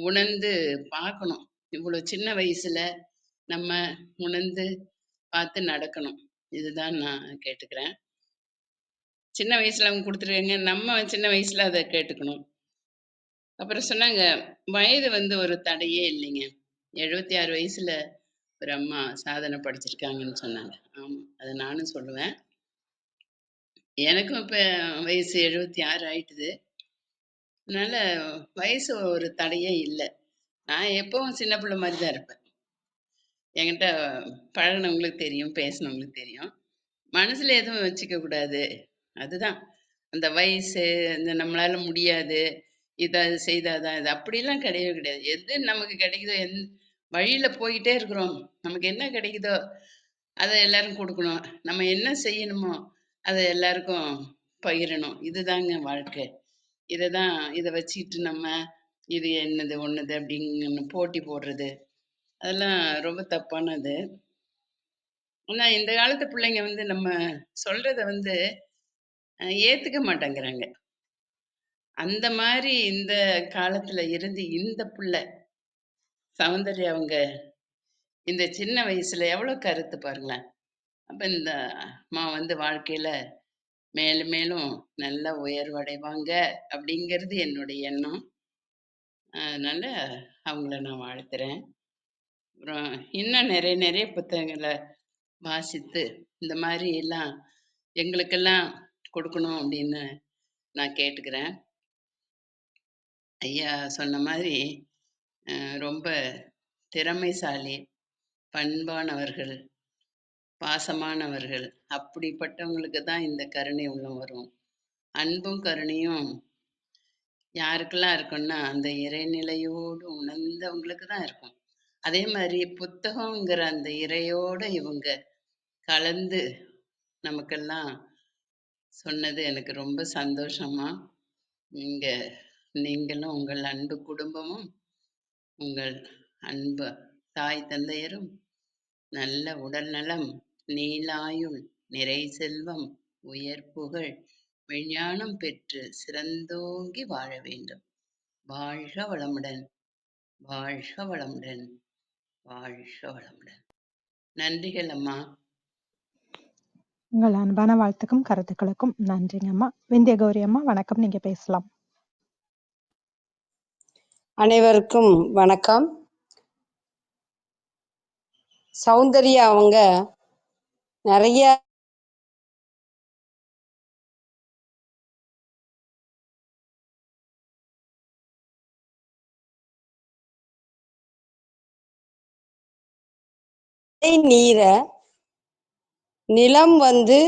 உணர்ந்து பார்க்கணும். இவ்வளோ சின்ன வயசுல நம்ம உணர்ந்து பார்த்து நடக்கணும். இதுதான் நான் கேட்டுக்கிறேன். சின்ன வயசுல அவங்க கொடுத்துருக்காங்க, நம்ம சின்ன வயசுல அதை கேட்டுக்கணும். அப்புறம் சொன்னாங்க, வயது வந்து ஒரு தடையே இல்லைங்க. 76 வயசுல ஒரு அம்மா சாதனை படைச்சிருக்காங்கன்னு சொன்னாங்க. ஆமா, அதை நானும் சொல்லுவேன். எனக்கும் இப்ப வயசு 76 ஆயிட்டுது. அதனால வயசு ஒரு தடையே இல்லை. நான் எப்பவும் சின்ன பிள்ளை மாதிரி தான் இருப்பேன். என்கிட்ட பழகுனவங்களுக்கு தெரியும், பேசினவங்களுக்கு தெரியும். மனசுல எதுவும் வச்சுக்க கூடாது. அதுதான். அந்த வயசு, இந்த நம்மளால முடியாது, இத செய்தாதான் இது அப்படிலாம் கிடையவே கிடையாது. எது நமக்கு கிடைக்குதோ, வழியில போயிட்டே இருக்கிறோம். நமக்கு என்ன கிடைக்குதோ அதை எல்லாரும் கொடுக்கணும். நம்ம என்ன செய்யணுமோ அதை எல்லாருக்கும் பகிரணும். இதுதாங்க வாழ்க்கை. இதை வச்சுக்கிட்டு நம்ம இது என்னது ஒண்ணுது அப்படின்னு போட்டி போடுறது, அதெல்லாம் ரொம்ப தப்பானது. ஆனா இந்த காலத்து பிள்ளைங்க வந்து நம்ம சொல்றத வந்து ஏத்துக்க மாட்டேங்கிறாங்க. அந்த மாதிரி இந்த காலத்துல இருந்து இந்த பிள்ளை சௌந்தர்யா அவங்க இந்த சின்ன வயசுல எவ்வளவு கருத்து பாருங்களேன். அப்ப இந்த அம்மா வந்து வாழ்க்கையில மேலும் மேலும் நல்ல உயர்வடைவாங்க அப்படிங்கிறது என்னுடைய எண்ணம். அதனால அவங்கள நான் வாழ்த்துறேன். அப்புறம் இன்னும் நிறைய நிறைய புத்தகங்களை வாசித்து இந்த மாதிரி எல்லாம் எங்களுக்கெல்லாம் கொடுக்கணும் அப்படின்னு நான் கேட்டுக்கிறேன். ஐயா சொன்ன மாதிரி ரொம்ப திறமைசாலி, பண்பானவர்கள், பாசமானவர்கள். அப்படிப்பட்டவங்களுக்கு தான் இந்த கருணை உள்ளம் வரும். அன்பும் கருணையும் யாருக்கெல்லாம் இருக்கும்னா அந்த இறைநிலையோடு உணர்ந்தவங்களுக்கு தான் இருக்கும். அதே மாதிரி புத்தகங்கிற அந்த இறையோட இவங்க கலந்து நமக்கெல்லாம் சொன்னது எனக்கு ரொம்ப சந்தோஷமா. நீங்க நீங்களும் உங்கள் அன்பு குடும்பமும் உங்கள் அன்பு தாய் தந்தையரும் நல்ல உடல் நலம், நீளாயுள், நிறை செல்வம், உயர் புகழ், விஞ்ஞானம் பெற்று சிறந்தோங்கி வாழ வேண்டும். வாழ்க வளமுடன், வாழ்க வளமுடன், வாழ்க வளமுடன். நன்றிகள் அம்மா. உங்கள் அன்பான வாழ்த்துக்கும் கருத்துக்களுக்கும் நன்றிங்க அம்மா. விந்திய கௌரி அம்மா வணக்கம், நீங்க பேசலாம். அனைவருக்கும் வணக்கம். சௌந்தர்யா அவங்க நிறைய நீரை நிலம் வந்து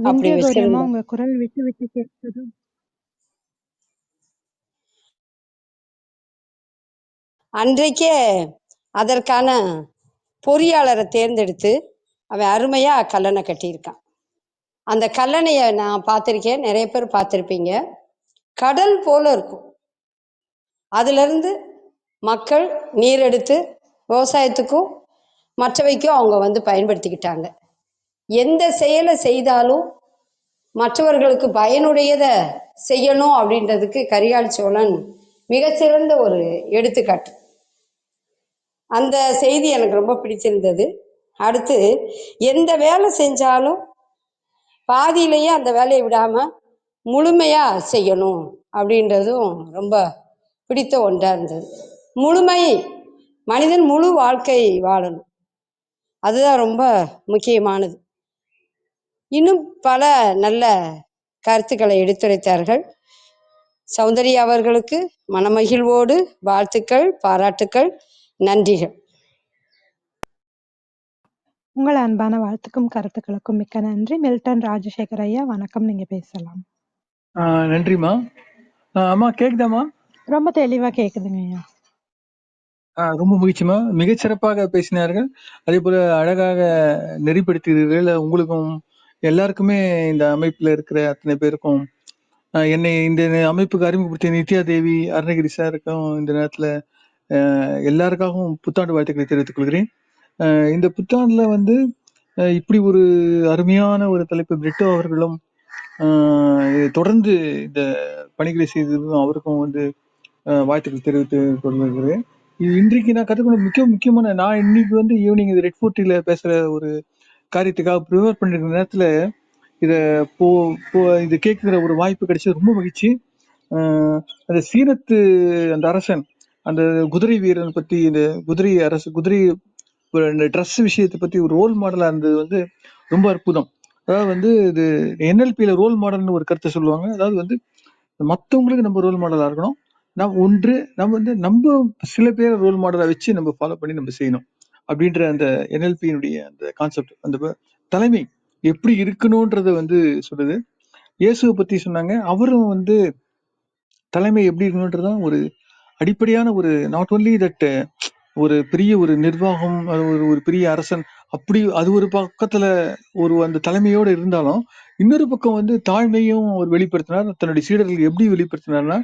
அப்படி விந்திய கௌரி அம்மா வச்சிருந்தோம். உங்க குரல் விட்டு விட்டு கேட்குது. அன்றைக்கே அதற்கான பொறியாளரை தேர்ந்தெடுத்து அவன் அருமையா கல்லணை கட்டியிருக்கான். அந்த கல்லணையை நான் பார்த்திருக்கேன், நிறைய பேர் பார்த்திருப்பீங்க. கடல் போல இருக்கும். அதுல இருந்து மக்கள் நீர் எடுத்து விவசாயத்துக்கும் மற்றவைக்கும் அவங்க வந்து பயன்படுத்திக்கிட்டாங்க. எந்த செயலை செய்தாலும் மற்றவர்களுக்கு பயனுடையதை செய்யணும் அப்படின்றதுக்கு கரிகால் சோழன் மிகச்சிறந்த ஒரு எடுத்துக்காட்டு. அந்த செய்தி எனக்கு ரொம்ப பிடிச்சிருந்தது. அடுத்து எந்த வேலை செஞ்சாலும் பாதியிலேயே அந்த வேலையை விடாம முழுமையா செய்யணும் அப்படின்றதும் ரொம்ப பிடித்த ஒன்றா இருந்தது. முழுமை, மனிதன் முழு வாழ்க்கை வாழணும், அதுதான் ரொம்ப முக்கியமானது. இன்னும் பல நல்ல கருத்துக்களை எடுத்துரைத்தார்கள். சௌந்தர்யா அவர்களுக்கு மனமகிழ்வோடு வாழ்த்துக்கள், பாராட்டுக்கள், நன்றிகள். உங்கள் அன்பான வாழ்த்துக்கும் கருத்துக்களுக்கும் மிக்க நன்றி. மில்டன் ராஜசேகர் ஐயா வணக்கம், நீங்க பேசலாம். நன்றிம்மா. அம்மா கேக்குதாம்மா? ரொம்ப தெளிவா கேக்குதுங்க ஐயா. ரொம்ப மகிழ்ச்சிமா. மிகச்சிறப்பாக பேசினார்கள். அதே போல அழகாக நெறிப்படுத்தீர்கள். உங்களுக்கும் எல்லாருக்குமே இந்த அமைப்புல இருக்கிற அத்தனை பேருக்கும் என்னை இந்த அமைப்புக்கு அறிமுகப்படுத்திய நித்யா தேவி, அருணகிரி சாருக்கும் இந்த நேரத்துல எல்லாருக்காகவும் புத்தாண்டு வாழ்த்துக்களை தெரிவித்துக் கொள்கிறேன். இந்த புத்தாண்டுல வந்து இப்படி ஒரு அருமையான ஒரு தலைப்பு பிரிட்டோ அவர்களும் தொடர்ந்து இந்த பணிகளை செய்ததும் அவருக்கும் வந்து வாழ்த்துக்கள் தெரிவித்து கொள்கிறேன். இன்றைக்கு நான் கற்றுக்கொண்ட முக்கியமான நான் இன்னைக்கு வந்து ஈவினிங் இது ரெட் ஃபோர்ட்டில பேசுற ஒரு காரியத்துக்காக ப்ரிப்பேர் பண்ணிருக்கிற நேரத்துல இத இது கேட்கிற ஒரு வாய்ப்பு கிடைச்சது ரொம்ப மகிழ்ச்சி. அந்த சீனத்து அந்த அரசன் அந்த குதிரை வீரன் பத்தி இந்த குதிரை இந்த ட்ரெஸ் விஷயத்தை பத்தி ஒரு ரோல் மாடலா இருந்தது வந்து ரொம்ப அற்புதம். அதாவது வந்து இது NLPல ரோல் மாடல்னு ஒரு கருத்தை சொல்லுவாங்க. அதாவது வந்து மற்றவங்களுக்கு நம்ம ரோல் மாடலா இருக்கணும். நம்ம சில பேரை ரோல் மாடலா வச்சு நம்ம ஃபாலோ பண்ணி நம்ம செய்யணும் அப்படின்ற அந்த NLPயினுடைய அந்த கான்செப்ட், அந்த தலைமை எப்படி இருக்கணும்ன்றத வந்து சொல்லுது. இயேசுவை பத்தி சொன்னாங்க. அவரும் வந்து தலைமை எப்படி இருக்கணும்ன்றதான் ஒரு அடிப்படையான ஒரு நாட் ஒன்லி தட் ஒரு பெரிய ஒரு நிர்வாகம், ஒரு பெரிய அரசன் அப்படி அது ஒரு பக்கத்துல அந்த தலைமையோட இருந்தாலும், இன்னொரு பக்கம் வந்து தாழ்மையும் அவர் வெளிப்படுத்தினார். தன்னுடைய சீடர்களுக்கு எப்படி வெளிப்படுத்தினார்னா,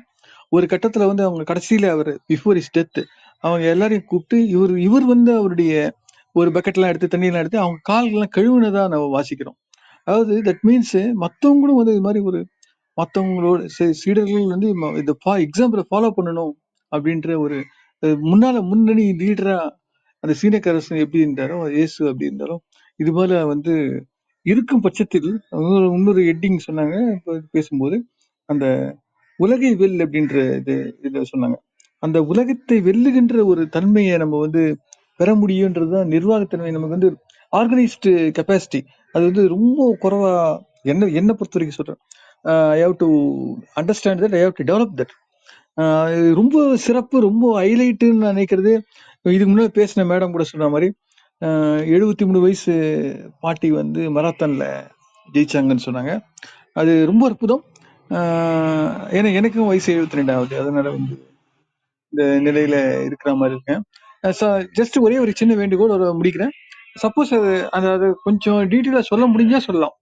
ஒரு கட்டத்துல வந்து அவங்க கடைசியில அவர் பிஃபோர் இஸ் டெத் அவங்க எல்லாரையும் கூப்பிட்டு இவர் வந்து அவருடைய ஒரு பக்கெட்லாம் எடுத்து தண்ணியெல்லாம் எடுத்து அவங்க கால்கள்லாம் கழுவுனதா நம்ம வாசிக்கிறோம். அதாவது தட் மீன்ஸ் மத்தவங்களும் வந்து இது மாதிரி ஒரு மத்தவங்களோட சீடர்கள் வந்து இந்த எக்ஸாம்பிளை ஃபாலோ பண்ணணும் அப்படின்ற ஒரு முன்னணி லீடரா அந்த சீனக்கரசன் எப்படி இருந்தாரோ இயேசு அப்படி இருந்தாலும் இது போல வந்து இருக்கும் பட்சத்தில் இன்னொரு ஹெட்டிங் சொன்னாங்க பேசும்போது, அந்த உலகை வெல் அப்படின்ற இதை சொன்னாங்க. அந்த உலகத்தை வெல்லுகின்ற ஒரு தன்மையை நம்ம வந்து பெற முடியும்ன்றதுதான் நிர்வாகத்தன்மை. நமக்கு வந்து ஆர்கனைஸ்டு கெப்பாசிட்டி அது வந்து ரொம்ப குறைவா என்ன பொறுத்த வரைக்கும் சொல்றேன். I have to understand that, I have to develop that. ரொம்ப சிறப்பு, ரொம்ப ஹைலைட்டுன்னு நான் நினைக்கிறது, இதுக்கு முன்னாடி பேசின மேடம் கூட சொன்ன மாதிரி 73 வயசு பாட்டி வந்து மராத்தான்ல ஜெயிச்சாங்கன்னு சொன்னாங்க. அது ரொம்ப அற்புதம். ஏன்னா எனக்கும் வயசு 72 ஆகுது. அதனால வந்து இந்த நிலையில இருக்கிற மாதிரி இருக்கேன். ஜஸ்ட் ஒரே ஒரு சின்ன வேண்டுகோள் முடிக்கிறேன். சப்போஸ் அது கொஞ்சம் டீட்டெயிலா சொல்ல முடிஞ்சா சொல்லலாம்,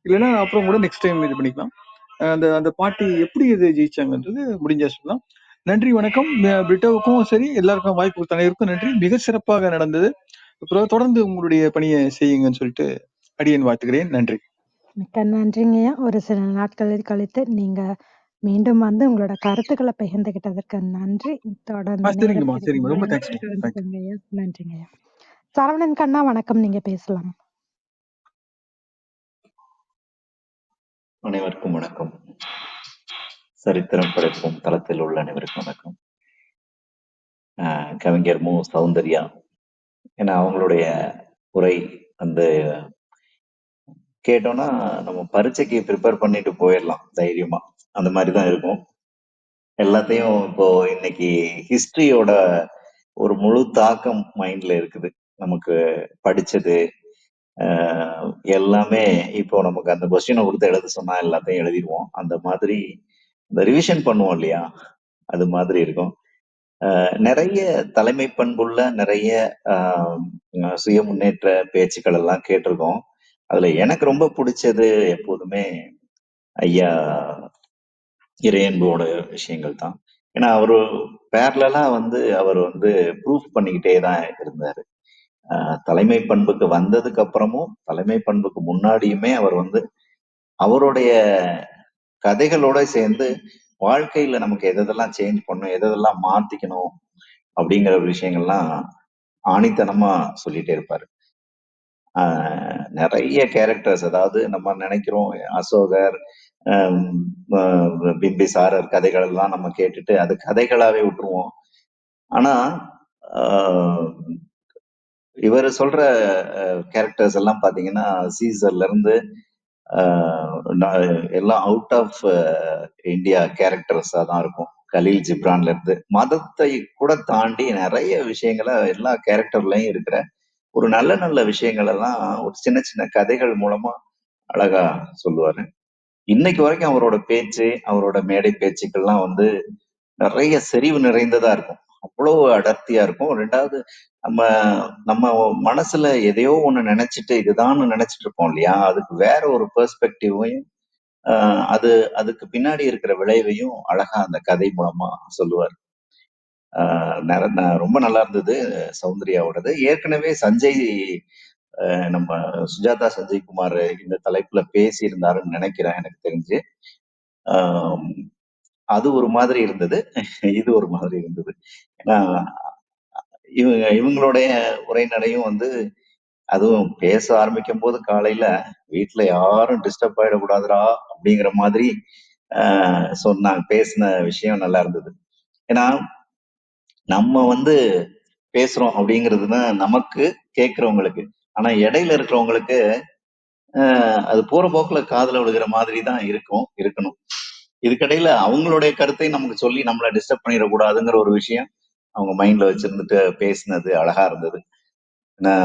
இல்லைன்னா அப்புறம் கூட நெக்ஸ்ட் டைம் இது பண்ணிக்கலாம். அந்த பாட்டி எப்படி இது ஜெயிச்சாங்கன்றது முடிஞ்சா சொல்லலாம். நன்றி, வணக்கம். பிரிட்டோவுக்கும் சரி, எல்லாருக்கும் வாய்ப்பு கொடுத்த அனைவருக்கும் நன்றி. மிக சிறப்பாக நடந்தது. அப்புறம் தொடர்ந்து உங்களுடைய பணியை செய்யுங்கன்னு சொல்லிட்டு அடியேன் வாழ்த்துக்கிறேன். நன்றி. மிக்க நன்றிங்கய்யா. ஒரு சில நாட்கள் கழித்து நீங்க மீண்டும் வந்து உங்களோட கருத்துக்களை பகிர்ந்துகிட்டதற்கு நன்றி. தொடர்ந்து சரிங்கம்மா, சரிங்கம்மா, ரொம்ப தேங்க்ஸ். கலந்துக்கோங்கய்யா. நன்றிங்கய்யா. சரவணன் கண்ணா, வணக்கம். நீங்க பேசலாம். அனைவருக்கும் வணக்கம். சரித்திரம் படைப்போம் தளத்தில் உள்ள அனைவருக்கும் வணக்கம். கவிஞர் மு. சௌந்தர்யா, ஏன்னா அவங்களுடைய உரை வந்து கேட்டோம்னா நம்ம பரீட்சைக்கு ப்ரிப்பேர் பண்ணிட்டு போயிடலாம் தைரியமா. அந்த மாதிரிதான் இருக்கும். எல்லாத்தையும் இப்போ இன்னைக்கு ஹிஸ்டரியோட ஒரு முழு தாக்கம் மைண்ட்ல இருக்குது. நமக்கு படிச்சது எல்லாமே இப்போ நமக்கு அந்த கொஸ்டினை கொடுத்து எழுத சொன்னா எல்லாத்தையும் எழுதிடுவோம். அந்த மாதிரி இந்த ரிவிஷன் பண்ணுவோம் இல்லையா, அது மாதிரி இருக்கும். நிறைய தலைமை பண்புள்ள நிறைய சுய முன்னேற்ற பேச்சுக்கள் எல்லாம் கேட்டிருக்கோம். அதுல எனக்கு ரொம்ப பிடிச்சது எப்போதுமே ஐயா இறையன்போட விஷயங்கள் தான். ஏன்னா அவரு பேரலா வந்து அவர் வந்து ப்ரூஃப் பண்ணிக்கிட்டே தான் இருந்தாரு. தலைமை பண்புக்கு வந்ததுக்கு அப்புறமும் தலைமை பண்புக்கு முன்னாடியுமே அவர் வந்து அவருடைய கதைகளோட சேர்ந்து வாழ்க்கையில நமக்கு எதெல்லாம் சேஞ்ச் பண்ணணும், எதெல்லாம் மாத்திக்கணும் அப்படிங்கிற விஷயங்கள்லாம் ஆணித்தனமா சொல்லிட்டே இருப்பாரு. நிறைய கேரக்டர்ஸ், அதாவது நம்ம நினைக்கிறோம் அசோகர், பிம்பிசாரர் கதைகள் எல்லாம் நம்ம கேட்டுட்டு அது கதைகளாவே விட்டுருவோம். ஆனா இவர் சொல்ற கேரக்டர்ஸ் எல்லாம் பாத்தீங்கன்னா சீசர்ல இருந்து எல்லாம் அவுட் ஆஃப் இந்தியா கேரக்டர்ஸா தான் இருக்கும். கலீல் ஜிப்ரான்ல இருந்து மதத்தை கூட தாண்டி நிறைய விஷயங்களை எல்லா கேரக்டர்லயும் இருக்கிற ஒரு நல்ல நல்ல விஷயங்கள் எல்லாம் ஒரு சின்ன சின்ன கதைகள் மூலமா அழகா சொல்லுவாரு. இன்னைக்கு வரைக்கும் அவரோட பேச்சு, அவரோட மேடை பேச்சுக்கள்லாம் வந்து நிறைய செறிவு நிறைந்ததா இருக்கும். அவ்வளவு அடர்த்தியா இருக்கும். ரெண்டாவது, நம்ம நம்ம மனசுல எதையோ ஒண்ணு நினைச்சிட்டு இதுதான் நினைச்சிட்டு இருப்போம் இல்லையா, அதுக்கு வேற ஒரு பெர்ஸ்பெக்டிவையும் அதுக்கு பின்னாடி இருக்கிற விளைவையும் அழகா அந்த கதை மூலமா சொல்லுவார். ரொம்ப நல்லா இருந்தது சௌந்தர்யாவோடது. ஏற்கனவே சஞ்சய் நம்ம சுஜாதா சஞ்சய் குமார் இந்த தலைப்புல பேசியிருந்தாருன்னு நினைக்கிறேன் எனக்கு தெரிஞ்சு. அது ஒரு மாதிரி இருந்தது, இது ஒரு மாதிரி இருந்தது. ஏன்னா இவங்களுடைய உரைநடையும் வந்து, அதுவும் பேச ஆரம்பிக்கும் போது காலையில வீட்டுல யாரும் டிஸ்டர்ப் ஆயிடக்கூடாதுடா அப்படிங்கிற மாதிரி சொன்னாங்க. பேசின விஷயம் நல்லா இருந்தது. ஏன்னா நம்ம வந்து பேசுறோம் அப்படிங்கிறதுதான் நமக்கு, கேட்கிறவங்களுக்கு. ஆனா இடையில இருக்கிறவங்களுக்கு அது போற போக்குல காதுல விழுகிற மாதிரி தான் இருக்கணும். இதுக்கிடையில அவங்களுடைய கருத்தை நமக்கு சொல்லி நம்மளை டிஸ்டர்ப் பண்ணிடக்கூடாதுங்கிற ஒரு விஷயம் அவங்க மைண்ட்ல வச்சிருந்துட்டு பேசினது அழகா இருந்தது. ஏன்னா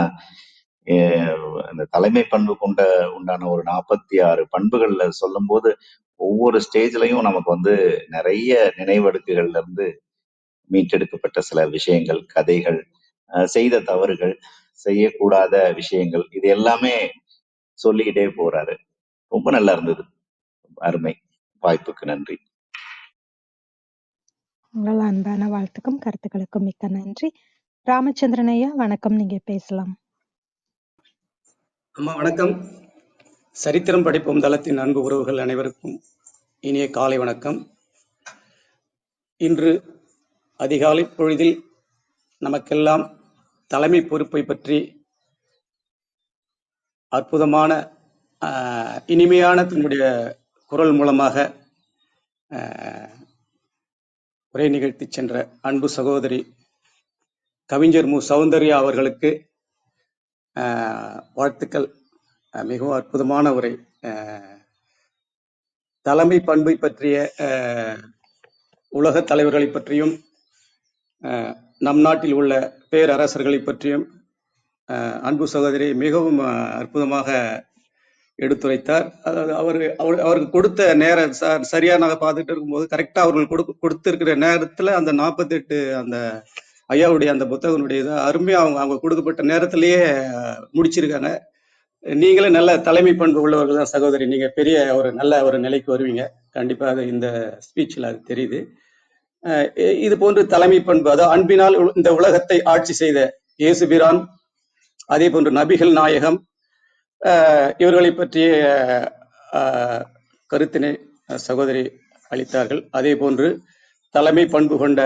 அந்த தலைமை பண்பு உண்டான ஒரு 46 பண்புகள்ல சொல்லும் போது ஒவ்வொரு ஸ்டேஜ்லயும் நமக்கு வந்து நிறைய நினைவடுக்குகள்ல இருந்து மீட்டெடுக்கப்பட்ட சில விஷயங்கள், கதைகள், செய்த தவறுகள், செய்யக்கூடாத விஷயங்கள், இது எல்லாமே சொல்லிக்கிட்டே போறாரு. ரொம்ப நல்லா இருந்தது. அருமை. வாய்ப்புக்கு நன்றி. உங்கள் அன்பான வாழ்த்துக்கும் கருத்துக்களுக்கும் மிக்க நன்றி. ராமச்சந்திரன் ஐயா வணக்கம், நீங்க பேசலாம். அம்மா வணக்கம். சரித்திரம் படிப்போம் தளத்தின் அன்பு உறவுகள் அனைவருக்கும் இனிய காலை வணக்கம். இன்று அதிகாலை பொழுதில் நமக்கெல்லாம் தலைமை பொறுப்பை பற்றி அற்புதமான இனிமையான தன்னுடைய குரல் மூலமாக உரை நிகழ்த்தி சென்ற அன்பு சகோதரி கவிஞர் மு சௌந்தர்யா அவர்களுக்கு வாழ்த்துக்கள். மிகவும் அற்புதமான உரை. தலைமை பண்பை பற்றிய உலக தலைவர்களை பற்றியும் நம் நாட்டில் உள்ள பேரரசர்களை பற்றியும் அன்பு சகோதரி மிகவும் அற்புதமாக எடுத்துரைத்தார். அதாவது அவருக்கு கொடுத்த நேரம் சரியான பார்த்துட்டு இருக்கும்போது கரெக்டா அவர்கள் கொடுத்திருக்கிற நேரத்துல அந்த 48 அந்த ஐயாவுடைய அந்த புத்தகனுடைய அருமையா அவங்க கொடுக்கப்பட்ட நேரத்திலேயே முடிச்சிருக்காங்க. நீங்களும் நல்ல தலைமை பண்பு உள்ளவர்கள் தான் சகோதரி. நீங்க பெரிய ஒரு நல்ல ஒரு நிலைக்கு வருவீங்க கண்டிப்பாக. இந்த ஸ்பீச்ல அது தெரியுது. இது போன்று தலைமை பண்பு, அதாவது அன்பினால் இந்த உலகத்தை ஆட்சி செய்த இயேசுபிரான், அதே போன்று நபிகள் நாயகம், இவர்களை பற்றிய கருத்தினை சகோதரி அளித்தார்கள். அதே போன்று தலைமை பண்பு கொண்ட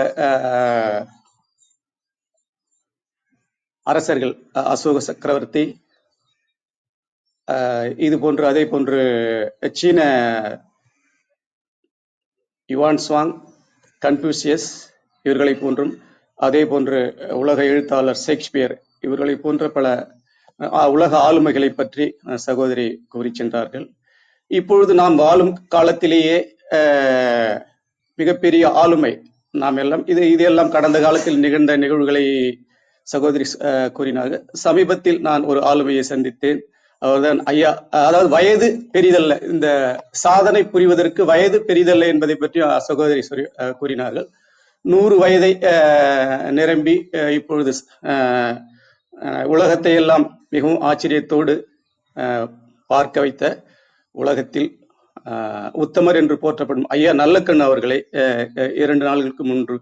அரசர்கள் அசோக சக்கரவர்த்தி, இது போன்று அதே போன்று சீன யுவான் சுவாங், கன்ஃபூசியஸ் இவர்களை போன்றும், அதே போன்று உலக எழுத்தாளர் ஷேக்ஸ்பியர் இவர்களை போன்ற பல உலக ஆளுமைகளை பற்றி சகோதரி கூறி சென்றார்கள். இப்பொழுது நாம் வாழும் காலத்திலேயே மிகப்பெரிய ஆளுமை நாம் எல்லாம் இதெல்லாம் கடந்த காலத்தில் நிகழ்ந்த நிகழ்வுகளை சகோதரி கூறினார்கள். சமீபத்தில் நான் ஒரு ஆளுமையை சந்தித்தேன். அவர்தான் ஐயா. அதாவது வயது பெரிதல்ல, இந்த சாதனை புரிவதற்கு வயது பெரிதல்ல என்பதை பற்றி சகோதரி கூறினார்கள். 100 வயதை நிரம்பி இப்பொழுது உலகத்தை எல்லாம் மிகவும் ஆச்சரியத்தோடு பார்க்க வைத்த, உலகத்தில் உத்தமர் என்று போற்றப்படும் ஐயா நல்லக்கண் அவர்களை 2 நாட்களுக்கு முன்பு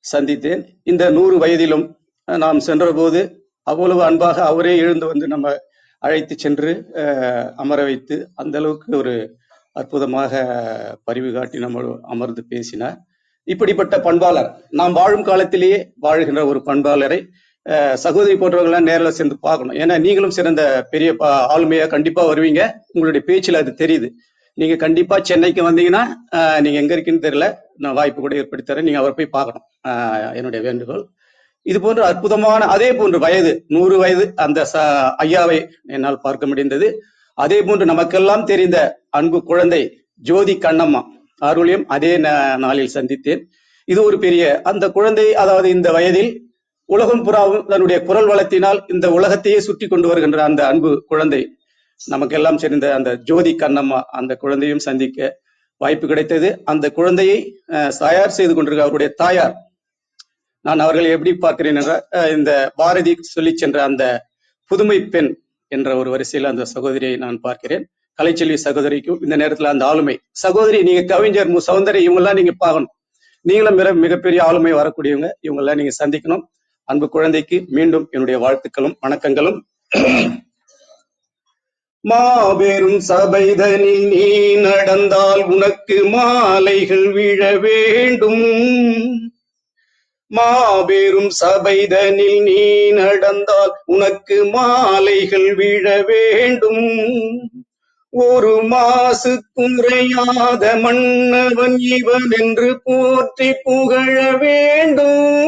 சந்தித்தேன். இந்த 100 வயதிலும் நாம் சென்ற போது அவ்வளவு அன்பாக அவரே எழுந்து வந்து நம்ம அழைத்து சென்று அமர வைத்து அந்த அளவுக்கு ஒரு அற்புதமாக பரிவு காட்டி நம்ம அமர்ந்து பேசினார். இப்படிப்பட்ட பண்பாளர், நாம் வாழும் காலத்திலேயே வாழ்கின்ற ஒரு பண்பாளரை சகோதரி போன்றவர்கள்லாம் நேரில் சேர்ந்து பார்க்கணும். ஏன்னா நீங்களும் சிறந்த பெரிய ஆளுமையா கண்டிப்பா வருவீங்க. உங்களுடைய பேச்சில் அது தெரியுது. நீங்க கண்டிப்பா சென்னைக்கு வந்தீங்கன்னா, நீங்க எங்க இருக்குன்னு தெரியல, நான் வாய்ப்பு கூட ஏற்படுத்தி தரேன், நீங்க அவரை போய் பார்க்கணும், என்னுடைய வேண்டுகோள். இது போன்ற அற்புதமான, அதே போன்று வயது 100 வயது அந்த ஐயாவை என்னால் பார்க்க முடிந்தது. அதே போன்று நமக்கெல்லாம் தெரிந்த அன்பு குழந்தை ஜோதி கண்ணம்மா அருளையும் அதே நாளில் சந்தித்தேன். இது ஒரு பெரிய அந்த குழந்தை, அதாவது இந்த வயதில் உலகம் புறாவும் தன்னுடைய குரல் வளத்தினால் இந்த உலகத்தையே சுற்றி கொண்டு வருகின்ற அந்த அன்பு குழந்தை, நமக்கெல்லாம் சேர்ந்த அந்த ஜோதி கண்ணம்மா, அந்த குழந்தையும் சந்திக்க வாய்ப்பு கிடைத்தது. அந்த குழந்தையை தயார் செய்து கொண்டிருக்க அவருடைய தாயார், நான் அவர்களை எப்படி பார்க்கிறேன் என்றால், இந்த பாரதி சொல்லி சென்ற அந்த புதுமை பெண் என்ற ஒரு வரிசையில் அந்த சகோதரியை நான் பார்க்கிறேன். கலைச்செல்வி சகோதரிக்கும் இந்த நேரத்தில் அந்த ஆளுமை. சகோதரி, நீங்க கவிஞர் மு சௌந்தர்யா இவங்கெல்லாம் நீங்க பார்க்கணும். நீங்களும் மிகப்பெரிய ஆளுமை வரக்கூடியவங்க. இவங்கள நீங்க சந்திக்கணும். அன்பு குழந்தைக்கு மீண்டும் என்னுடைய வாழ்த்துக்களும் வணக்கங்களும். மாபெரும் சபைதனில் நீ நடந்தால் உனக்கு மாலைகள் விழ வேண்டும். மாபெரும் சபைதனில் நீ நடந்தால் உனக்கு மாலைகள் விழ வேண்டும். ஒரு மாசு குறையாத மன்னவன் இவன் என்று போற்றி புகழ வேண்டும்.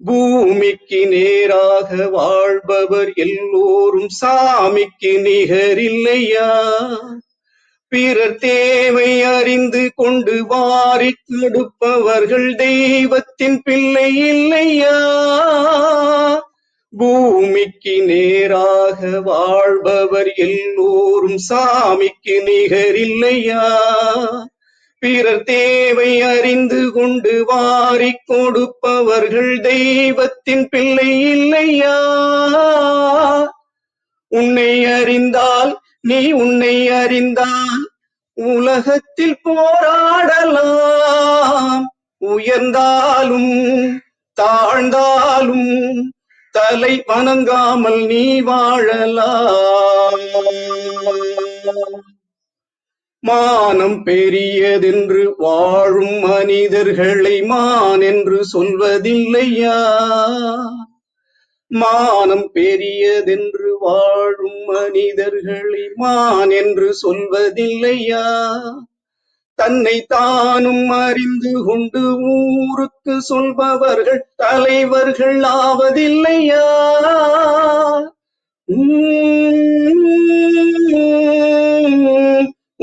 பூமிக்கு நேராக வாழ்பவர் எல்லோரும் சாமிக்கு நிகரில்லையா? பிறர் தேவை அறிந்து கொண்டு வாரி கொடுப்பவர்கள் தெய்வத்தின் பிள்ளை இல்லையா? பூமிக்கு நேராக வாழ்பவர் எல்லோரும் சாமிக்கு நிகரில்லையா? பிறர் தேவை அறிந்து கொண்டு வாரி கொடுப்பவர்கள் தெய்வத்தின் பிள்ளை இல்லையா? உன்னை அறிந்தால் நீ உன்னை அறிந்தால் உலகத்தில் போராடலாம். உயர்ந்தாலும் தாழ்ந்தாலும் தலை வணங்காமல் நீ வாழலாம். மானம் பெரியதென்று வாழும் மனிதர்களை மான் என்று சொல்வதில்லையா? மானம் பெரியதென்று வாழும் மனிதர்களை மான் என்று சொல்வதில்லையா? தன்னை தானும் அறிந்து கொண்டு ஊருக்கு சொல்பவர்கள் தலைவர்கள் ஆவதில்லையா?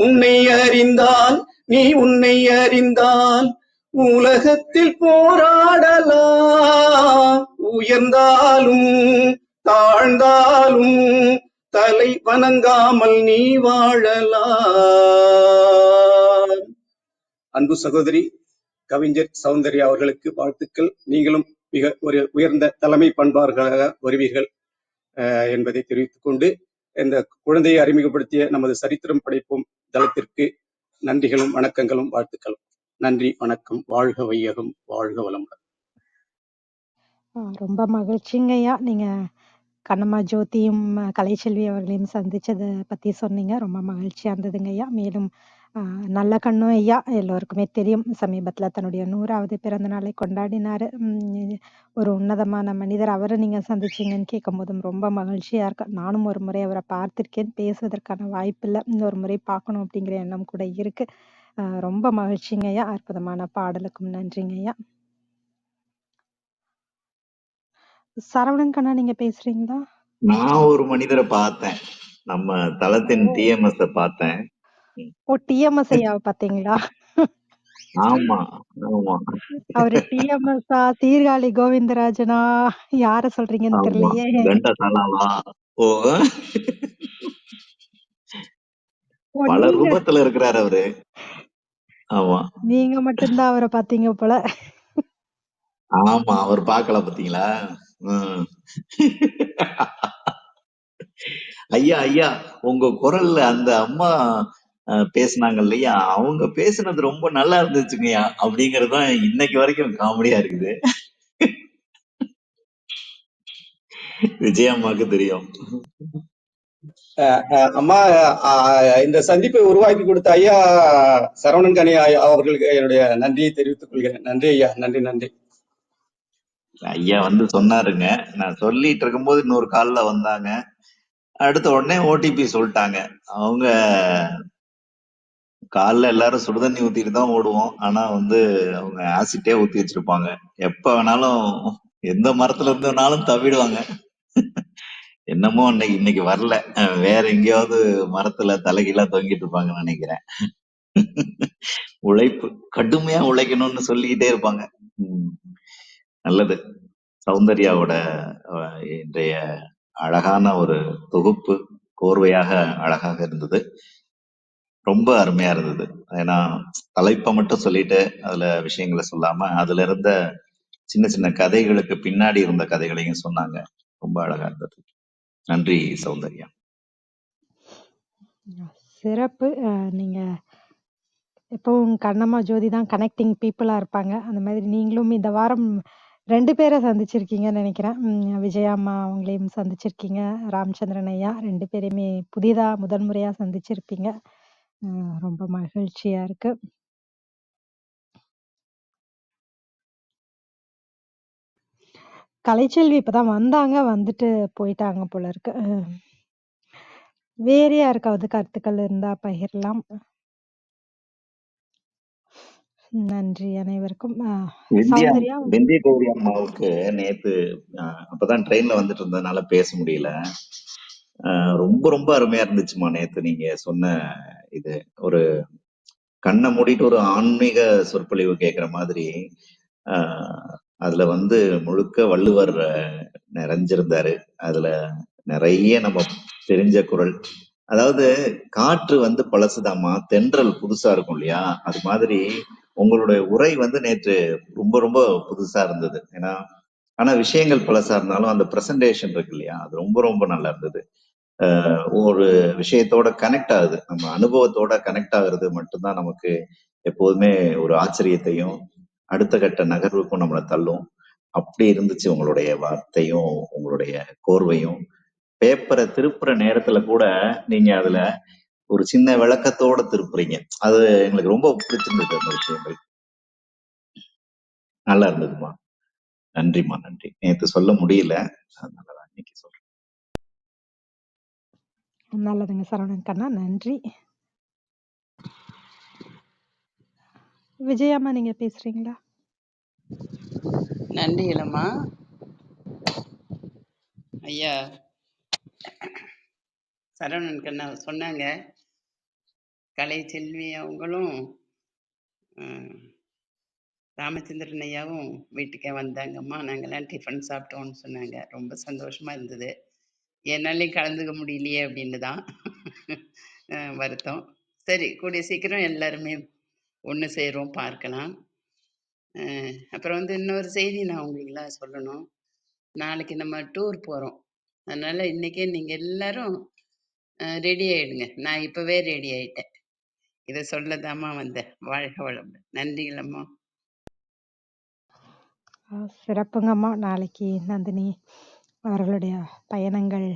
உன்னை அறிந்தால் நீ உன்னை அறிந்தால் உலகத்தில் போராடலாம். உயர்ந்தாலும் தாழ்ந்தாலும் தலை வணங்காமல் நீ வாழலாம். அன்பு சகோதரி கவிஞர் சௌந்தர்யா அவர்களுக்கு வாழ்த்துக்கள். நீங்களும் மிக ஒரு உயர்ந்த தலைமை பண்பாளர்களாக வருவீர்கள் என்பதை தெரிவித்துக் கொண்டு இந்த குழந்தையை அறிமுகப்படுத்திய நமது சரித்திரம் படைப்போம் தளத்திற்கு நன்றிகளும் வணக்கங்களும் வாழ்த்துக்களும். நன்றி, வணக்கம். வாழ்க வையகம், வாழ்க வளமுடன். ரொம்ப மகிழ்ச்சிங்க ஐயா. நீங்க கண்ணம்மா ஜோதியும் கலைச்செல்வி அவர்களையும் சந்திச்சதை பத்தி சொன்னீங்க. ரொம்ப மகிழ்ச்சியா இருந்ததுங்க ஐயா. மேலும் நல்ல கண்ணும் ஐயா எல்லோருக்குமே தெரியும், சமீபத்துல தன்னுடைய 100வது பிறந்த நாளை கொண்டாடினாரு. ஒரு உன்னதமான மனிதர். அவரை நீங்க சந்திச்சீங்கன்னு கேட்கும் போதும் ரொம்ப மகிழ்ச்சியா இருக்கு. நானும் ஒரு முறை அவரை பார்த்திருக்கேன், பேசுவதற்கான வாய்ப்பு இல்லை. இன்னொரு முறை பார்க்கணும் அப்படிங்கிற எண்ணம் கூட இருக்கு. ரொம்ப மகிழ்ச்சிங்க ஐயா. அற்புதமான பாடலுக்கும் நன்றிங்க ஐயா. சரவணன் கண்ணா, நீங்க பேசுறீங்களா? நான் ஒரு மனிதரை பார்த்தேன், நம்ம தளத்தின் டிஎம்எஸ் பார்த்தேன். ஓ, டிஎம்எஸ் ஐயாவை பாத்தீங்களா? ஆமா ஆமா அவரு டிஎம்எஸ்ஆ, சீர்காழி கோவிந்தராஜனா, யார சொல்றீங்கன்னு ஆமா தெரியலையே. கண்டசாலாவா? ஓ ஓ, பல நீங்க ரூபத்துல இருக்கிறாரு அவரு. ஆமா நீங்க மட்டும்தான் அவரை பாத்தீங்க போல. ஆமா அவர் பார்க்கல பாத்தீங்களா? ஐயா ஐயா, உங்க குரல்ல அந்த அம்மா பேசுனாங்க இல்லையா, அவங்க பேசுனது ரொம்ப நல்லா இருந்துச்சுங்கய்யா அப்படிங்கறதுதான் இன்னைக்கு வரைக்கும் காமெடியா இருக்குது. விஜயம்மாக்கு தெரியும். அம்மா, இந்த சந்திப்பை உருவாக்கி கொடுத்த ஐயா சரவணன் கனி அவர்களுக்கு என்னுடைய நன்றியை தெரிவித்துக் கொள்கிறேன். நன்றி ஐயா, நன்றி நன்றி. ஐயா வந்து சொன்னாருங்க, நான் சொல்லிட்டு இருக்கும்போது இன்னொரு கால்ல வந்தாங்க. அடுத்த உடனே ஓடிபி சொல்லிட்டாங்க. அவங்க காலைல எல்லாரும் சுடுதண்ணி ஊத்திட்டு தான் ஓடுவோம். ஆனா வந்து அவங்க ஆசிட்டே ஊத்தி வச்சிருப்பாங்க. எப்ப வேணாலும் எந்த மரத்துல இருந்தனாலும் தவிடுவாங்க. என்னமோ இன்னைக்கு வரல, வேற எங்கேயாவது மரத்துல தலைகீழா தொங்கிட்டு இருப்பாங்கன்னு நினைக்கிறேன். உழைப்பு, கடுமையா உழைக்கணும்னு சொல்லிக்கிட்டே இருப்பாங்க. நல்லது. சௌந்தர்யாவோட இன்றைய அழகான ஒரு தொகுப்பு கோர்வையாக அழகாக இருந்தது. ரொம்ப அருமையா இருந்தது. ஏன்னா தலைப்பை மட்டும் சொல்லிட்டு அதுல விஷயங்களை சொல்லாம அதுல இருந்த சின்ன சின்ன கதைகளுக்கு பின்னாடி இருந்த கதைகளையும் சொன்னாங்க. ரொம்ப அழகா இருந்தது. நன்றி சௌந்தர்யா. சிறப்பு. நீங்க எப்பவும் கண்ணம்மா, ஜோதி தான் கனெக்டிங் பீப்பிளா இருப்பாங்க. அந்த மாதிரி நீங்களும் இந்த வாரம் 2 பேர சந்திச்சிருக்கீங்கன்னு நெனைக்கிறேன். விஜயா அம்மா அவங்களையும் சந்திச்சிருக்கீங்க. ராமச்சந்திரன் ஐயா 2 பேரையுமே புதிதா முதல் முறையா சந்திச்சிருப்பீங்க. ரொம்ப மகிழ்ச்சியா இருக்கு. கலைச்செல்வி இப்பதான் வந்தாங்க. வந்துட்டு போயிட்டாங்க போல இருக்கு. வேற யாருக்காவது கருத்துக்கள் இருந்தா பகிரலாம். நன்றி அனைவருக்கும். விந்தியா சௌந்தர்யா விந்திய கௌரி அம்மாவுக்கு நேத்து அப்பதான் ட்ரெயின்ல வந்துட்டு இருந்ததுனால பேச முடியல. ரொம்ப ரொம்ப அருமையா இருந்துச்சுமா நேத்து நீங்க சொன்ன இது. ஒரு கண்ணை மூடிட்டு ஒரு ஆன்மீக சொற்பொழிவு கேட்கிற மாதிரி அதுல வந்து முழுக்க வள்ளுவர் நிறைஞ்சிருந்தாரு. அதுல நிறைய நம்ம தெரிஞ்ச குறள். அதாவது காற்று வந்து பழசுதாம்மா, தென்றல் புதுசா இருக்கும் இல்லையா? அது மாதிரி உங்களுடைய உரை வந்து நேற்று ரொம்ப ரொம்ப புதுசா இருந்தது. ஏன்னா ஆனா விஷயங்கள் பழசா இருந்தாலும் அந்த பிரசன்டேஷன் இருக்கு இல்லையா, அது ரொம்ப ரொம்ப நல்லா இருந்தது. ஒரு விஷயத்தோட கனெக்ட் ஆகுது, நம்ம அனுபவத்தோட கனெக்ட் ஆகுறது மட்டும்தான் நமக்கு எப்போதுமே ஒரு ஆச்சரியத்தையும் அடுத்த கட்ட நகர்வுக்கும் நம்மளை தள்ளும். அப்படி இருந்துச்சு உங்களுடைய வார்த்தையும் உங்களுடைய கோர்வையும். பேப்பரை திருப்புற நேரத்துல கூட நீங்க அதுல ஒரு சின்ன விளக்கத்தோட திருப்புறீங்க. அது எங்களுக்கு ரொம்ப பிடிச்சிருந்தது. அந்த விஷயங்கள் நல்லா இருந்ததுமா. நன்றிம்மா, நன்றி. நேத்து சொல்ல முடியல, அதனாலதான் இன்னைக்கு சொல்றேன். நல்லதுங்க சரவணன் கண்ணா, நன்றி. விஜயாம்மா நீங்க பேசுறீங்களா? நன்றிகளம்மா. ஐயா சரவணன் கண்ணா சொன்னாங்க, கலை செல்வி அவங்களும் ராமச்சந்திரன் ஐயாவும் வீட்டுக்கே வந்தாங்கம்மா, நாங்கள்லாம் டிஃபன் சாப்பிட்டோம்னு சொன்னாங்க. ரொம்ப சந்தோஷமா இருந்தது. என்னாலையும் கலந்துக்க முடியலையே அப்படின்னு தான் வருத்தம். சரி, கூடிய சீக்கிரம் எல்லாருமே ஒன்று சேருவோம், பார்க்கலாம். அப்புறம் வந்து இன்னொரு செய்தி நான் உங்களுக்குலாம் சொல்லணும். நாளைக்கு நம்ம டூர் போகிறோம். அதனால இன்னைக்கே நீங்கள் எல்லாரும் ரெடி ஆயிடுங்க. நான் இப்போவே ரெடி ஆயிட்டேன். இதை சொல்லதாம்மா வந்தேன். வாழ்க வளமுடன். நன்றிகளம்மா. சிறப்புங்கம்மா. நாளைக்கு நந்தினி அவர்களுடைய பயணங்கள்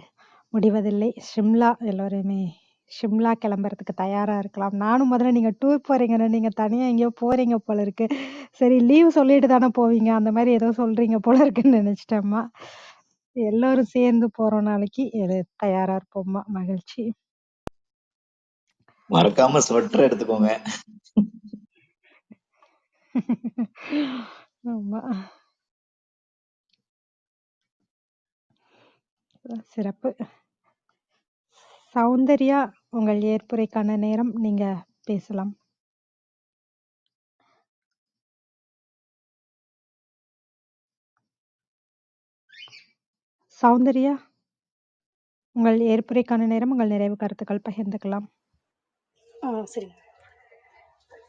முடிவதில்லை. ஷிம்லா எல்லோருமே ஷிம்லா கிளம்புறதுக்கு தயாரா இருக்கலாம். நானும் முதல்ல நீங்க டூர் போறீங்கன்னு, நீங்க தனியா எங்கேயோ போறீங்க போல இருக்கு. சரி லீவ் சொல்லிட்டு தானே போவீங்க, அந்த மாதிரி ஏதோ சொல்றீங்க போல இருக்குன்னு நினைச்சிட்டேம்மா. எல்லாரும் சேர்ந்து போறோம் நாளைக்கு. தயாரா இருப்போம்மா. மகிழ்ச்சி. மறக்காம ஸ்வெட்டர் எடுத்துக்கோங்க. ஆமா, சிறப்பு. சௌந்தர்யா, உங்கள் ஏற்புரைக்கான நேரம், நீங்க பேசலாம். சௌந்தர்யா, உங்கள் ஏற்புரைக்கான நேரம், உங்கள் நிறைவு கருத்துக்கள் பகிர்ந்துக்கலாம். சரி.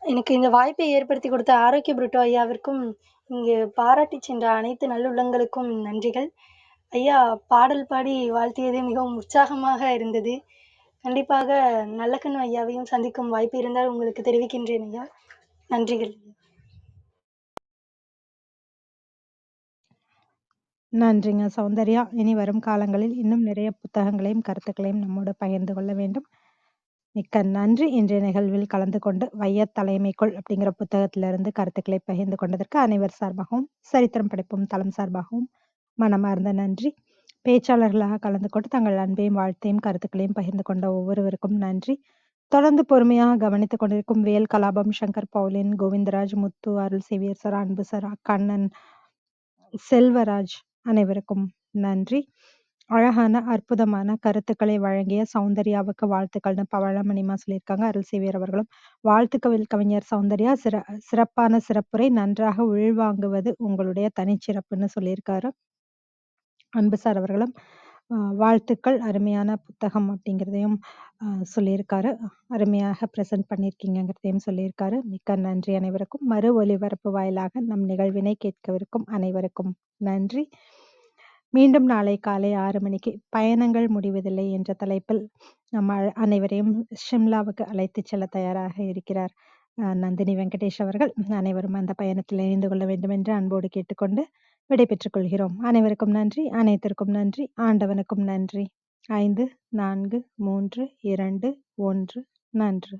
எனக்கு இந்த வாய்ப்பை ஏற்படுத்தி கொடுத்த ஆரோக்கிய புருட்டோ ஐயாவிற்கும் இங்கு பாராட்டி சென்ற அனைத்து நல்லுள்ளங்களுக்கும் நன்றிகள். ஐயா பாடல் பாடி வாழ்த்தியது மிகவும் உற்சாகமாக இருந்தது. கண்டிப்பாக நல்லக்கண்ணு ஐயாவையும் சந்திக்கும் வாய்ப்பு இருந்தால் உங்களுக்கு தெரிவிக்கின்றேன் ஐயா. நன்றிகள். நன்றிங்க சௌந்தர்யா. இனி வரும் காலங்களில் இன்னும் நிறைய புத்தகங்களையும் கருத்துக்களையும் நம்மோடு பகிர்ந்து கொள்ள வேண்டும். மிக்க நன்றி. இன்றைய நிகழ்வில் கலந்து கொண்டு வையத் தலைமைக்குள் அப்படிங்கிற புத்தகத்திலிருந்து கருத்துக்களை பகிர்ந்து கொண்டதற்கு அனைவர் சார்பாகவும், சரித்திரம் படைப்பும் தளம் சார்பாகவும் மனமார்ந்த நன்றி. பேச்சாளர்களாக கலந்து கொண்டு தங்கள் அன்பையும் வாழ்த்தையும் கருத்துக்களையும் பகிர்ந்து கொண்ட ஒவ்வொருவருக்கும் நன்றி. தொடர்ந்து பொறுமையாக கவனித்துக் கொண்டிருக்கும் வேல், கலாபம், சங்கர், பவுலின், கோவிந்தராஜ், முத்து, அருள் சேவியர் சார், அன்பு சார், கண்ணன், செல்வராஜ் அனைவருக்கும் நன்றி. அழகான அற்புதமான கருத்துக்களை வழங்கிய சௌந்தர்யாவுக்கு வாழ்த்துக்கள்னு பவளமணிமா சொல்லியிருக்காங்க. அருள் சேவியர் அவர்களும் வாழ்த்துக்கள் கவிஞர் சௌந்தர்யா, சிறப்பான சிறப்புரை, நன்றாக உள்வாங்குவது உங்களுடைய தனிச்சிறப்புன்னு சொல்லியிருக்காரு. அன்பு சார் அவர்களும் வாழ்த்துக்கள், அருமையான புத்தகம் அப்படிங்கிறதையும் சொல்லியிருக்காரு. அருமையாக ப்ரெசென்ட் பண்ணியிருக்கீங்கிறதையும் சொல்லியிருக்காரு. மிக்க நன்றி அனைவருக்கும். மறு ஒலிபரப்பு வாயிலாக நம் நிகழ்வினை கேட்கவிருக்கும் அனைவருக்கும் நன்றி. மீண்டும் நாளை காலை 6 மணிக்கு பயணங்கள் முடிவதில்லை என்ற தலைப்பில் நம்ம அனைவரையும் ஷிம்லாவுக்கு அழைத்து செல்ல தயாராக இருக்கிறார் நந்தினி வெங்கடேஷ் அவர்கள். அனைவரும் அந்த பயணத்தில் இணைந்து கொள்ள வேண்டும் என்று அன்போடு கேட்டுக்கொண்டு விடைபெற்றுக் கொள்கிறோம். அனைவருக்கும் நன்றி, அனைத்திற்கும் நன்றி, ஆண்டவனுக்கும் நன்றி. 5, 4, 3, 2, 1 நன்று.